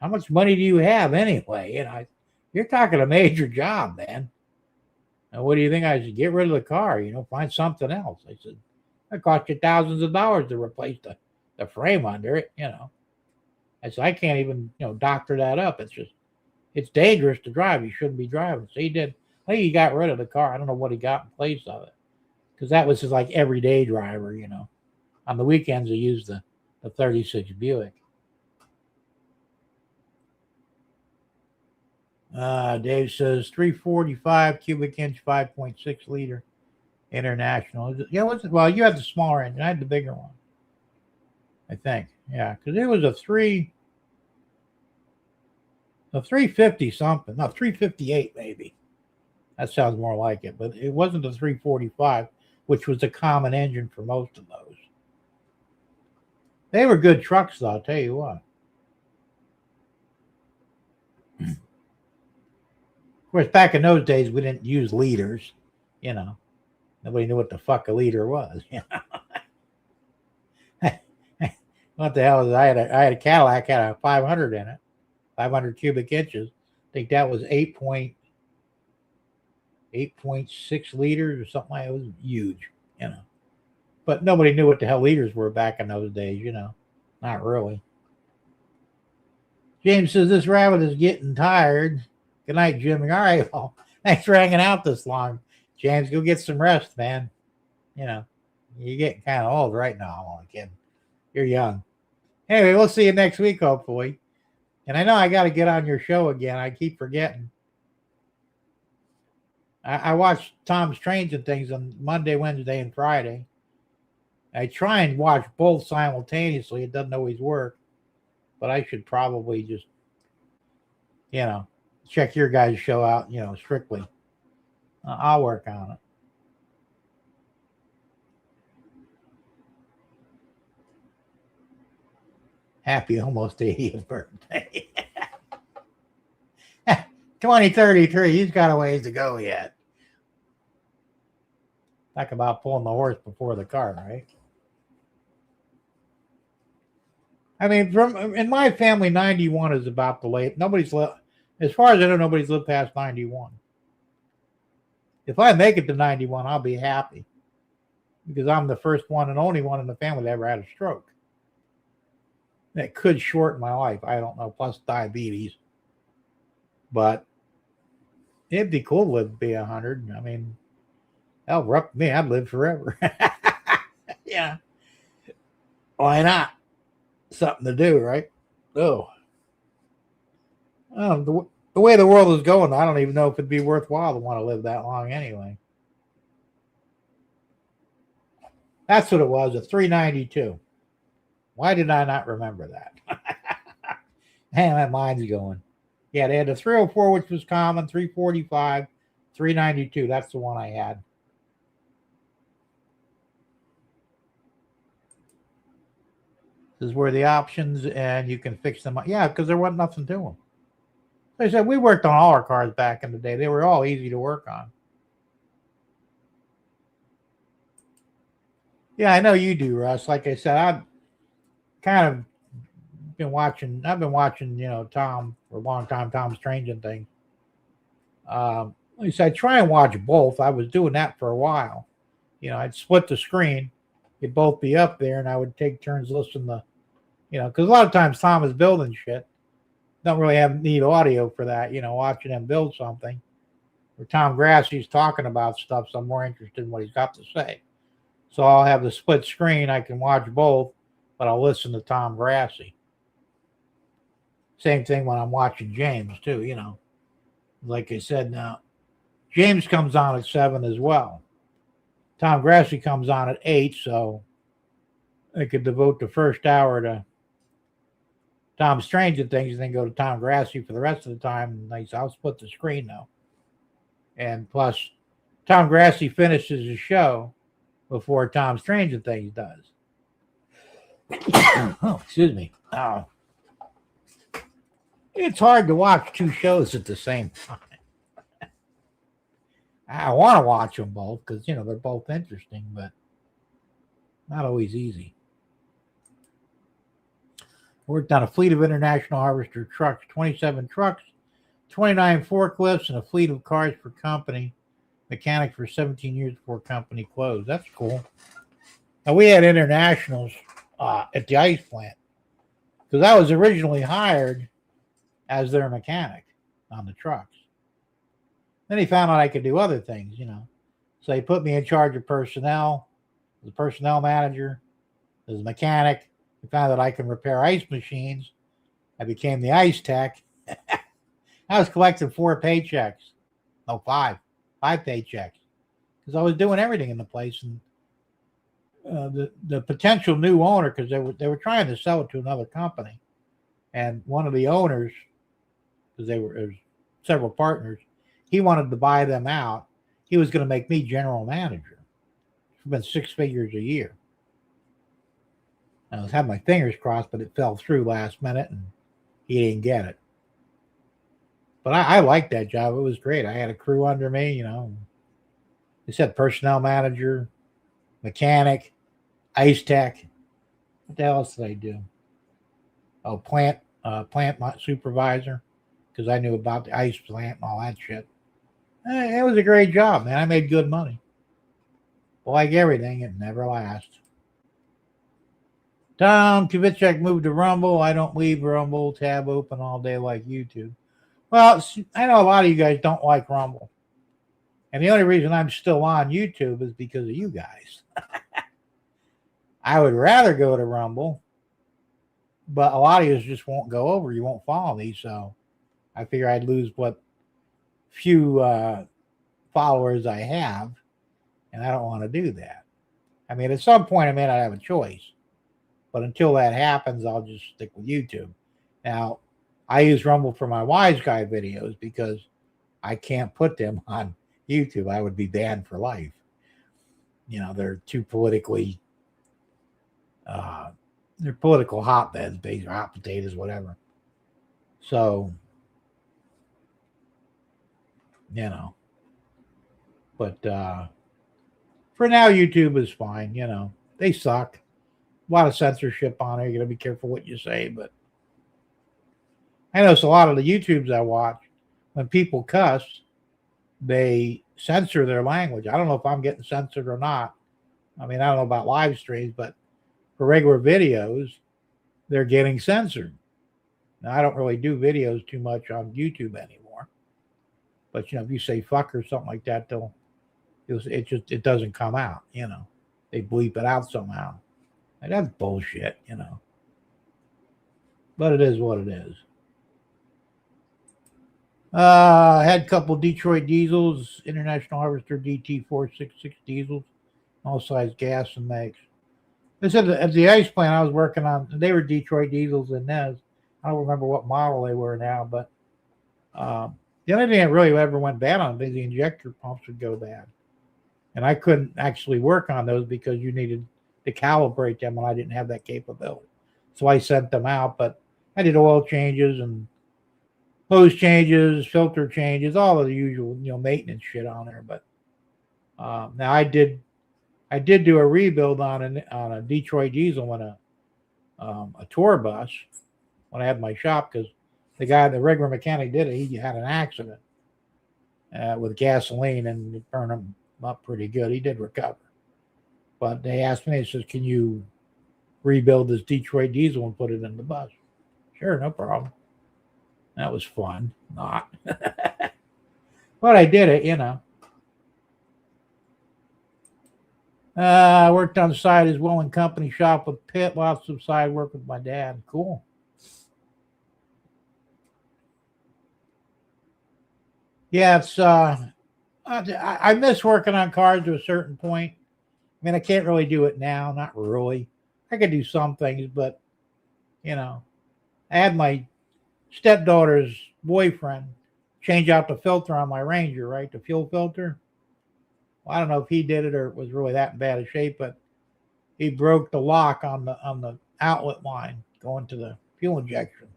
How much money do you have anyway? You're talking a major job, man. And what do you think? I said, get rid of the car, find something else. I said, that cost you thousands of dollars to replace the frame under it, I said, I can't even, doctor that up. It's dangerous to drive. You shouldn't be driving. So he did. I think he got rid of the car. I don't know what he got in place of it. Because that was his everyday driver, On the weekends, he used the 36 Buick. Dave says 345 cubic inch, 5.6 liter international. Yeah, well, you had the smaller engine. I had the bigger one. I think. Yeah, because it was a 350 something. No, 358 maybe. That sounds more like it. But it wasn't a 345, which was a common engine for most of those. They were good trucks, though, I'll tell you what. Of course, back in those days, we didn't use liters, Nobody knew what the fuck a liter was, What the hell is I had a Cadillac, had a 500 in it, 500 cubic inches. I think that was 8.6 liters or something like that. It was huge, But nobody knew what the hell liters were back in those days, Not really. James says, this rabbit is getting tired. Good night, Jimmy. All right, well, thanks for hanging out this long. James, go get some rest, man. You know, you're getting kind of old right now. I'm only kidding. You're young. Anyway, we'll see you next week, hopefully. And I know I got to get on your show again. I keep forgetting. I watch Tom's Trains and Things on Monday, Wednesday, and Friday. I try and watch both simultaneously. It doesn't always work. But I should probably just, check your guys' show out, strictly. I'll work on it. Happy almost 80th birthday. 2033. He's got a ways to go yet. Talk about pulling the horse before the cart, right? I mean, in my family, 91 is about the late. Nobody's lived, as far as I know, nobody's lived past 91. If I make it to 91, I'll be happy because I'm the first one and only one in the family that ever had a stroke. That could shorten my life. I don't know, plus diabetes. But it'd be cool to live to be 100. I mean, hell, we're up to me. I'd live forever. Yeah. Why not? Something to do, right? Oh. The way the world is going, I don't even know if it'd be worthwhile to want to live that long anyway. That's what it was, a 392. Why did I not remember that? Man, my mind's going. Yeah, they had a 304, which was common, 345, 392. That's the one I had. This is where the options, and you can fix them. Yeah, because there wasn't nothing to them. Like I said, we worked on all our cars back in the day. They were all easy to work on. Yeah, I know you do, Russ. Like I said, I've kind of been watching. I've been watching, Tom for a long time. Tom's Trains and Things. Like I said, I try and watch both. I was doing that for a while. I'd split the screen. It'd both be up there, and I would take turns listening to, because a lot of times Tom is building shit. Don't really need audio for that, watching him build something. Or Tom Grassie's talking about stuff, so I'm more interested in what he's got to say. So I'll have the split screen. I can watch both, but I'll listen to Tom Grassie. Same thing when I'm watching James, too, Like I said, now, James comes on at 7 as well. Tom Grassie comes on at 8, so I could devote the first hour to Tom's Trains and Things and then go to Tom Grassie for the rest of the time. And I'll split the screen now. And plus, Tom Grassie finishes the show before Tom's Trains and Things does. Oh, excuse me. Oh. It's hard to watch two shows at the same time. I want to watch them both because, they're both interesting, but not always easy. Worked on a fleet of International Harvester trucks, 27 trucks, 29 forklifts, and a fleet of cars for company. Mechanic for 17 years before company closed. That's cool. Now, we had internationals at the ice plant because I was originally hired as their mechanic on the trucks. Then he found out I could do other things, So he put me in charge of personnel, the personnel manager, as a mechanic. He found that I can repair ice machines. I became the ice tech. I was collecting 4 paychecks. No, 5 paychecks. Because I was doing everything in the place. And the potential new owner, because they were trying to sell it to another company. And one of the owners, because there was several partners, he wanted to buy them out. He was going to make me general manager. It's been 6 figures a year. I was having my fingers crossed, but it fell through last minute, and he didn't get it. But I liked that job. It was great. I had a crew under me, They said personnel manager, mechanic, ice tech. What the hell else did I do? Oh, plant supervisor, because I knew about the ice plant and all that shit. It was a great job, man. I made good money. But like everything, it never lasts. Tom Kavicek moved to Rumble. I don't leave Rumble tab open all day like YouTube. Well, I know a lot of you guys don't like Rumble. And the only reason I'm still on YouTube is because of you guys. I would rather go to Rumble, but a lot of you just won't go over. You won't follow me. So I figure I'd lose what few followers I have. And I don't want to do that. I mean, at some point, I may not have a choice. But until that happens, I'll just stick with YouTube. Now, I use Rumble for my Wise Guy videos because I can't put them on YouTube. I would be banned for life. You know, they're too politically, they're political hotbeds, based hot potatoes, whatever. So, you know, but for now, YouTube is fine. You know, they suck. A lot of censorship on it. You got to be careful what you say. But I notice a lot of the YouTubes I watch, when people cuss, they censor their language. I don't know if I'm getting censored or not. I mean, I don't know about live streams, but for regular videos, they're getting censored. Now, I don't really do videos too much on YouTube anymore. But, you know, if you say fuck or something like that, it doesn't come out, you know. They bleep it out somehow. And that's bullshit, you know. But it is what it is. I had a couple Detroit diesels, International Harvester DT466 diesels, all size gas and makes. This is at the ice plant I was working on. They were Detroit diesels in Nez. I don't remember what model they were now, but the only thing that really ever went bad on them is the injector pumps would go bad. And I couldn't actually work on those because you needed to calibrate them, and I didn't have that capability. So I sent them out, but I did oil changes and hose changes, filter changes, all of the usual, you know, maintenance shit on there. But now I did do a rebuild on a Detroit diesel on a tour bus when I had my shop, because the regular mechanic did it. He had an accident with gasoline and it burned him up pretty good. He did recover. But they asked me, they says, can you rebuild this Detroit diesel and put it in the bus? Sure, no problem. That was fun. Not. But I did it, you know. I worked on the side as well in company shop with Pitt. Lots of side work with my dad. Cool. Yeah, it's I miss working on cars to a certain point. I mean, I can't really do it now, not really. I could do some things, but you know, I had my stepdaughter's boyfriend change out the filter on my Ranger, right? The fuel filter. Well, I don't know if he did it or it was really that in bad a shape, but he broke the lock on the outlet line going to the fuel injection.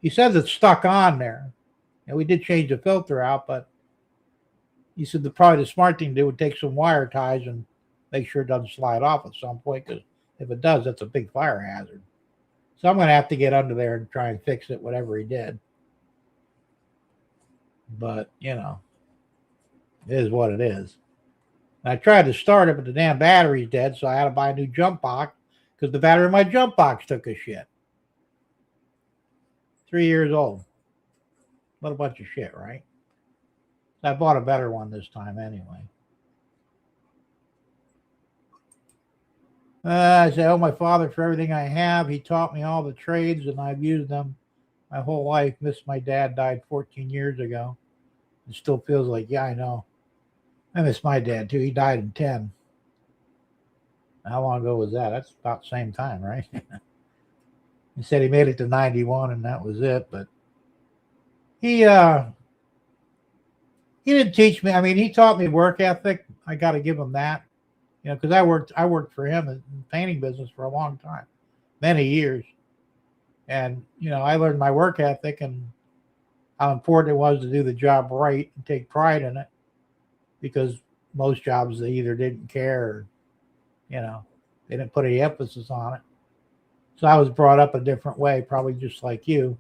He says it's stuck on there. And we did change the filter out, but he said probably the smart thing to do would take some wire ties and make sure it doesn't slide off at some point, because if it does, that's a big fire hazard. So I'm going to have to get under there and try and fix it, whatever he did. But, you know, it is what it is. And I tried to start it, but the damn battery's dead, so I had to buy a new jump box because the battery in my jump box took a shit. 3 years old. What a bunch of shit, right? I bought a better one this time anyway. I say, oh, my father for everything I have. He taught me all the trades, and I've used them my whole life. Miss my dad, died 14 years ago. It still feels like, yeah, I know. I miss my dad, too. He died in 10. How long ago was that? That's about the same time, right? He said he made it to 91, and that was it. But he didn't teach me. I mean, he taught me work ethic. I got to give him that. You know, because I worked for him in the painting business for a long time, many years. And, you know, I learned my work ethic and how important it was to do the job right and take pride in it, because most jobs they either didn't care or, you know, they didn't put any emphasis on it. So I was brought up a different way, probably just like you,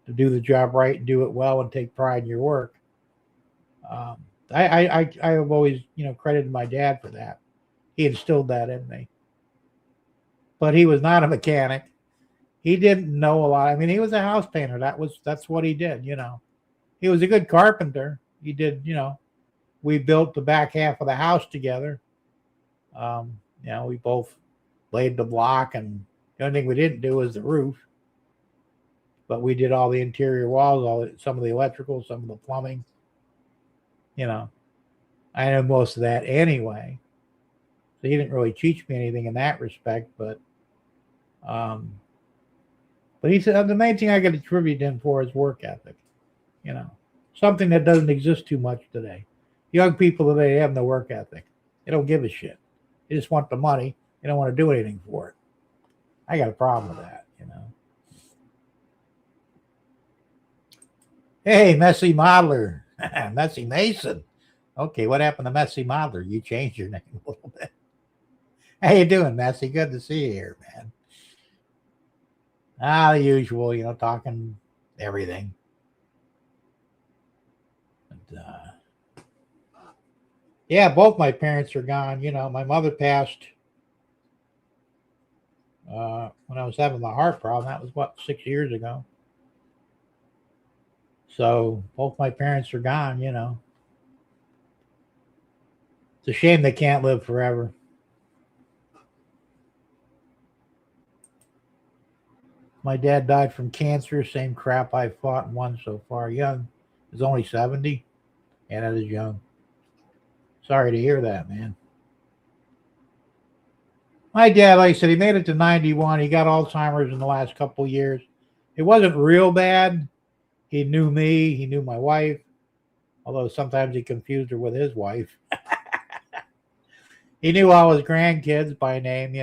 to do the job right and do it well and take pride in your work. I have always, you know, credited my dad for that. He instilled that in me. But he was not a mechanic. He didn't know a lot. I mean, he was a house painter. That's what he did. He was a good carpenter. He did. We built the back half of the house together. We both laid the block, and the only thing we didn't do was the roof. But we did all the interior walls, some of the electrical, some of the plumbing. I know most of that anyway. So he didn't really teach me anything in that respect, um, but he said the main thing I could attribute him for is work ethic. You know, Something that doesn't exist too much today. Young people today have no work ethic. They don't give a shit. They just want the money. They don't want to do anything for it. I got a problem with that. Hey, Messy Modeler, Messy Mason. Okay, what happened to Messy Modeler? You changed your name a little bit. How you doing, Messy? Good to see you here, man. The usual, talking everything. But, yeah, both my parents are gone. My mother passed when I was having my heart problem. That was, 6 years ago. So both my parents are gone. It's a shame they can't live forever. My dad died from cancer. Same crap I fought and won so far. Young. He's only 70. And that is young. Sorry to hear that, man. My dad, like I said, he made it to 91. He got Alzheimer's in the last couple of years. It wasn't real bad. He knew me. He knew my wife. Although sometimes he confused her with his wife. He knew all his grandkids by name,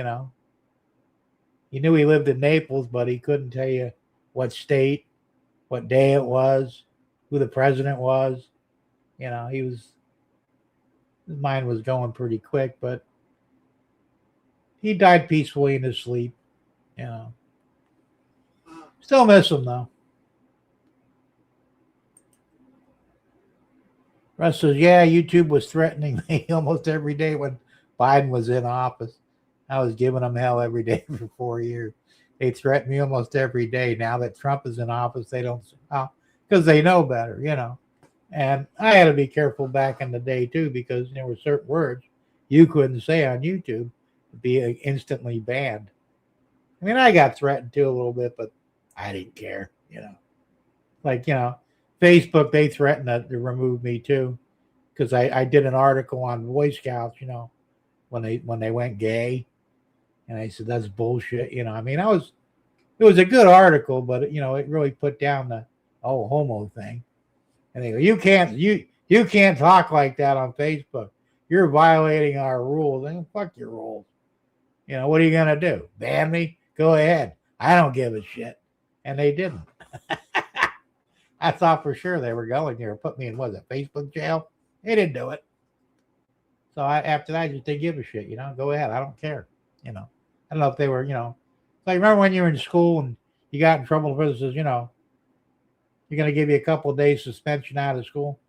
He knew he lived in Naples, but he couldn't tell you what state, what day it was, who the president was. His mind was going pretty quick, but he died peacefully in his sleep. Still miss him, though. Russ says, yeah, YouTube was threatening me almost every day when Biden was in office. I was giving them hell every day for 4 years. They threaten me almost every day. Now that Trump is in office, they don't, because they know better, And I had to be careful back in the day, too, because there were certain words you couldn't say on YouTube to be instantly banned. I mean, I got threatened, too, a little bit, but I didn't care, Like, Facebook, they threatened to remove me, too, because I did an article on Boy Scouts, when they went gay. And I said, that's bullshit. I mean, it was a good article, but, it really put down the whole homo thing. And they go, you can't talk like that on Facebook. You're violating our rules. And fuck your rules. What are you going to do? Ban me? Go ahead. I don't give a shit. And they didn't. I thought for sure they were going there. Put me in, Facebook jail? They didn't do it. So after that, I just didn't give a shit, Go ahead. I don't care, I don't know if they were, like remember when you were in school and you got in trouble with this, you're going to give you a couple of days suspension out of school.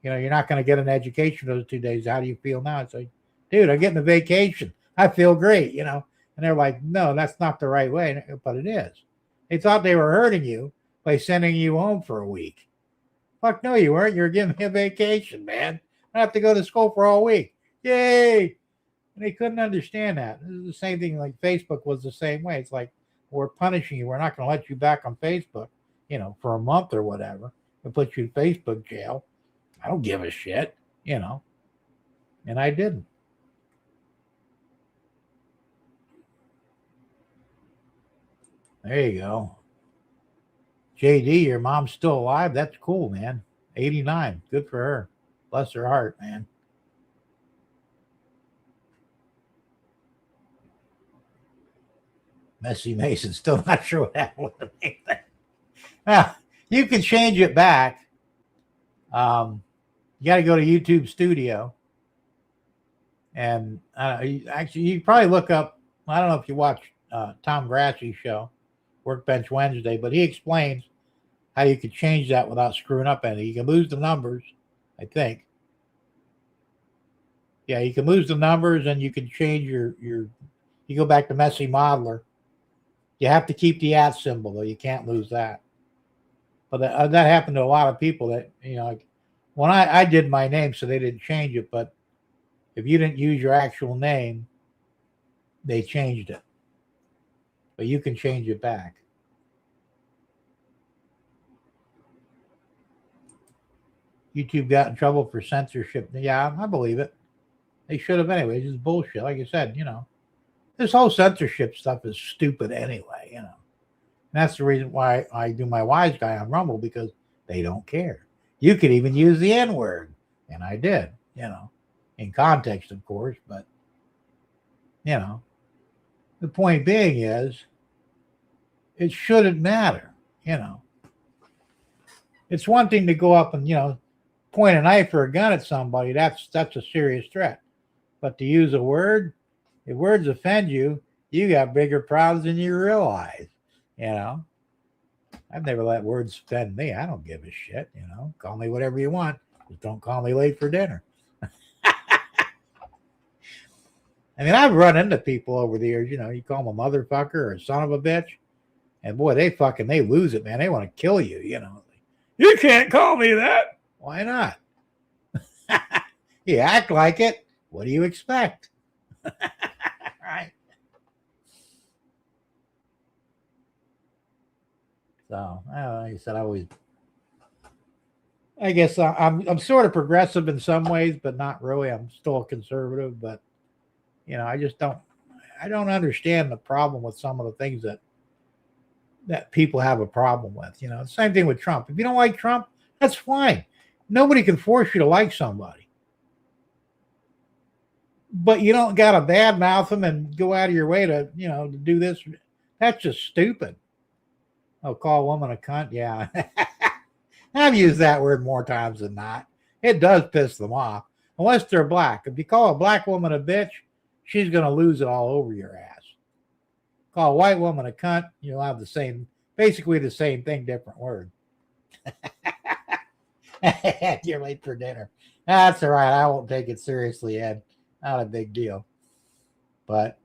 You're not going to get an education those 2 days. How do you feel now? It's like, dude, I'm getting a vacation. I feel great, And they're like, no, that's not the right way. But it is. They thought they were hurting you by sending you home for a week. Fuck no, you weren't. You were giving me a vacation, man. I have to go to school for all week. Yay! And they couldn't understand that. This is the same thing like Facebook was the same way. It's like, we're punishing you. We're not going to let you back on Facebook, for a month or whatever, and put you in Facebook jail. I don't give a shit, And I didn't. There you go. JD, your mom's still alive. That's cool, man. 89. Good for her. Bless her heart, man. Messy Mason, still not sure what happened with anything. Now, you can change it back. You got to go to YouTube Studio. And actually, you probably look up, I don't know if you watch Tom Grassie's show, Workbench Wednesday, but he explains how you could change that without screwing up anything. You can lose the numbers, I think. Yeah, you can lose the numbers and you can change you go back to Messy Modeler You have to keep the @ symbol, though. You can't lose that. But that happened to a lot of people that, like when I did my name, so they didn't change it. But if you didn't use your actual name, they changed it. But you can change it back. YouTube got in trouble for censorship. Yeah, I believe it. They should have anyway. It's just bullshit. Like I said, this whole censorship stuff is stupid anyway, And that's the reason why I do my wise guy on Rumble, because they don't care. You could even use the N word. And I did, in context, of course. But, the point being is it shouldn't matter, It's one thing to go up and, point a knife or a gun at somebody. That's a serious threat. But to use a word, if words offend you, you got bigger problems than you realize, I've never let words offend me. I don't give a shit, Call me whatever you want. Just don't call me late for dinner. I mean, I've run into people over the years, you call them a motherfucker or a son of a bitch. And boy, they lose it, man. They want to kill you, You can't call me that. Why not? You act like it. What do you expect? Right. So, like I said, I guess I'm sort of progressive in some ways, but not really. I'm still a conservative, but I just don't understand the problem with some of the things that people have a problem with. The same thing with Trump. If you don't like Trump, that's fine. Nobody can force you to like somebody. But you don't got to badmouth them and go out of your way to, to do this. That's just stupid. Oh, call a woman a cunt? Yeah. I've used that word more times than not. It does piss them off. Unless they're black. If you call a black woman a bitch, she's going to lose it all over your ass. Call a white woman a cunt, you'll have basically the same thing, different word. You're late for dinner. That's all right. I won't take it seriously, Ed. Not a big deal. But,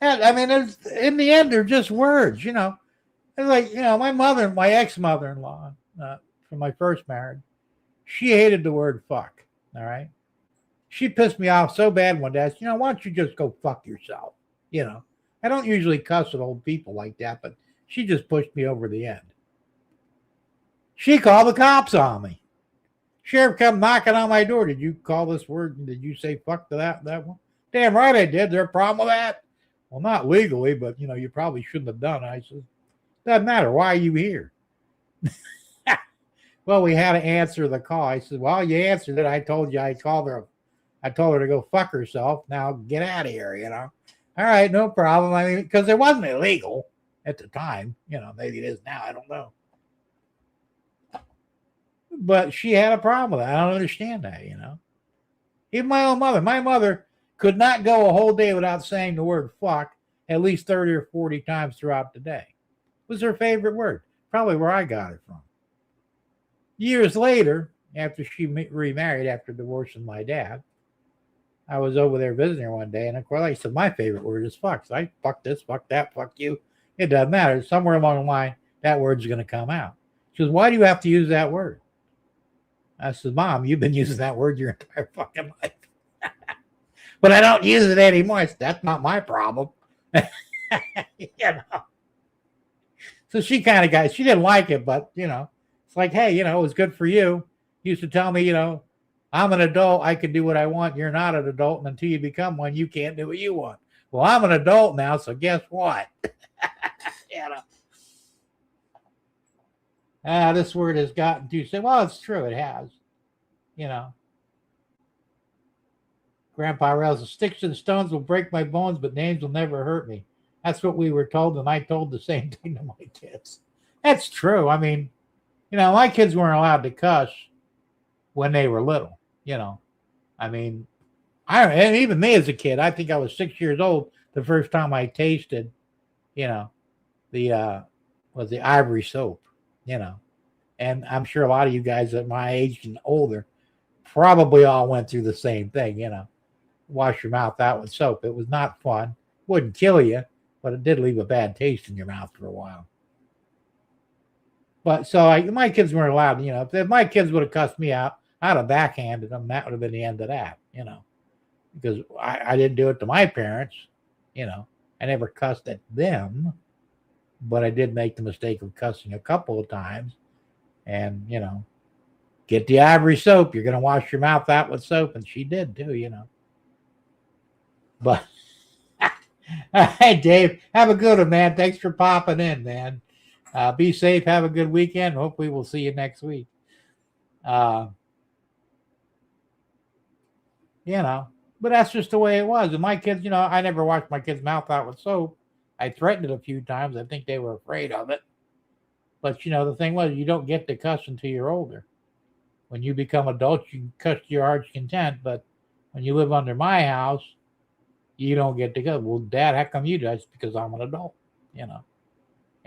I mean, in the end, they're just words, It's like, my ex-mother-in-law from my first marriage, she hated the word fuck, all right? She pissed me off so bad one day. I said, why don't you just go fuck yourself? I don't usually cuss at old people like that, but she just pushed me over the end. She called the cops on me. Sheriff come knocking on my door. Did you call this word? Did you say fuck to that one? Damn right I did. There a problem with that? Well, not legally, but you probably shouldn't have done it. I said, doesn't matter. Why are you here? Well, we had to answer the call. I said, well, you answered it. I told you I told her to go fuck herself. Now get out of here, All right, no problem. I mean, because it wasn't illegal at the time. Maybe it is now. I don't know. But she had a problem with it. I don't understand that, Even my own mother. My mother could not go a whole day without saying the word fuck at least 30 or 40 times throughout the day. It was her favorite word. Probably where I got it from. Years later, after she remarried after divorcing my dad, I was over there visiting her one day, and of course, like I said, my favorite word is fuck. So I fuck this, fuck that, fuck you. It doesn't matter. Somewhere along the line, that word's going to come out. She goes, why do you have to use that word? I said, Mom, you've been using that word your entire fucking life. But I don't use it anymore. I said, that's not my problem. So she kind of got, she didn't like it, but, it's like, hey, it was good for you. You used to tell me, I'm an adult. I can do what I want. You're not an adult. And until you become one, you can't do what you want. Well, I'm an adult now, so guess what? This word has gotten to say, well, it's true. It has, Grandpa Rails, sticks and stones will break my bones, but names will never hurt me. That's what we were told, and I told the same thing to my kids. That's true. I mean, my kids weren't allowed to cuss when they were little, I mean, and even me as a kid, I think I was 6 years old the first time I tasted, the ivory soap, and I'm sure a lot of you guys at my age and older probably all went through the same thing, wash your mouth out with soap. It was not fun. Wouldn't kill you, but it did leave a bad taste in your mouth for a while. But my kids weren't allowed. If my kids would have cussed me out, I'd have backhanded them. That would have been the end of that. Because I didn't do it to my parents. I never cussed at them, but I did make the mistake of cussing a couple of times. And get the ivory soap. You're gonna wash your mouth out with soap, and she did too. But hey, Dave, have a good one, man. Thanks for popping in, man. Be safe. Have a good weekend. Hopefully, we'll see you next week. But that's just the way it was. And my kids, I never washed my kids' mouth out with soap. I threatened it a few times. I think they were afraid of it. But, the thing was, you don't get to cuss until you're older. When you become adults, you can cuss to your heart's content. But when you live under my house, you don't get to go. Well, Dad, how come you do? It's because I'm an adult, and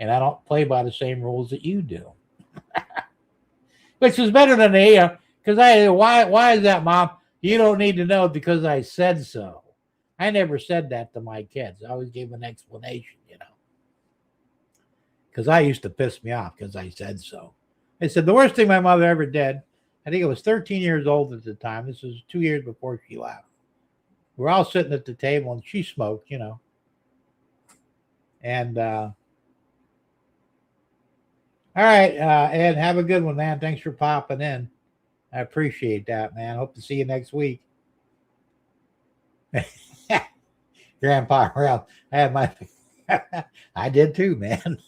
I don't play by the same rules that you do. Which is better than because why is that, Mom? You don't need to know because I said so. I never said that to my kids. I always gave an explanation, because I used to piss me off because I said so. I said the worst thing my mother ever did, I think I was 13 years old at the time. This was 2 years before she left. We're all sitting at the table and she smoked, And all right, Ed, have a good one, man. Thanks for popping in. I appreciate that, man. Hope to see you next week. Grandpa, well, I had my I did too, man.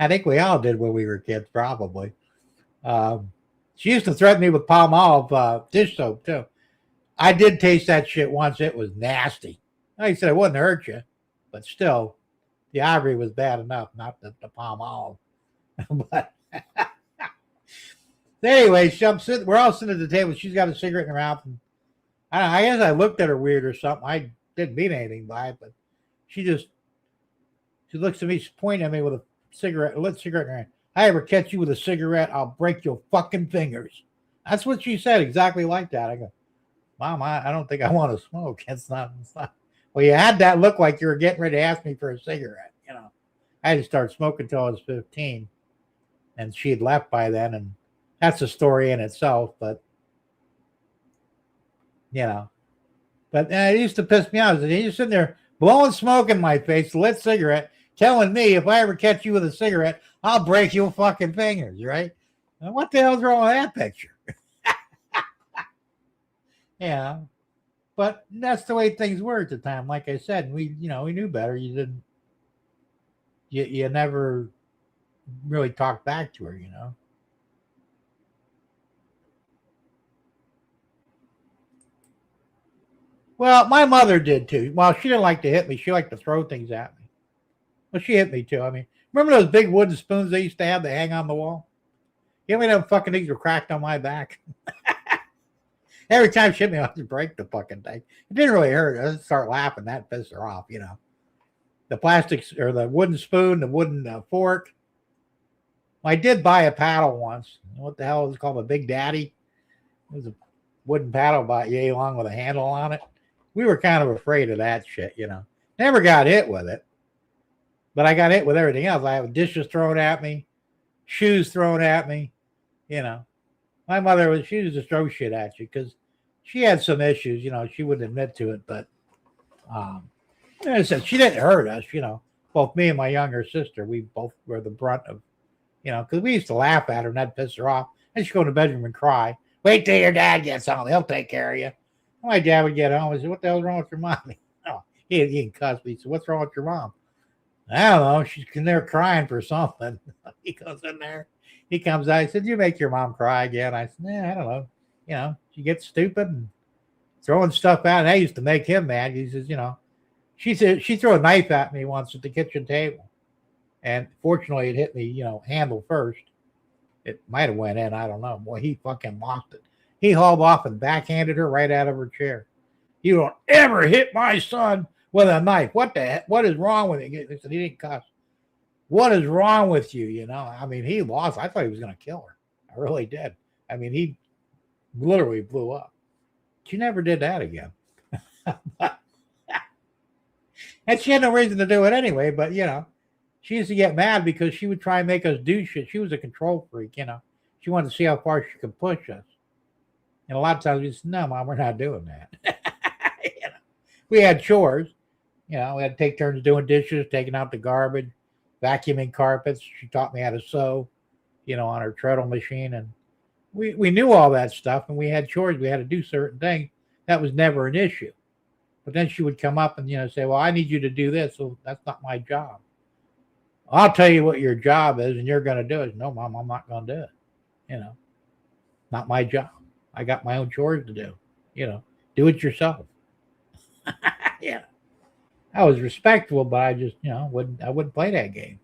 I think we all did when we were kids, probably. She used to threaten me with Palmolive dish soap too. I did taste that shit once. It was nasty. Like I said, it wouldn't hurt you, but still, the ivory was bad enough, not the Palmolive. But anyway, we're all sitting at the table. She's got a cigarette in her mouth. And I guess I looked at her weird or something. I didn't mean anything by it, but she looks at me, she's pointing at me with a lit cigarette in her hand. I ever catch you with a cigarette, I'll break your fucking fingers. That's what she said, exactly like that. I go, Mom, I don't think I want to smoke. It's not. Well, you had that look like you were getting ready to ask me for a cigarette. I had to start smoking until I was 15, and she had left by then, and that's a story in itself. But it used to piss me off. You're sitting there blowing smoke in my face, lit cigarette, telling me if I ever catch you with a cigarette, I'll break your fucking fingers, right? Now, what the hell's wrong with that picture? Yeah, but that's the way things were at the time. Like I said, we knew better. You never really talked back to her, Well, my mother did too. Well, she didn't like to hit me. She liked to throw things at me. Well, she hit me too. I mean, remember those big wooden spoons they used to have that hang on the wall? You know how many of them fucking things were cracked on my back? Every time she hit me, I had to break the fucking thing. It didn't really hurt. I just start laughing. That pissed her off, The plastics or the wooden spoon, the wooden fork. I did buy a paddle once. What the hell is it called? A Big Daddy? It was a wooden paddle about yay long with a handle on it. We were kind of afraid of that shit, Never got hit with it. But I got hit with everything else. I had dishes thrown at me, shoes thrown at me, My mother she used to throw shit at you because she had some issues, she wouldn't admit to it, but as I said, she didn't hurt us, Both me and my younger sister, we both were the brunt of, because we used to laugh at her and that'd piss her off. And she'd go in the bedroom and cry. Wait till your dad gets home. He'll take care of you. My dad would get home and say, what the hell's wrong with your mommy? Oh, he cussed me. He said, what's wrong with your mom? I don't know. She's in there crying for something. He goes in there. He comes out. He said, you make your mom cry again? I said, I don't know. She gets stupid and throwing stuff out. And I used to make him mad. He says, she said she threw a knife at me once at the kitchen table. And fortunately, it hit me, handle first. It might have went in. I don't know. Boy, he fucking lost it. He hauled off and backhanded her right out of her chair. You don't ever hit my son with a knife. What the heck? What is wrong with you? He said he didn't cuss. What is wrong with you? I mean, he lost. I thought he was going to kill her. I really did. I mean, he literally blew up. She never did that again. And she had no reason to do it anyway, but, she used to get mad because she would try and make us do shit. She was a control freak, She wanted to see how far she could push us. And a lot of times we said, no, Mom, we're not doing that. We had chores. We had to take turns doing dishes, taking out the garbage, vacuuming carpets. She taught me how to sew, on her treadle machine. And we knew all that stuff, and we had chores. We had to do certain things. That was never an issue. But then she would come up and, say, well, I need you to do this. So that's not my job. I'll tell you what your job is, and you're going to do it. No, Mom, I'm not going to do it. Not my job. I got my own chores to do. Do it yourself. Yeah. I was respectful, but I just, I wouldn't play that game.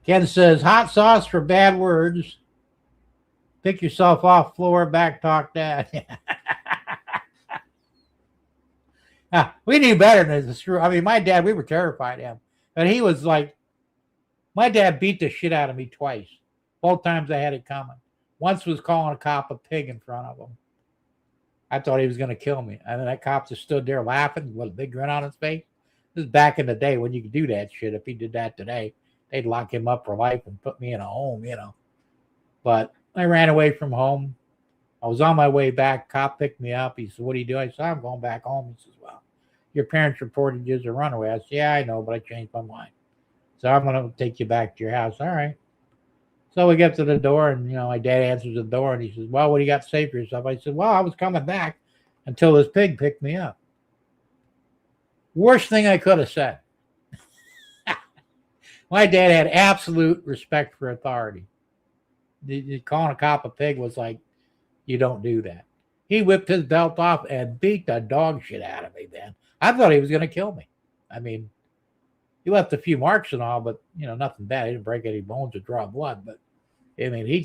Ken says, hot sauce for bad words. Pick yourself off floor, back talk dad. We knew better than this. I mean, my dad, we were terrified of him. But he was like, my dad beat the shit out of me twice. Both times I had it coming. Once was calling a cop a pig in front of him. I thought he was going to kill me. And then that cop just stood there laughing with a big grin on his face. This is back in the day when you could do that shit. If he did that today, they'd lock him up for life and put me in a home, But I ran away from home. I was on my way back. Cop picked me up. He said, what are you doing? I said, I'm going back home. He says, well, your parents reported you as a runaway. I said, yeah, I know, but I changed my mind. So I'm going to take you back to your house. All right. So we get to the door, and, my dad answers the door, and he says, well, what do you got to say for yourself? I said, well, I was coming back until this pig picked me up. Worst thing I could have said. My dad had absolute respect for authority. Calling a cop a pig was like, you don't do that. He whipped his belt off and beat the dog shit out of me, man. I thought he was going to kill me. I mean, he left a few marks and all, but, nothing bad. He didn't break any bones or draw blood, but I mean, he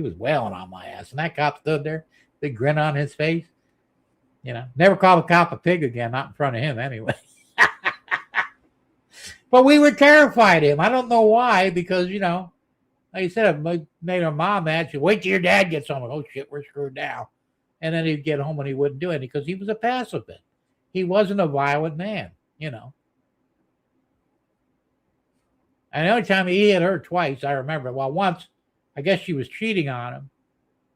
was wailing on my ass. And that cop stood there, big grin on his face. Never called a cop a pig again, not in front of him anyway. But we were terrified of him. I don't know why, because, like I said, it made our mom mad. She'd wait till your dad gets home. Oh, shit, we're screwed now. And then he'd get home and he wouldn't do anything because he was a pacifist. He wasn't a violent man, And the only time he hit her twice, I remember. Well, once, I guess she was cheating on him.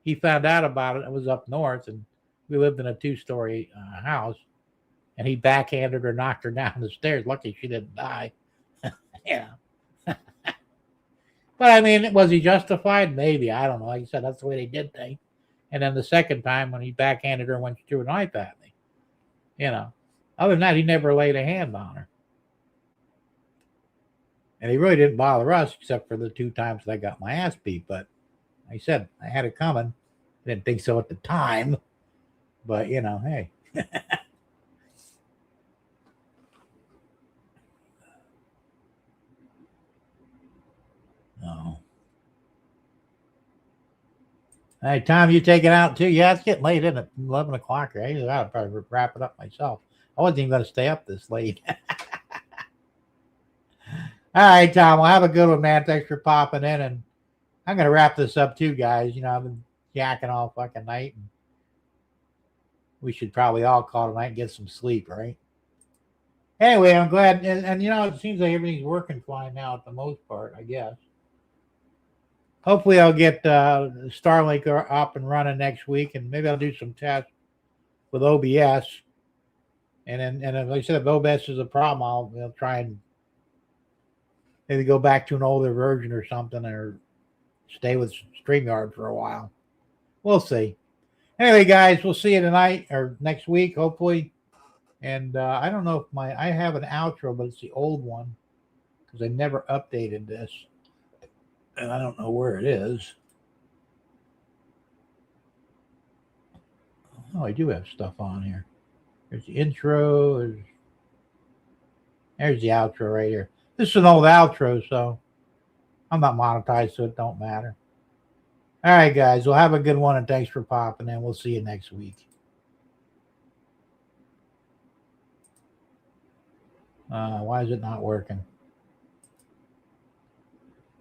He found out about it. It was up north, and we lived in a 2-story house. And he backhanded her, knocked her down the stairs. Lucky she didn't die. But I mean, was he justified? Maybe. I don't know. Like I said, that's the way they did things. And then the second time when he backhanded her when she threw a knife at me. Other than that, he never laid a hand on her. And he really didn't bother us except for the 2 times that I got my ass beat. But like I said, I had it coming. Didn't think so at the time. But, hey. Oh. Hey, Tom, you take it out too? Yeah, it's getting late, isn't it? 11 o'clock, right? I'll probably wrap it up myself. I wasn't even going to stay up this late. All right, Tom. Well, have a good one, man. Thanks for popping in. And I'm going to wrap this up too, guys. I've been yakking all fucking night. And we should probably all call tonight and get some sleep, right? Anyway, I'm glad. And it seems like everything's working fine now at the most part, I guess. Hopefully I'll get Starlink up and running next week, and maybe I'll do some tests with OBS. And as I said, if OBS is a problem, I'll try and maybe go back to an older version or something, or stay with StreamYard for a while. We'll see. Anyway, guys, we'll see you tonight or next week, hopefully. And I don't know if I have an outro, but it's the old one because I never updated this. And I don't know where it is. Oh, I do have stuff on here. There's the intro. There's the outro right here. This is an old outro, so I'm not monetized, so it don't matter. All right, guys. Well, have a good one, and thanks for popping in. We'll see you next week. Why is it not working?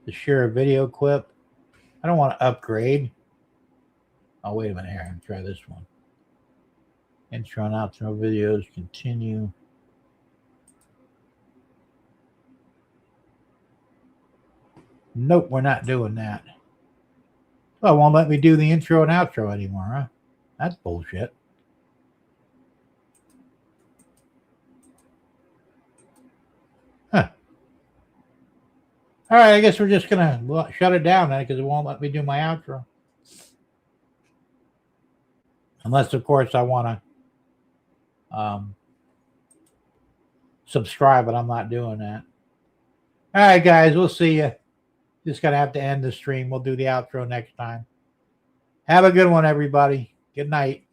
To share a video clip. I don't want to upgrade. Oh, wait a minute here. I'll try this one. Intro and outro videos. Continue. Nope, we're not doing that. Well, it won't let me do the intro and outro anymore, huh? That's bullshit. Huh. All right, I guess we're just going to shut it down then because it won't let me do my outro. Unless, of course, I want to subscribe, but I'm not doing that. All right, guys, we'll see you. Just going to have to end the stream. We'll do the outro next time. Have a good one, everybody. Good night.